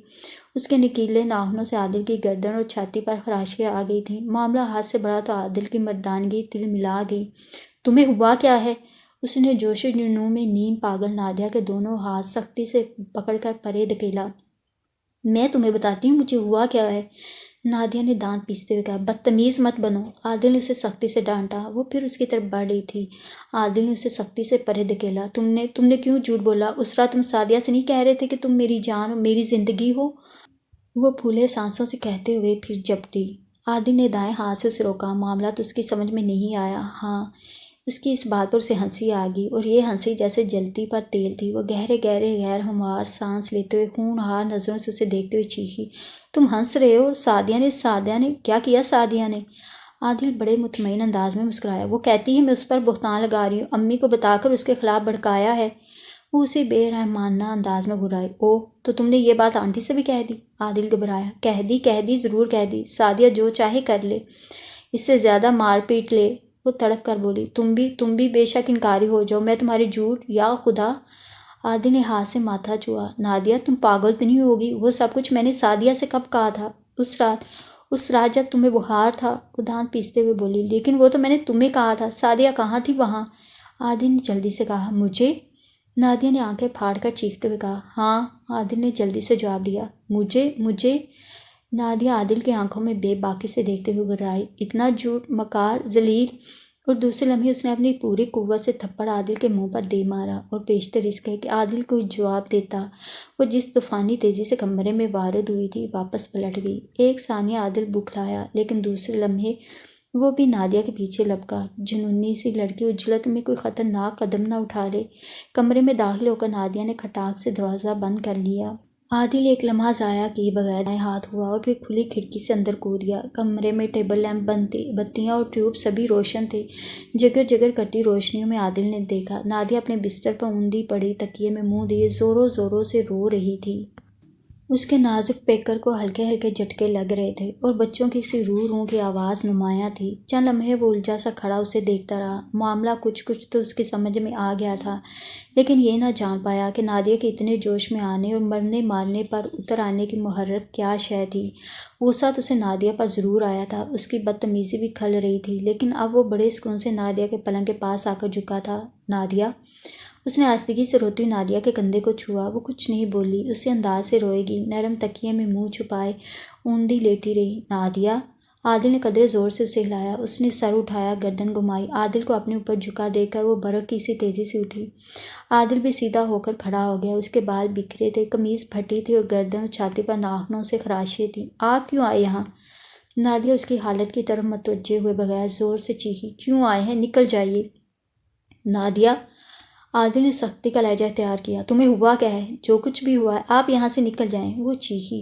اس کے نکیلے ناخنوں سے عادل کی گردن اور چھاتی پر خراشیاں آ گئی تھیں۔ معاملہ ہاتھ سے بڑا تو عادل کی مردانگی تل ملا گئی۔ تمہیں ہوا کیا ہے؟ اس نے جوش و جنون میں نیم پاگل نادیہ کے دونوں ہاتھ سختی سے پکڑ کر پرے دھکیلا۔ میں تمہیں بتاتی ہوں مجھے ہوا کیا ہے، نادیہ نے دانت پیستے ہوئے کہا۔ بدتمیز مت بنو، عادل نے اسے سختی سے ڈانٹا۔ وہ پھر اس کی طرف بڑھ رہی تھی۔ عادل نے اسے سختی سے پرے دھکیلا۔ تم نے کیوں جھوٹ بولا؟ اس رات تم سعدیہ سے نہیں کہہ رہے تھے کہ تم میری جان اور میری زندگی ہو؟ وہ پھولے سانسوں سے کہتے ہوئے پھر جھپٹی۔ عادل نے دائیں ہاتھ سے اسے روکا۔ معاملہ تو اس کی سمجھ میں نہیں آیا۔ ہاں، اس کی اس بات پر اسے ہنسی آ گئی، اور یہ ہنسی جیسے جلتی پر تیل تھی۔ وہ گہرے گہرے غیر ہموار سانس لیتے ہوئے ہونہار نظروں سے اسے دیکھتے ہوئے چیخی، تم ہنس رہے ہو؟ سعدیہ نے کیا کیا؟ سعدیہ نے؟ عادل بڑے مطمئن انداز میں مسکرایا۔ وہ کہتی ہے میں اس پر بہتان لگا رہی ہوں، امی کو بتا کر اس کے خلاف بھڑکایا ہے۔ وہ اسے بے رحمانہ انداز میں گھرائی۔ اوہ، تو تم نے یہ بات آنٹی سے بھی کہہ دی؟ عادل گھبرایا۔ کہہ دی ضرور کہہ دی، سعدیہ جو چاہے کر لے، اس سے زیادہ مار پیٹ لے۔ وہ تڑپ کر بولی، تم بھی بے شک انکاری ہو جاؤ، میں تمہاری جھوٹ، یا خدا۔ عادل نے ہاتھ سے ماتھا چھوا۔ نادیہ تم پاگل تو نہیں ہوگی؟ وہ سب کچھ میں نے سعدیہ سے کب کہا تھا؟ اس رات جب تمہیں بخار تھا، وہ دانت پیستے ہوئے بولی۔ لیکن وہ تو میں نے تمہیں کہا تھا، سعدیہ کہاں تھی وہاں؟ عادل نے جلدی سے کہا۔ مجھے؟ نادیہ نے آنکھیں پھاڑ کر چیختے ہوئے کہا۔ ہاں، عادل نے جلدی سے جواب دیا۔ مجھے؟ نادیہ عادل کی آنکھوں میں بے باکی سے دیکھتے ہوئے گھبرائی۔ اتنا جھوٹ، مکار، ذلیل! اور دوسرے لمحے اس نے اپنی پوری قوت سے تھپڑ عادل کے منہ پر دے مارا، اور پیشتر اس کے کہ عادل کوئی جواب دیتا، وہ جس طوفانی تیزی سے کمرے میں وارد ہوئی تھی واپس پلٹ گئی۔ ایک ثانیہ عادل بوکھلایا، لیکن دوسرے لمحے وہ بھی نادیہ کے پیچھے لپکا۔ جنونی سی لڑکی اجلت میں کوئی خطرناک قدم نہ اٹھا لے۔ کمرے میں داخل ہو کر نادیہ نے کھٹاک سے دروازہ بند کر لیا۔ عادل ایک لمحہ ضائع کیے بغیر دائیں ہاتھ ہوا اور پھر کھلی کھڑکی سے اندر کود گیا۔ کمرے میں ٹیبل لیمپ بند تھے، بتیاں اور ٹیوب سبھی روشن تھے۔ جگر جگر کرتی روشنیوں میں عادل نے دیکھا نادیہ اپنے بستر پر اوندھی پڑی تکیے میں منہ دیے زوروں زوروں سے رو رہی تھی۔ اس کے نازک پیکر کو ہلکے ہلکے جھٹکے لگ رہے تھے، اور بچوں کی سی رو رو کی آواز نمایاں تھی۔ چند لمحے وہ الجھا سا کھڑا اسے دیکھتا رہا۔ معاملہ کچھ تو اس کی سمجھ میں آ گیا تھا، لیکن یہ نہ جان پایا کہ نادیہ کے اتنے جوش میں آنے اور مرنے مارنے پر اتر آنے کی محرک کیا شے تھی۔ غصہ تو اسے نادیہ پر ضرور آیا تھا، اس کی بدتمیزی بھی کھل رہی تھی، لیکن اب وہ بڑے سکون سے نادیہ کے پلنگ کے پاس آ کر جھکا تھا۔ نادیہ! اس نے آہستگی سے روتی ہوئی نادیہ کے کندھے کو چھوا۔ وہ کچھ نہیں بولی، اسی انداز سے روئے گی، نرم تکیے میں منہ چھپائے اوندھی لیٹی رہی۔ نادیہ! عادل نے قدرے زور سے اسے ہلایا۔ اس نے سر اٹھایا، گردن گھمائی۔ عادل کو اپنے اوپر جھکا دیکھ کر وہ برق کی سی تیزی سے اٹھی۔ عادل بھی سیدھا ہو کر کھڑا ہو گیا۔ اس کے بال بکھرے تھے، قمیض پھٹی تھی، اور گردن اور چھاتی پر ناخنوں سے خراشیاں تھیں۔ آپ کیوں آئے یہاں؟ نادیہ اس کی حالت کی طرف متوجہ ہوئے بغیر زور سے چیخی۔ کیوں آئے ہیں؟ نکل جائیے! نادیہ! عادل نے سختی کا لہجہ اختیار کیا۔ تمہیں ہوا کیا ہے؟ جو کچھ بھی ہوا ہے، آپ یہاں سے نکل جائیں! وہ چیخی۔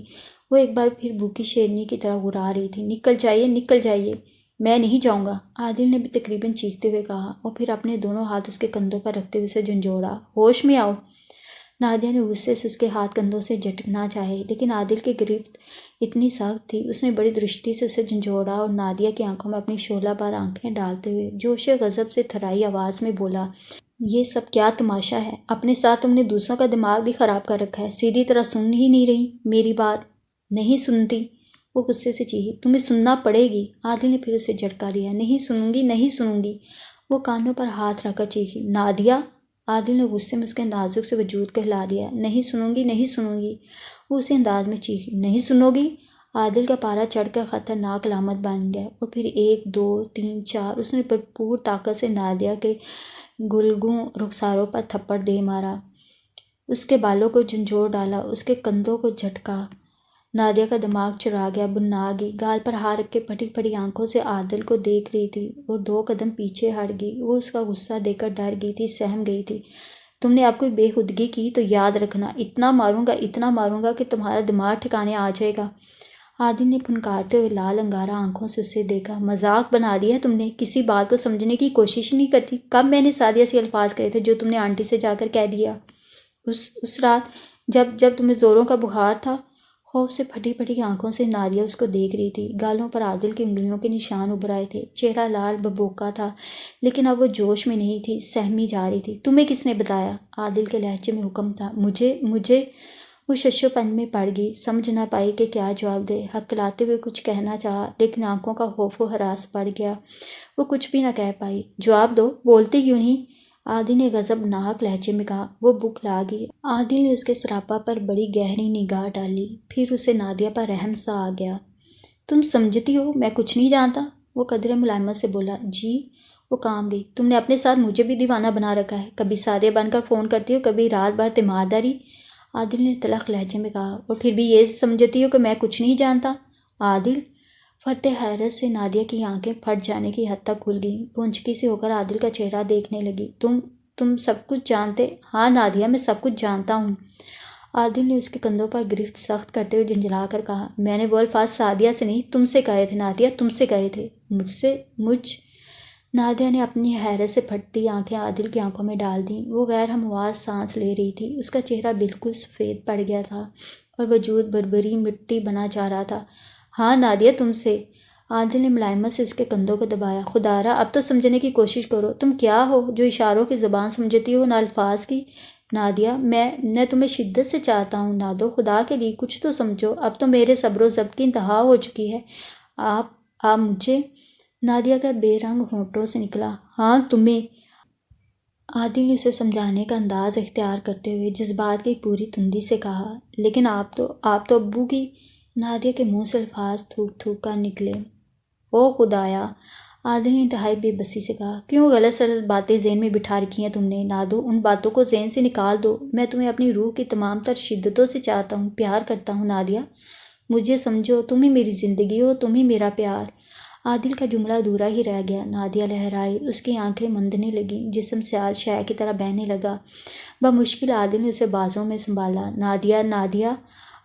وہ ایک بار پھر بھوکی شیرنی کی طرح گھرا رہی تھی۔ نکل جائیے، نکل جائیے! میں نہیں جاؤں گا! عادل نے بھی تقریباً چیختے ہوئے کہا، اور پھر اپنے دونوں ہاتھ اس کے کندھوں پر رکھتے ہوئے اسے جھنجھوڑا۔ ہوش میں آؤ! نادیہ نے غصے سے اس کے ہاتھ کندھوں سے جھٹکنا چاہے، لیکن عادل کی گرفت اتنی سخت تھی۔ اس نے بڑی درستی سے اسے جھنجھوڑا اور نادیہ کی آنکھوں میں اپنی شعلہ بار آنکھیں ڈالتے ہوئے جوش غضب سے تھرائی آواز میں بولا، یہ سب کیا تماشا ہے؟ اپنے ساتھ تم نے دوسروں کا دماغ بھی خراب کر رکھا ہے۔ سیدھی طرح سن ہی نہیں رہی میری بات؟ نہیں سنتی! وہ غصے سے چیخی۔ تمہیں سننا پڑے گی! عادل نے پھر اسے جھٹکا دیا۔ نہیں سنوں گی، نہیں سنوں گی! وہ کانوں پر ہاتھ رکھ کر چیخی۔ نادیہ! عادل نے غصے میں اس کے نازک سے وجود کو ہلا دیا۔ نہیں سنوں گی، نہیں سنوں گی! وہ اسی انداز میں چیخی۔ نہیں سنو گی! عادل کا پارا چڑھ کر خطرناک علامت بن گیا، اور پھر 1 2 3 4 اس نے بھرپور طاقت سے نادیہ کے گلگوں رخساروں پر تھپڑ دے مارا، اس کے بالوں کو جھنجھوڑ ڈالا، اس کے کندھوں کو جھٹکا۔ نادیہ کا دماغ چرا گیا، بننا گئی، گال پر ہاتھ رکھ کے پھٹی پھٹی آنکھوں سے عادل کو دیکھ رہی تھی، اور 2 قدم پیچھے ہٹ گئی۔ وہ اس کا غصہ دیکھ کر ڈر گئی تھی، سہم گئی تھی۔ تم نے اب کوئی بے خودگی کی تو یاد رکھنا، اتنا ماروں گا کہ تمہارا دماغ ٹھکانے آ جائے گا۔ عادل نے پھنکارتے ہوئے لال انگارہ آنکھوں سے اسے دیکھا۔ مذاق بنا دیا ہے تم نے؟ کسی بات کو سمجھنے کی کوشش نہیں کرتی؟ کب میں نے سعدیہ سے الفاظ کہے تھے جو تم نے آنٹی سے جا کر کہہ دیا؟ اس رات جب تمہیں زوروں کا بخار تھا؟ خوف سے پھٹی پھٹی آنکھوں سے نادیہ اس کو دیکھ رہی تھی۔ گالوں پر عادل کی انگلیوں کے نشان ابھر آئے تھے۔ چہرہ لال ببوکا تھا، لیکن اب وہ جوش میں نہیں تھی، سہمی جا رہی تھی۔ تمہیں کس نے بتایا؟ عادل کے لہجے میں حکم تھا۔ مجھے وہ ششو پن میں پڑ گئی، سمجھ نہ پائی کہ کیا جواب دے۔ ہکلاتے ہوئے کچھ کہنا چاہا، لیکن آنکھوں کا خوف و ہراس بڑھ گیا، وہ کچھ بھی نہ کہہ پائی۔ جواب دو، بولتی کیوں نہیں؟ عادل نے غضبناک لہجے میں کہا۔ وہ بک لا گئی۔ عادل نے اس کے سراپا پر بڑی گہری نگاہ ڈالی، پھر اسے نادیہ پر رحم سا آ گیا۔ تم سمجھتی ہو میں کچھ نہیں جانتا؟ وہ قدرے ملائمت سے بولا۔ جی۔ وہ کام گئی۔ تم نے اپنے ساتھ مجھے بھی دیوانہ بنا رکھا ہے، کبھی سادیہ بن کر فون کرتی ہو، کبھی رات بھر تیمارداری۔ عادل نے تلخ لہجے میں کہا۔ اور پھر بھی یہ سمجھتی ہو کہ میں کچھ نہیں جانتا؟ عادل! فرتے حیرت سے نادیہ کی آنکھیں پھٹ جانے کی حد تک کھل گئیں۔ پھنچکی سی ہو کر عادل کا چہرہ دیکھنے لگی۔ تم سب کچھ جانتے؟ ہاں نادیہ، میں سب کچھ جانتا ہوں۔ عادل نے اس کے کندھوں پر گرفت سخت کرتے ہوئے جھنجھلا کر کہا۔ میں نے وہ الفاظ سادیہ سے نہیں، تم سے کہے تھے نادیہ، تم سے کہے تھے۔ مجھ سے؟ نادیہ نے اپنی حیرت سے پھٹتی آنکھیں عادل کی آنکھوں میں ڈال دیں۔ وہ غیر ہموار سانس لے رہی تھی، اس کا چہرہ بالکل سفید پڑ گیا تھا اور وجود بربری مٹی بنا جا رہا تھا۔ ہاں نادیہ، تم سے۔ عادل نے ملائمت سے اس کے کندھوں کو دبایا۔ خدا را، اب تو سمجھنے کی کوشش کرو، تم کیا ہو جو اشاروں کی زبان سمجھتی ہو، نہ الفاظ کی؟ نادیہ، میں تمہیں شدت سے چاہتا ہوں، نادو، خدا کے لیے کچھ تو سمجھو، اب تو میرے صبر و ضبط کی انتہا ہو چکی ہے۔ آپ مجھے؟ نادیہ کا بے رنگ ہونٹوں سے نکلا۔ ہاں تمہیں۔ عادل نے اسے سمجھانے کا انداز اختیار کرتے ہوئے جذبات کی پوری تندی سے کہا۔ لیکن آپ تو ابو کی۔ نادیہ کے منہ سے الفاظ تھوک تھوک کر نکلے۔ او خدایا! عادل نے انتہائی بے بسی سے کہا۔ کیوں غلط سلط باتیں ذہن میں بٹھا رکھی ہیں تم نے؟ نادو، ان باتوں کو ذہن سے نکال دو۔ میں تمہیں اپنی روح کی تمام تر شدتوں سے چاہتا ہوں، پیار کرتا ہوں نادیہ۔ مجھے سمجھو، تم ہی میری زندگی ہو، تم ہی میرا پیار۔ عادل کا جملہ ادھورا ہی رہ گیا۔ نادیہ لہرائی، اس کی آنکھیں مندنے لگیں، جسم سیال شے کی طرح بہنے لگا۔ بمشکل عادل نے اسے بازوں میں سنبھالا۔ Nadia, Nadia!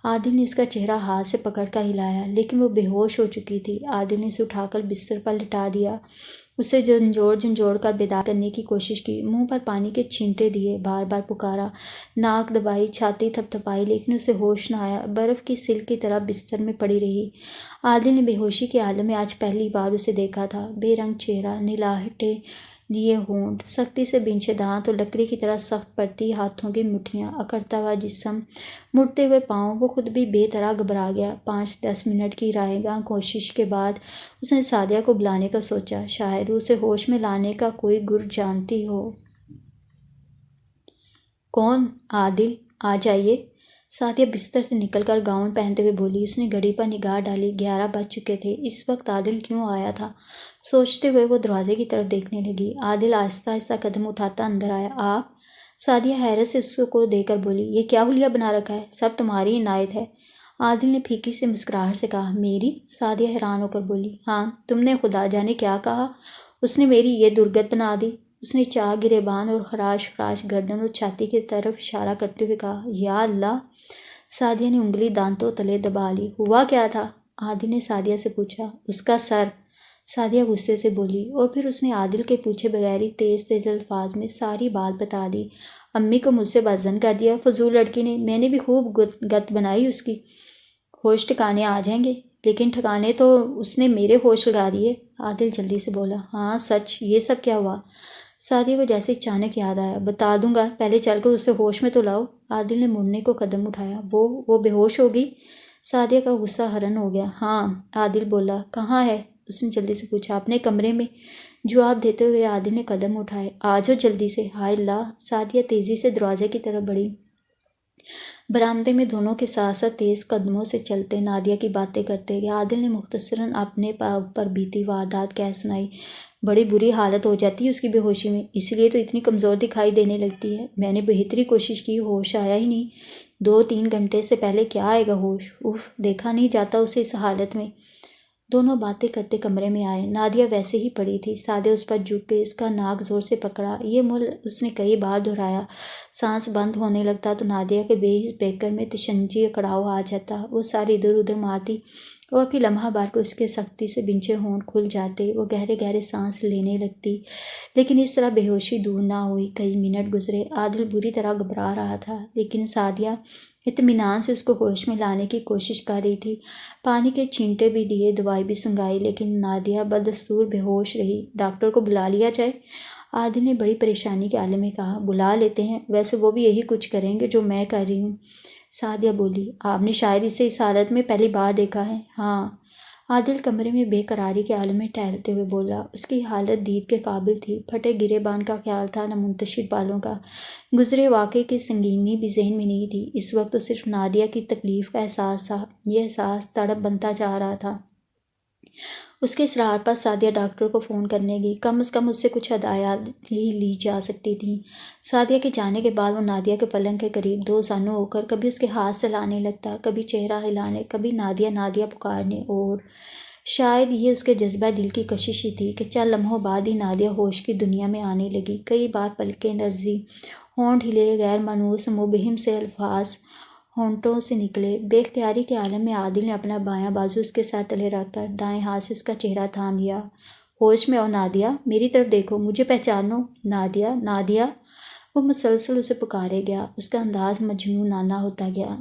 عادل نے اس کا چہرہ ہاتھ سے پکڑ کر ہلایا، لیکن وہ بے ہوش ہو چکی تھی۔ عادل نے اسے اٹھا کر بستر پر لٹا دیا، اسے جھنجھوڑ کر بیدار کرنے کی کوشش کی، منہ پر پانی کے چھینٹے دیے، بار بار پکارا، ناک دبائی، چھاتی تھپ تھپائی، لیکن اسے ہوش نہ آیا۔ برف کی سلک کی طرح بستر میں پڑی رہی۔ عادل نے بے ہوشی کے عالم میں آج پہلی بار اسے دیکھا تھا۔ بے رنگ چہرہ، نلاہٹے لیے ہونٹ، سختی سے بنچے دانت اور لکڑی کی طرح سخت پڑتی ہاتھوں کی مٹھیاں، اکڑتا ہوا جسم، مڑتے ہوئے پاؤں۔ وہ خود بھی بے طرح گھبرا گیا۔ 5-10 منٹ کی رائیگاں کوشش کے بعد اس نے سادیہ کو بلانے کا سوچا، شاید وہ اسے ہوش میں لانے کا کوئی گر جانتی ہو۔ کون؟ عادل، آ جائیے۔ سادیہ بستر سے نکل کر گاؤن پہنتے ہوئے بولی۔ اس نے گھڑی پر نگاہ ڈالی، 11 بج چکے تھے۔ اس وقت عادل کیوں آیا تھا؟ سوچتے ہوئے وہ دروازے کی طرف دیکھنے لگی۔ عادل آہستہ آہستہ قدم اٹھاتا اندر آیا۔ آپ؟ سادیہ حیرت سے اس کو دیکھ کر بولی۔ یہ کیا حلیہ بنا رکھا ہے؟ سب تمہاری عنایت ہے۔ عادل نے پھیکی سے مسکراہٹ سے کہا۔ میری؟ سادیہ حیران ہو کر بولی۔ ہاں، تم نے خدا جانے کیا کہا؟ اس نے میری یہ درگت بنا دی۔ اس نے چاک گریبان اور خراش خراش گردن اور چھاتی کی طرف اشارہ کرتے ہوئے کہا۔ یا اللہ! سادیہ نے انگلی دانتوں تلے دبا لی۔ ہوا کیا تھا؟ عادل نے سادیہ سے پوچھا۔ اس کا سر، سادیہ غصے سے بولی، اور پھر اس نے عادل کے پوچھے بغیر ہی تیز تیز الفاظ میں ساری بات بتا دی۔ امی کو مجھ سے بدظن کر دیا فضول لڑکی نے، میں نے بھی خوب گت بنائی اس کی۔ ہوش ٹھکانے آ جائیں گے، لیکن ٹھکانے تو اس نے میرے ہوش لگا دیے۔ عادل جلدی سے بولا۔ ہاں سچ، یہ سب کیا ہوا؟ سادیہ کو جیسے اچانک یاد آیا۔ بتا دوں گا، پہلے چل کر اسے ہوش میں تو لاؤ۔ عادل نے مڑنے کو قدم اٹھایا۔ وہ بے ہوش ہو گئی؟ سادیہ کا غصہ حرن ہو گیا۔ ہاں، عادل بولا۔ کہاں ہے؟ اس نے جلدی سے پوچھا۔ اپنے کمرے میں۔ جواب دیتے ہوئے عادل نے قدم اٹھائے۔ آ جاؤ جلدی سے۔ ہائے اللہ! سادیہ تیزی سے دروازے کی طرف بڑھی۔ برآمدے میں دونوں کے ساتھ ساتھ تیز قدموں سے چلتے، نادیہ کی باتیں کرتے گئے۔ عادل نے مختصراً اپنے پر بیتی واردات کہہ سنائی۔ بڑی بری حالت ہو جاتی ہے اس کی بے ہوشی میں، اس لیے تو اتنی کمزور دکھائی دینے لگتی ہے۔ میں نے بہتری کوشش کی، ہوش آیا ہی نہیں۔ 2-3 گھنٹے سے پہلے کیا آئے گا ہوش؟ اف، دیکھا نہیں جاتا اسے اس حالت میں۔ دونوں باتیں کرتے کمرے میں آئے۔ نادیہ ویسے ہی پڑی تھی۔ سادیہ اس پر جھک گئی، اس کا ناک زور سے پکڑا۔ یہ مول اس نے کئی بار دہرایا۔ سانس بند ہونے لگتا تو نادیہ کے بے حس پیکر میں تشنجی اکڑاؤ آ جاتا۔ وہ ساری ادھر ادھر مارتی اور پھر لمحہ بار کو اس کے سختی سے بنچے ہونٹ کھل جاتے، وہ گہرے گہرے سانس لینے لگتی، لیکن اس طرح بے ہوشی دور نہ ہوئی۔ کئی منٹ گزرے، عادل بری طرح گھبرا رہا تھا، لیکن سعدیہ اطمینان سے اس کو ہوش میں لانے کی کوشش کر رہی تھی۔ پانی کے چھینٹے بھی دیے، دوائی بھی سنگھائی، لیکن نادیہ بدستور بے ہوش رہی۔ ڈاکٹر کو بلا لیا جائے؟ عادل نے بڑی پریشانی کے عالم میں کہا۔ بلا لیتے ہیں، ویسے وہ بھی یہی کچھ کریں گے جو میں کر رہی ہوں۔ سعدیہ بولی۔ آپ نے شاید اسے اس حالت میں پہلی بار دیکھا ہے؟ ہاں۔ عادل کمرے میں بے قراری کے عالم میں ٹہلتے ہوئے بولا۔ اس کی حالت دید کے قابل تھی، پھٹے گرے بان کا خیال تھا، نہ منتشر بالوں کا۔ گزرے واقعے کی سنگینی بھی ذہن میں نہیں تھی، اس وقت تو صرف نادیہ کی تکلیف کا احساس تھا۔ یہ احساس تڑپ بنتا جا رہا تھا۔ اس کے اصرار پر سعدیہ ڈاکٹر کو فون کرنے گئی، کم از کم اس سے کچھ ہدایات ہی لی جا سکتی تھیں۔ سعدیہ کے جانے کے بعد وہ نادیہ کے پلنگ کے قریب دو زانو ہو کر کبھی اس کے ہاتھ سلانے لگتا، کبھی چہرہ ہلانے، کبھی نادیہ نادیہ پکارنے، اور شاید یہ اس کے جذبہ دل کی کشش ہی تھی کہ چند لمحوں بعد ہی نادیہ ہوش کی دنیا میں آنے لگی۔ کئی بار پلکیں لرزی، ہونٹ ہلے، غیر مانوس مبہم سے الفاظ ہونٹوں سے نکلے۔ بے اختیاری کے عالم میں عادل نے اپنا بایاں بازو اس کے سر تلے رکھ کر دائیں ہاتھ سے اس کا چہرہ تھام لیا۔ ہوش میں آؤ نادیہ، میری طرف دیکھو، مجھے پہچانو، نادیہ، نادیہ۔ وہ مسلسل اسے پکارے گیا، اس کا انداز مجنونانہ ہوتا گیا۔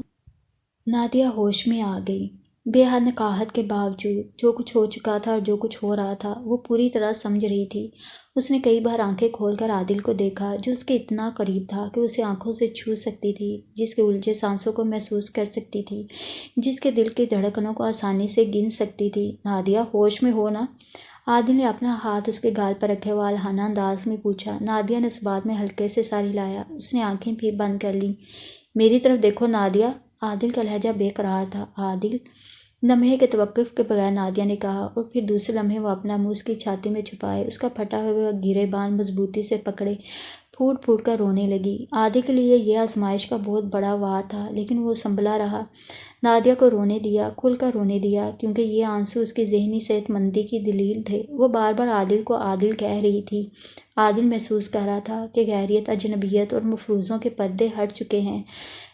نادیہ ہوش میں آ گئی۔ بے حد نقاہت کے باوجود جو کچھ ہو چکا تھا اور جو کچھ ہو رہا تھا وہ پوری طرح سمجھ رہی تھی۔ اس نے کئی بار آنکھیں کھول کر عادل کو دیکھا، جو اس کے اتنا قریب تھا کہ اسے آنکھوں سے چھو سکتی تھی، جس کے الجھے سانسوں کو محسوس کر سکتی تھی، جس کے دل کی دھڑکنوں کو آسانی سے گن سکتی تھی۔ نادیہ، ہوش میں ہو نا؟ عادل نے اپنا ہاتھ اس کے گال پر رکھے وہ الہانہ انداز میں پوچھا۔ نادیہ نے اس بات میں ہلکے سے سر ہلایا، اس نے آنکھیں پھر بند کر لیں۔ میری طرف دیکھو نادیہ۔ عادل کا لہجہ بے قرار تھا۔ عادل، لمحے کے توقف کے بغیر نادیہ نے کہا، اور پھر دوسرے لمحے وہ اپنا منہ اس کی چھاتی میں چھپائے، اس کا پھٹا ہوا گرے بان مضبوطی سے پکڑے پھوٹ پھوٹ کر رونے لگی۔ عادل کے لیے یہ آزمائش کا بہت بڑا وار تھا، لیکن وہ سنبھلا رہا، نادیہ کو رونے دیا، کھل کر رونے دیا، کیونکہ یہ آنسو اس کی ذہنی صحت مندی کی دلیل تھے۔ وہ بار بار عادل کو عادل کہہ رہی تھی۔ عادل محسوس کر رہا تھا کہ غیریت، اجنبیت اور مفروضوں کے پردے ہٹ چکے ہیں۔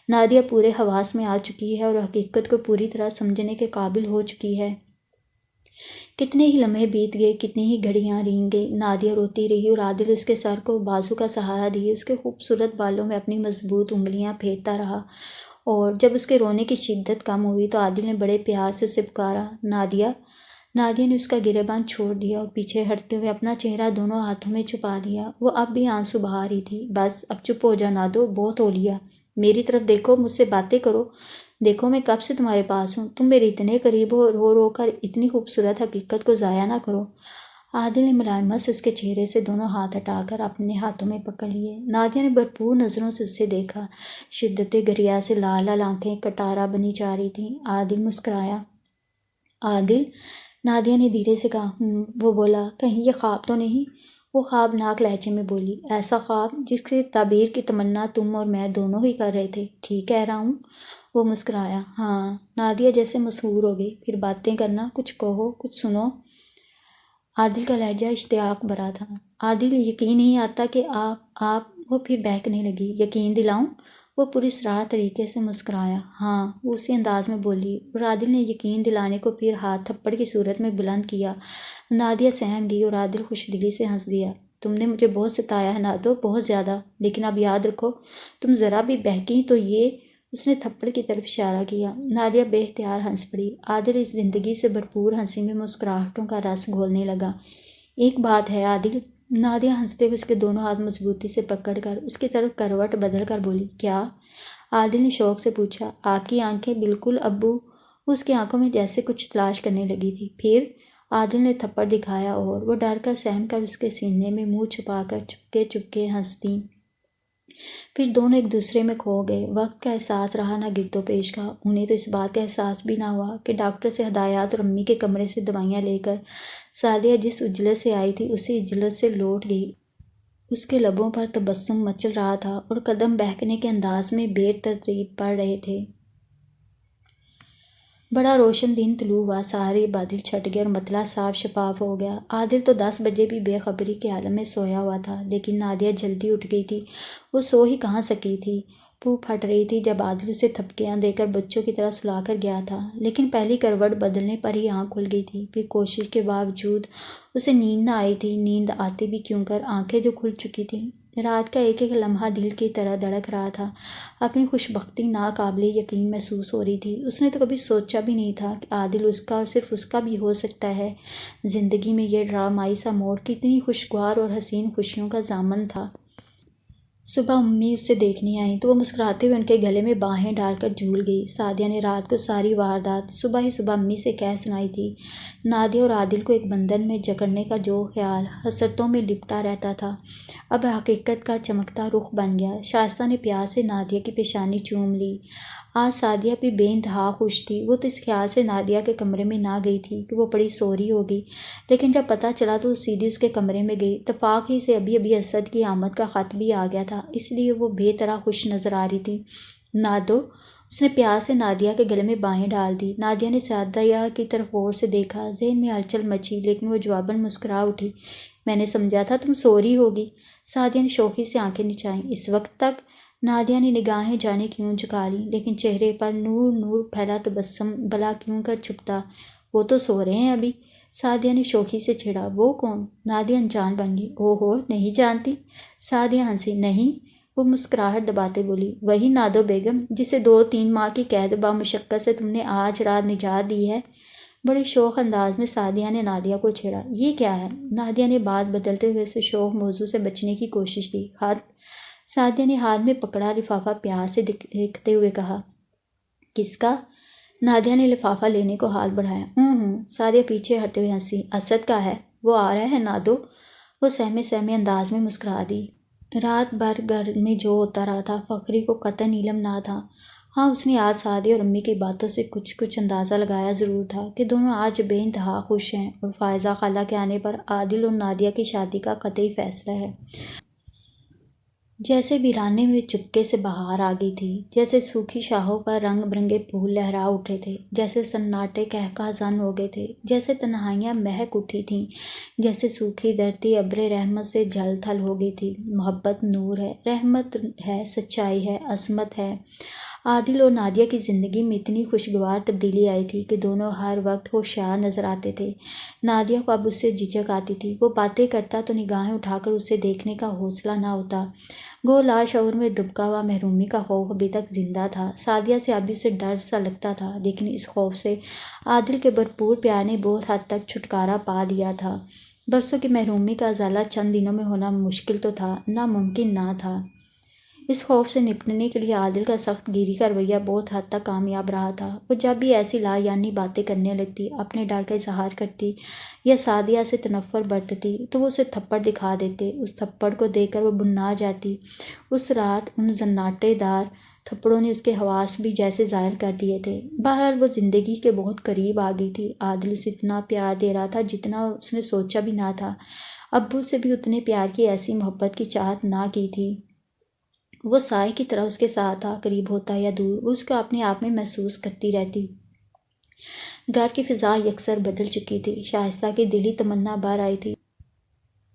نادیہ پورے حواس میں آ چکی ہے اور حقیقت کو پوری طرح سمجھنے کے قابل ہو چکی ہے۔ کتنے ہی لمحے بیت گئے، کتنی ہی گھڑیاں رینگ گئیں، نادیہ روتی رہی اور عادل اس کے سر کو بازو کا سہارا دیے اس کے خوبصورت بالوں میں اپنی مضبوط انگلیاں پھیرتا رہا۔ اور جب اس کے رونے کی شدت کم ہوئی تو عادل نے بڑے پیار سے اسے پکارا، نادیہ۔ نادیہ نے اس کا گریبان چھوڑ دیا اور پیچھے ہٹتے ہوئے اپنا چہرہ دونوں ہاتھوں میں چھپا لیا۔ وہ اب بھی آنسو بہا رہی تھی۔ بس اب چپ ہو جا نادو، بہت ہو لیا، میری طرف دیکھو، مجھ سے باتیں کرو، دیکھو میں کب سے تمہارے پاس ہوں، تم میرے اتنے قریب ہو، رو رو کر اتنی خوبصورت حقیقت کو ضائع نہ کرو۔ عادل نے ملائمت سے اس کے چہرے سے دونوں ہاتھ ہٹا کر اپنے ہاتھوں میں پکڑ لیے۔ نادیہ نے بھرپور نظروں سے اسے دیکھا، شدت گریا سے لال لال آنکھیں کٹارہ بنی جا رہی تھیں۔ عادل مسکرایا۔ عادل، نادیہ نے دھیرے سے کہا۔ وہ بولا، کہیں یہ خواب تو نہیں؟ وہ خوابناک لہجے میں بولی، ایسا خواب جس کی تعبیر کی تمنا تم اور میں دونوں ہی کر رہے تھے، ٹھیک کہہ رہا ہوں؟ وہ مسکرایا۔ ہاں۔ نادیہ جیسے مسحور ہو گئی۔ پھر باتیں کرنا، کچھ کہو، کچھ سنو۔ عادل کا لہجہ اشتیاق بھرا تھا۔ عادل، یقین نہیں آتا کہ آپ وہ پھر بہکنے لگی۔ یقین دلاؤں؟ وہ پوری اسرار طریقے سے مسکرایا۔ ہاں، وہ اسی انداز میں بولی، اور عادل نے یقین دلانے کو پھر ہاتھ تھپڑ کی صورت میں بلند کیا۔ نادیہ سہم گئی اور عادل خوش دلی سے ہنس دیا۔ تم نے مجھے بہت ستایا ہے نادو، بہت زیادہ، لیکن اب یاد رکھو، تم ذرا بھی بہکی تو یہ، اس نے تھپڑ کی طرف اشارہ کیا۔ نادیہ بے اختیار ہنس پڑی۔ عادل اس زندگی سے بھرپور ہنسی میں مسکراہٹوں کا رس گھولنے لگا۔ ایک بات ہے عادل، نادیہ ہنستے ہوئے اس کے دونوں ہاتھ مضبوطی سے پکڑ کر اس کی طرف کروٹ بدل کر بولی۔ کیا؟ عادل نے شوق سے پوچھا۔ آپ کی آنکھیں بالکل ابو، اس کی آنکھوں میں جیسے کچھ تلاش کرنے لگی تھی۔ پھر؟ عادل نے تھپڑ دکھایا اور وہ ڈر کر سہم کر اس کے سینے میں منہ چھپا کر چپکے چپکے ہنس دیں۔ پھر دونوں ایک دوسرے میں کھو گئے۔ وقت کا احساس رہا نہ گرد و پیش کا۔ انہیں تو اس بات کا احساس بھی نہ ہوا کہ ڈاکٹر سے ہدایات اور امی کے کمرے سے دوائیاں لے کر سعدیہ جس اجلت سے آئی تھی اسی اجلت سے لوٹ گئی۔ اس کے لبوں پر تبسم مچل رہا تھا اور قدم بہکنے کے انداز میں بے ترتیب پڑ رہے تھے۔ بڑا روشن دن طلوع ہوا، سارے بادل چھٹ گئے اور مطلع صاف شفاف ہو گیا۔ عادل تو 10 بجے بھی بے خبری کے عالم میں سویا ہوا تھا، لیکن نادیہ جلدی اٹھ گئی تھی۔ وہ سو ہی کہاں سکی تھی، پھو پھٹ رہی تھی جب عادل اسے تھپکیاں دے کر بچوں کی طرح سلا کر گیا تھا، لیکن پہلی کروٹ بدلنے پر ہی آنکھ کھل گئی تھی۔ پھر کوشش کے باوجود اسے نیند نہ آئی تھی، نیند آتی بھی کیوں کر، آنکھیں جو کھل چکی تھیں۔ رات کا ایک ایک لمحہ دل کی طرح دھڑک رہا تھا، اپنی خوش بختی ناقابل یقین محسوس ہو رہی تھی۔ اس نے تو کبھی سوچا بھی نہیں تھا کہ عادل اس کا اور صرف اس کا بھی ہو سکتا ہے۔ زندگی میں یہ ڈرامائی سا موڑ کتنی خوشگوار اور حسین خوشیوں کا ضامن تھا۔ صبح امی اسے دیکھنے آئیں تو وہ مسکراتے ہوئے ان کے گلے میں باہیں ڈال کر جھول گئی۔ سعدیہ نے رات کو ساری واردات صبح ہی صبح امی سے کہہ سنائی تھی۔ نادیہ اور عادل کو ایک بندھن میں جکڑنے کا جو خیال حسرتوں میں لپٹا رہتا تھا، اب حقیقت کا چمکتا رخ بن گیا۔ شائستہ نے پیار سے نادیہ کی پیشانی چوم لی۔ آج سعدیہ بھی بے انتہا خوش تھی۔ وہ تو اس خیال سے نادیہ کے کمرے میں نہ گئی تھی کہ وہ بڑی سو رہی ہوگی، لیکن جب پتہ چلا تو وہ سیدھی اس کے کمرے میں گئی۔ اتفاق ہی سے ابھی اسد کی آمد کا خط بھی آ گیا تھا، اس لیے وہ بے طرح خوش نظر آ رہی تھی۔ نادو، اس نے پیار سے نادیہ کے گلے میں باہیں ڈال دی۔ نادیہ نے سعدیہ کی طرف غور سے دیکھا، ذہن میں ہلچل مچی، لیکن وہ جواباً مسکرا اٹھی۔ میں نے سمجھا تھا تم سو رہی ہوگی۔ سعدیہ نے شوخی سے آنکھیں نچائیں۔ اس وقت تک؟ نادیہ نے نگاہیں جانے کیوں جھکا لیں، لیکن چہرے پر نور نور پھیلا تبسم بلا کیوں کر چھپتا۔ وہ تو سو رہے ہیں ابھی۔ سعدیہ نے شوخی سے چھیڑا۔ وہ کون؟ نادیہ انجان بن گئی۔ او ہو، نہیں جانتی؟ سعدیہ ہنسی۔ نہیں، وہ مسکراہٹ دباتے بولی۔ وہی نادو بیگم جسے 2-3 ماہ کی قید بامشقت سے تم نے آج رات نجات دی ہے۔ بڑے شوق انداز میں سعدیہ نے نادیہ کو چھیڑا۔ یہ کیا ہے؟ نادیہ نے بات بدلتے ہوئے اسے شوق موضوع سے بچنے کی کوشش کی۔ خط؟ سعدیہ نے ہاتھ میں پکڑا لفافہ پیار سے دیکھتے ہوئے کہا۔ کس کا؟ نادیہ نے لفافہ لینے کو ہاتھ بڑھایا۔ سعدیہ پیچھے ہٹتے ہوئے ہنسی۔ اسد کا ہے، وہ آ رہا ہے نادو۔ وہ سہمے سہمے انداز میں مسکرا دی۔ رات بھر گھر میں جو ہوتا رہا تھا فخری کو قطعاً علم نہ تھا۔ ہاں، اس نے آج سعدیہ اور امی کی باتوں سے کچھ اندازہ لگایا ضرور تھا کہ دونوں آج بے انتہا خوش ہیں، اور فائزہ خالہ کے آنے پر عادل اور نادیہ کی شادی کا قطعی فیصلہ ہے۔ جیسے ویرانے میں چپکے سے بہار آ گئی تھی، جیسے سوکھی شاخوں پر رنگ برنگے پھول لہرا اٹھے تھے، جیسے سناٹے قہقہ زن ہو گئے تھے، جیسے تنہائیاں مہک اٹھی تھیں، جیسے سوکھی دھرتی ابر رحمت سے جھل تھل ہو گئی تھی۔ محبت نور ہے، رحمت ہے، سچائی ہے، عصمت ہے۔ عادل اور نادیہ کی زندگی میں اتنی خوشگوار تبدیلی آئی تھی کہ دونوں ہر وقت ہوشیار نظر آتے تھے۔ نادیہ کو اب اس سے جھجک آتی تھی۔ وہ باتیں کرتا تو نگاہیں اٹھا کر اسے دیکھنے کا حوصلہ نہ ہوتا۔ گو لاشعور میں دبکا ہوا محرومی کا خوف ابھی تک زندہ تھا۔ سعدیہ سے ابھی اسے ڈر سا لگتا تھا، لیکن اس خوف سے عادل کے بھرپور پیار نے بہت حد تک چھٹکارا پا لیا تھا۔ برسوں کی محرومی کا ازالہ چند دنوں میں ہونا مشکل تو تھا، ناممکن نہ تھا۔ اس خوف سے نپٹنے کے لیے عادل کا سخت گیری کا رویہ بہت حد تک کامیاب رہا تھا۔ وہ جب بھی ایسی لا یعنی باتیں کرنے لگتی، اپنے ڈر کا اظہار کرتی یا سعدیہ سے تنفر برتتی تو وہ اسے تھپڑ دکھا دیتے۔ اس تھپڑ کو دیکھ کر وہ بھننا جاتی۔ اس رات ان زناٹے دار تھپڑوں نے اس کے حواس بھی جیسے زائل کر دیے تھے۔ بہرحال وہ زندگی کے بہت قریب آ گئی تھی۔ عادل اسے اتنا پیار دے رہا تھا جتنا اس نے سوچا بھی نہ تھا۔ ابو سے بھی اتنے پیار کی، ایسی محبت کی چاہت نہ کی تھی۔ وہ سائے کی طرح اس کے ساتھ تھا، قریب ہوتا یا دور، وہ اس کو اپنے آپ میں محسوس کرتی رہتی۔ گھر کی فضا یکسر بدل چکی تھی۔ شائستہ کی دلی تمنا بھر آئی تھی۔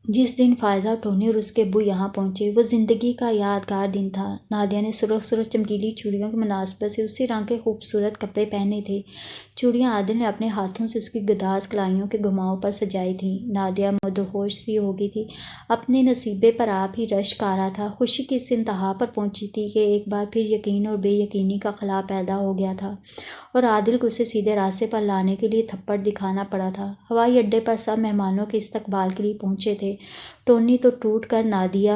جس دن فائزہ، ٹونی اور اس کے ابو یہاں پہنچے، وہ زندگی کا یادگار دن تھا۔ نادیہ نے سرخ سرخ چمکیلی چوڑیوں کی مناسبت سے اسی رنگ کے خوبصورت کپڑے پہنے تھے۔ چوڑیاں عادل نے اپنے ہاتھوں سے اس کی گداز کلائیوں کے گھماؤں پر سجائی تھیں۔ نادیہ مدہوش سی ہو گئی تھی، اپنے نصیبے پر آپ ہی رشک آ رہا تھا۔ خوشی کی اس انتہا پر پہنچی تھی کہ ایک بار پھر یقین اور بے یقینی کا خلا پیدا ہو گیا تھا، اور عادل کو اسے سیدھے راستے پر لانے کے لیے تھپڑ دکھانا پڑا تھا۔ ہوائی اڈے پر سب مہمانوں کے استقبال کے لیے پہنچے تھے۔ ٹونی تو ٹوٹ کر نادیہ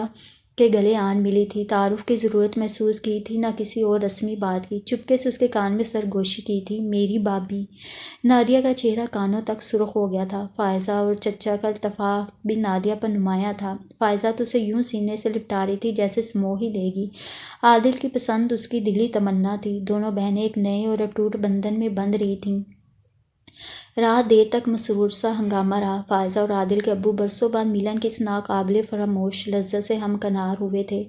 کے گلے آن ملی تھی، تعارف کی ضرورت محسوس کی تھی، نہ کسی اور رسمی بات کی۔ چپکے سے اس کے کان میں سرگوشی کی تھی، میری بابی۔ نادیہ کا چہرہ کانوں تک سرخ ہو گیا تھا۔ فائزہ اور چچا کا الطاف بھی نادیہ پر نمایاں تھا۔ فائزہ تو اسے یوں سینے سے لپٹا رہی تھی جیسے سمو ہی لے گی۔ عادل کی پسند اس کی دلی تمنا تھی۔ دونوں بہنیں ایک نئے اور اٹوٹ بندھن میں بندھ رہی تھیں۔ رات دیر تک مسرور سا ہنگامہ رہا۔ فائزہ اور عادل کے ابو برسوں بعد ملن کی اس ناقابل فراموش لذت سے ہمکنار ہوئے تھے۔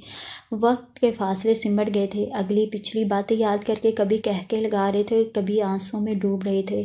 وقت کے فاصلے سمٹ گئے تھے۔ اگلی پچھلی باتیں یاد کر کے کبھی قہقہے لگا رہے تھے اور کبھی آنسوؤں میں ڈوب رہے تھے۔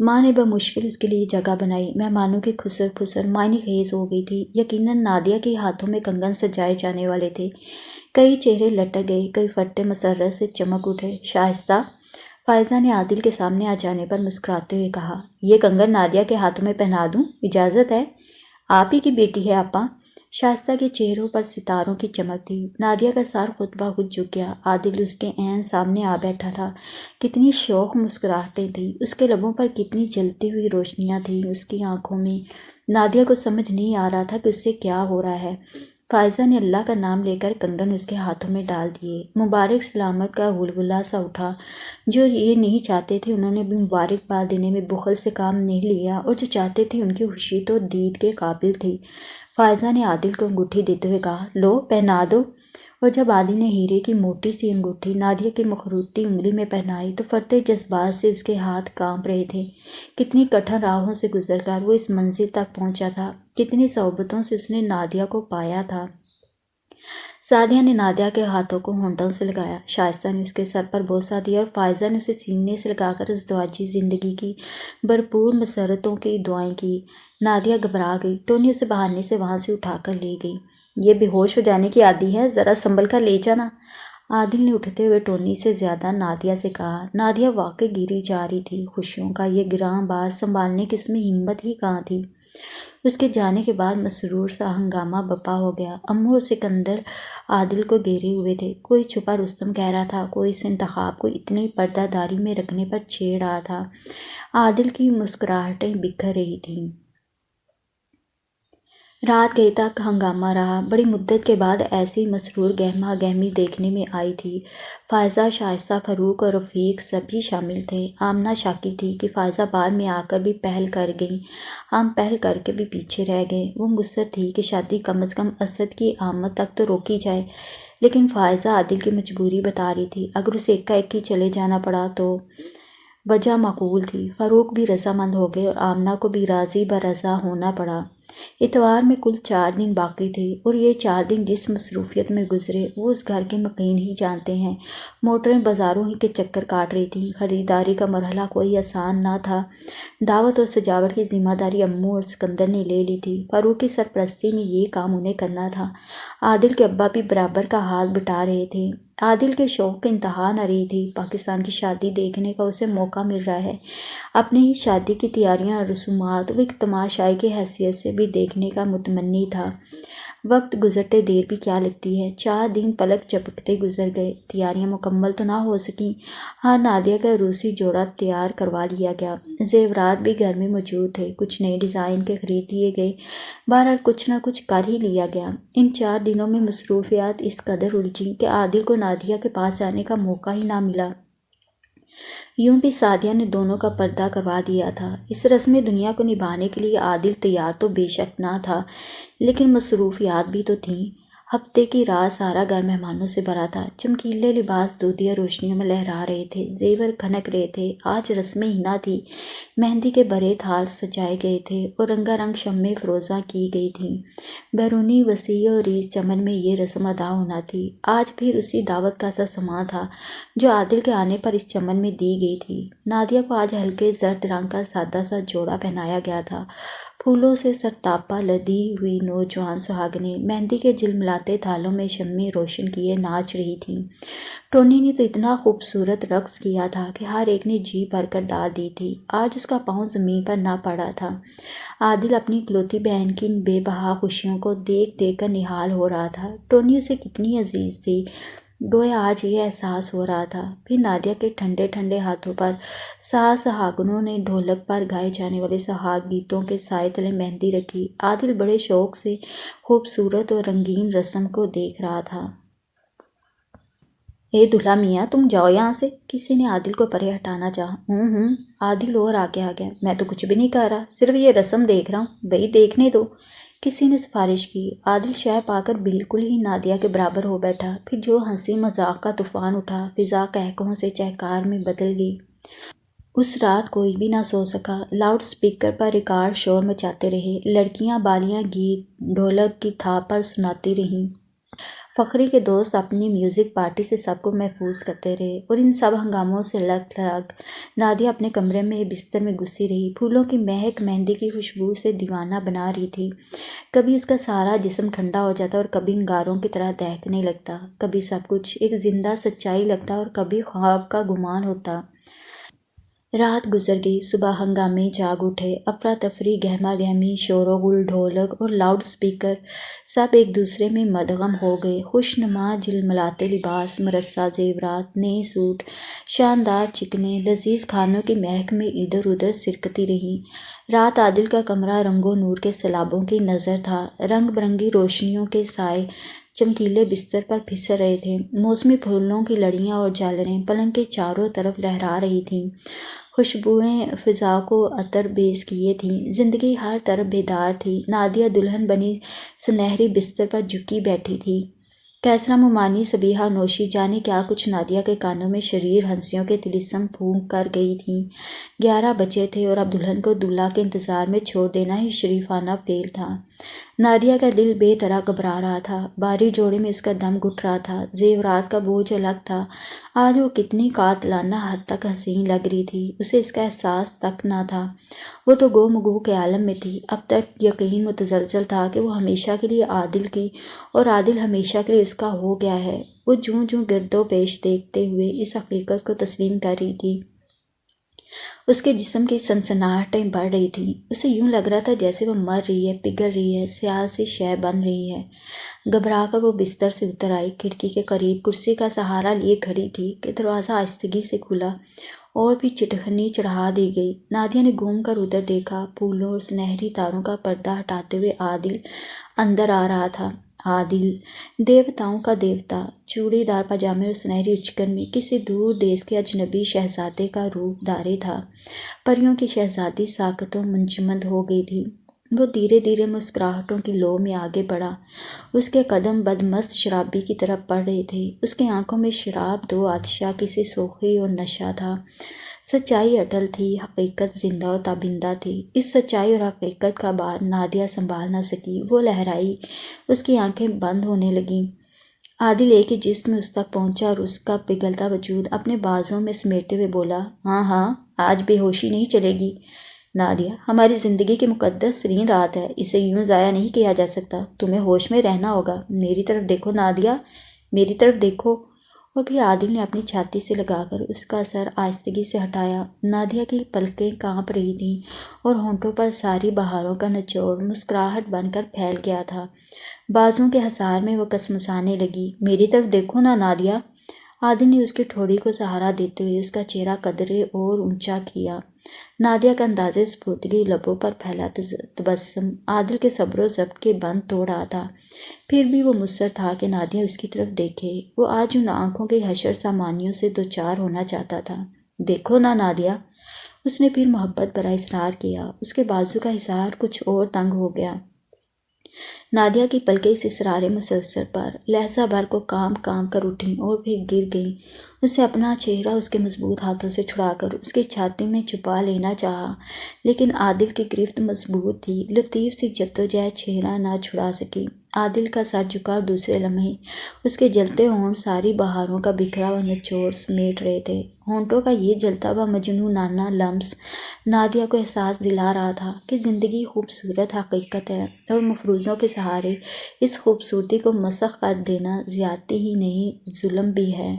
ماں نے بمشکل اس کے لیے جگہ بنائی۔ مہمانوں کی خسر پھسر معنی خیز ہو گئی تھی۔ یقیناً نادیہ کے ہاتھوں میں کنگن سجائے جانے والے تھے۔ کئی چہرے لٹک گئے، کئی پھٹے مسرت سے چمک اٹھے۔ شائستہ، فائزہ نے عادل کے سامنے آ جانے پر مسکراتے ہوئے کہا، یہ کنگن نادیہ کے ہاتھوں میں پہنا دوں؟ اجازت ہے؟ آپ ہی کی بیٹی ہے آپا۔ شائستہ کے چہروں پر ستاروں کی چمک تھی۔ نادیہ کا سر خود بخود جھک گیا۔ عادل اس کے عین سامنے آ بیٹھا تھا۔ کتنی شوق مسکراہٹیں تھیں، اس کے لبوں پر کتنی جلتی ہوئی روشنیاں تھیں اس کی آنکھوں میں۔ نادیہ کو سمجھ نہیں آ رہا تھا کہ اس سے کیا ہو رہا ہے۔ فائزہ نے اللہ کا نام لے کر کنگن اس کے ہاتھوں میں ڈال دیے۔ مبارک سلامت کا غلغلہ سا اٹھا۔ جو یہ نہیں چاہتے تھے انہوں نے بھی مبارکباد دینے میں بخل سے کام نہیں لیا، اور جو چاہتے تھے ان کی خوشی تو دید کے قابل تھی۔ فائزہ نے عادل کو انگوٹھی دیتے ہوئے کہا، لو پہنا دو۔ اور جب عادل نے ہیرے کی موٹی سی انگوٹھی نادیہ کی مخروطی انگلی میں پہنائی تو فرتے جذبات سے اس کے ہاتھ کانپ رہے تھے۔ کتنی کٹھن راہوں سے گزر کر وہ اس منزل تک پہنچا تھا، کتنی صعوبتوں سے اس نے نادیہ کو پایا تھا۔ سعدیہ نے نادیہ کے ہاتھوں کو ہونٹوں سے لگایا، شائستہ نے اس کے سر پر بوسہ دیا، اور فائزہ نے اسے سینے سے لگا کر ازدواجی زندگی کی بھرپور مسرتوں کی دعائیں کی۔ نادیہ گھبرا گئی۔ ٹونی اسے بہانے سے وہاں سے اٹھا کر لے گئی۔ یہ بے ہوش ہو جانے کی عادی ہے، ذرا سنبھل کر لے جانا۔ عادل نے اٹھتے ہوئے ٹونی سے زیادہ نادیہ سے کہا۔ نادیہ واقعی گری جا رہی تھی۔ خوشیوں کا یہ گراں بار سنبھالنے کی اس میں ہمت ہی کہاں تھی۔ اس کے جانے کے بعد مسرور سا ہنگامہ بپا ہو گیا۔ امو اور سکندر عادل کو گھیرے ہوئے تھے۔ کوئی چھپا رستم کہہ رہا تھا، کوئی اس انتخاب کو اتنی پردہ داری میں رکھنے پر چھیڑ رہا تھا۔ عادل کی مسکراہٹیں بکھر رہی تھیں۔ رات گئے تک ہنگامہ رہا۔ بڑی مدت کے بعد ایسی مسرور گہما گہمی دیکھنے میں آئی تھی۔ فائزہ، شائستہ، فاروق اور رفیق سبھی شامل تھے۔ آمنہ شاکی تھی کہ فائزہ بعد میں آ کر بھی پہل کر گئیں۔ ہم پہل کر کے بھی پیچھے رہ گئے۔ وہ مصر تھی کہ شادی کم از کم اسد کی آمد تک تو روکی جائے، لیکن فائزہ عادل کی مجبوری بتا رہی تھی۔ اگر اسے ایکا ایکی چلے جانا پڑا تو وجہ معقول تھی۔ فاروق بھی رضامند ہو گئے اور آمنہ کو بھی راضی برضا ہونا پڑا۔ اتوار میں کل 4 دن باقی تھے، اور یہ 4 دن جس مصروفیت میں گزرے وہ اس گھر کے مقیم ہی جانتے ہیں۔ موٹریں بازاروں ہی کے چکر کاٹ رہی تھیں۔ خریداری کا مرحلہ کوئی آسان نہ تھا۔ دعوت اور سجاوٹ کی ذمہ داری امو اور سکندر نے لے لی تھی۔ فاروق کی سرپرستی میں یہ کام انہیں کرنا تھا۔ عادل کے ابا بھی برابر کا ہاتھ بٹا رہے تھے۔ عادل کے شوق کی انتہا نہ رہی تھی۔ پاکستان کی شادی دیکھنے کا اسے موقع مل رہا ہے۔ اپنی ہی شادی کی تیاریاں اور رسومات وہ ایک تماشائی کی حیثیت سے بھی دیکھنے کا متمنی تھا۔ وقت گزرتے دیر بھی کیا لگتی ہے۔ 4 دن پلک جھپکتے گزر گئے۔ تیاریاں مکمل تو نہ ہو سکیں۔ ہاں، نادیہ کا روسی جوڑا تیار کروا لیا گیا۔ زیورات بھی گھر میں موجود تھے۔ کچھ نئے ڈیزائن کے خرید لیے گئے۔ بہرحال کچھ نہ کچھ کر ہی لیا گیا۔ ان 4 دنوں میں مصروفیات اس قدر الجھیں کہ عادل کو نادیہ کے پاس جانے کا موقع ہی نہ ملا۔ یوں بھی سعدیہ نے دونوں کا پردہ کروا دیا تھا۔ اس رسم دنیا کو نبھانے کے لیے عادل تیار تو بے شک نہ تھا، لیکن مصروفیات بھی تو تھیں۔ ہفتے کی رات سارا گھر مہمانوں سے بھرا تھا۔ چمکیلے لباس دودھیا روشنیوں میں لہرا رہے تھے، زیور کھنک رہے تھے۔ آج رسم حنا تھی۔ مہندی کے بڑے تھال سجائے گئے تھے اور رنگا رنگ شمعیں فروزاں کی گئی تھیں۔ بیرونی وسیع و ریز چمن میں یہ رسم ادا ہونا تھی۔ آج پھر اسی دعوت کا سا سماں تھا جو عادل کے آنے پر اس چمن میں دی گئی تھی۔ نادیہ کو آج ہلکے زرد رنگ کا سادہ سا جوڑا پہنایا گیا تھا۔ پھولوں سے سرتاپا لدی ہوئی نوجوان سہاگنیں مہندی کے جھلملاتے تھالوں میں شمعیں روشن کیے ناچ رہی تھیں۔ ٹونی نے تو اتنا خوبصورت رقص کیا تھا کہ ہر ایک نے جی بھر کر ڈال دی تھی۔ آج اس کا پاؤں زمین پر نہ پڑا تھا۔ عادل اپنی اکلوتی بہن کی ان بے بہا خوشیوں کو دیکھ دیکھ کر نہال ہو رہا تھا۔ ٹونی اسے کتنی عزیز تھی، گویا آج یہ احساس ہو رہا تھا۔ پھر نادیہ کے ٹھنڈے ٹھنڈے ہاتھوں پر ساز سہاگنوں نے ڈھولک پر گائے جانے والے سہاگ گیتوں کے سائے تلے مہندی رکھی۔ عادل بڑے شوق سے خوبصورت اور رنگین رسم کو دیکھ رہا تھا۔ اے دلہا میاں، تم جاؤ یہاں سے، کسی نے عادل کو پرے ہٹانا چاہا۔ عادل اور آگے آ گیا۔ میں تو کچھ بھی نہیں کر رہا، صرف یہ رسم دیکھ رہا ہوں۔ بھئی دیکھنے دو، کسی نے سفارش کی۔ عادل شے پا کر بالکل ہی نادیہ کے برابر ہو بیٹھا۔ پھر جو ہنسی مذاق کا طوفان اٹھا، فضا قہقہوں سے چہکار میں بدل گئی۔ اس رات کوئی بھی نہ سو سکا۔ لاؤڈ سپیکر پر ریکارڈ شور مچاتے رہے۔ لڑکیاں بالیاں گیت ڈھولک کی تھاپ پر سناتی رہیں۔ فخری کے دوست اپنی میوزک پارٹی سے سب کو محفوظ کرتے رہے اور ان سب ہنگاموں سے لگ نادیہ اپنے کمرے میں بستر میں گھسی رہی، پھولوں کی مہک مہندی کی خوشبو سے دیوانہ بنا رہی تھی۔ کبھی اس کا سارا جسم ٹھنڈا ہو جاتا اور کبھی انگاروں کی طرح دہکنے لگتا، کبھی سب کچھ ایک زندہ سچائی لگتا اور کبھی خواب کا گمان ہوتا۔ رات گزر گئی، صبح ہنگامے جاگ اٹھے، افراتفری، گہما گہمی، شور و گل، ڈھولک اور لاؤڈ سپیکر سب ایک دوسرے میں مدغم ہو گئے۔ خوشنما جھلملاتے لباس، مرصع زیورات، نئے سوٹ، شاندار چکنیں، لذیذ کھانوں کی مہک میں ادھر ادھر سرکتی رہیں۔ رات عادل کا کمرہ رنگ و نور کے سیلابوں کی نظر تھا، رنگ برنگی روشنیوں کے سائے چمکیلے بستر پر پھسل رہے تھے، موسمی پھولوں کی لڑیاں اور جھالریں پلنگ کے چاروں طرف لہرا رہی تھیں، خوشبوئیں فضا کو عطر بیز کیے تھیں، زندگی ہر طرف بیدار تھی۔ نادیہ دلہن بنی سنہری بستر پر جھکی بیٹھی تھی، کیسرا ممانی صبیحہ نوشی جانے کیا کچھ نادیہ کے کانوں میں شریر ہنسیوں کے طلسم پھونک کر گئی تھیں۔ 11 بجے تھے اور اب دلہن کو دولہا کے انتظار میں چھوڑ دینا ہی شریفانہ فعل تھا۔ نادیہ کا دل بے طرح گھبرا رہا تھا، باری جوڑے میں اس کا دم گھٹ رہا تھا، زیورات کا بوجھ الگ تھا، آج وہ کتنی قاتلانہ حد تک حسین لگ رہی تھی، اسے اس کا احساس تک نہ تھا۔ وہ تو گو مگو کے عالم میں تھی، اب تک یقین متزلزل تھا کہ وہ ہمیشہ کے لیے عادل کی اور عادل ہمیشہ کے لیے اس کا ہو گیا ہے۔ وہ جوں جوں گرد و پیش دیکھتے ہوئے اس حقیقت کو تسلیم کر رہی تھی، اس کے جسم کی سنسناہٹیں بڑھ رہی تھیں، اسے یوں لگ رہا تھا جیسے وہ مر رہی ہے، پگھل رہی ہے، سیال سی شے بن رہی ہے۔ گھبرا کر وہ بستر سے اتر آئی، کھڑکی کے قریب کرسی کا سہارا لیے کھڑی تھی کہ دروازہ آہستگی سے کھلا اور بھی چٹخنی چڑھا دی گئی۔ نادیہ نے گھوم کر ادھر دیکھا، پھولوں اور سنہری تاروں کا پردہ ہٹاتے ہوئے عادل اندر آ رہا تھا۔ عادل، دیوتاؤں کا دیوتا، چوڑی دار پاجامے اور سنہری اچکن میں، کسی دور دیس کے اجنبی شہزادے کا روپ دھارے تھا۔ پریوں کی شہزادی ساکتوں منجمد ہو گئی تھی۔ وہ دھیرے دھیرے مسکراہٹوں کی لو میں آگے بڑھا، اس کے قدم بدمست شرابی کی طرف بڑھ رہے تھے، اس کی آنکھوں میں شراب دو آتشہ کسی سوخی اور نشہ تھا۔ سچائی اٹل تھی، حقیقت زندہ و تابندہ تھی۔ اس سچائی اور حقیقت کا بار نادیہ سنبھال نہ سکی، وہ لہرائی، اس کی آنکھیں بند ہونے لگیں۔ عادل ایک ہی جسم میں اس تک پہنچا اور اس کا پگھلتا وجود اپنے بازوں میں سمیٹے ہوئے بولا، ہاں ہاں، آج بے ہوشی نہیں چلے گی۔ نادیہ، ہماری زندگی کی مقدس ترین رات ہے، اسے یوں ضائع نہیں کیا جا سکتا، تمہیں ہوش میں رہنا ہوگا۔ میری طرف دیکھو نادیہ، میری طرف دیکھو۔ اور پھر عادل نے اپنی چھاتی سے لگا کر اس کا سر آہستگی سے ہٹایا۔ نادیہ کی پلکیں کانپ رہی تھیں اور ہونٹوں پر ساری بہاروں کا نچوڑ مسکراہٹ بن کر پھیل گیا تھا۔ بازوں کے حصار میں وہ کسمسانے لگی، میری طرف دیکھو نا نادیہ۔ عادل نے اس کی ٹھوڑی کو سہارا دیتے ہوئے اس کا چہرہ قدرے اور اونچا کیا۔ نادیہ کا اندازے سپردگی، لبوں پر پھیلا تبسم عادل کے صبر و ضبط کے بند توڑ رہا تھا۔ پھر بھی وہ مصر تھا کہ نادیہ اس کی طرف دیکھے، وہ آج ان آنکھوں کے حشر سامانیوں سے دوچار ہونا چاہتا تھا۔ دیکھو نا نادیہ، اس نے پھر محبت بھرا اصرار کیا۔ اس کے بازو کا حصار کچھ اور تنگ ہو گیا۔ نادیہ کی پلکیں اس اصرار مسلسل پر لہجہ بھر کو کانپ کانپ کر اٹھیں اور پھر گر گئیں۔ اسے اپنا چہرہ اس کے مضبوط ہاتھوں سے چھڑا کر اس کی چھاتی میں چھپا لینا چاہا، لیکن عادل کی گرفت مضبوط تھی، لطیف سی جدوجہد چہرہ نہ چھڑا سکی۔ عادل کا سر جھکا اور دوسرے لمحے اس کے جلتے ہونٹ ساری بہاروں کا بکھرا ہوا نچوڑ سمیٹ رہے تھے۔ ہونٹوں کا یہ جلتا ہوا مجنونانہ لمس نادیہ کو احساس دلا رہا تھا کہ زندگی خوبصورت حقیقت ہے اور مفروضوں کے سہارے اس خوبصورتی کو مسخ کر دینا زیادتی ہی نہیں، ظلم بھی ہے۔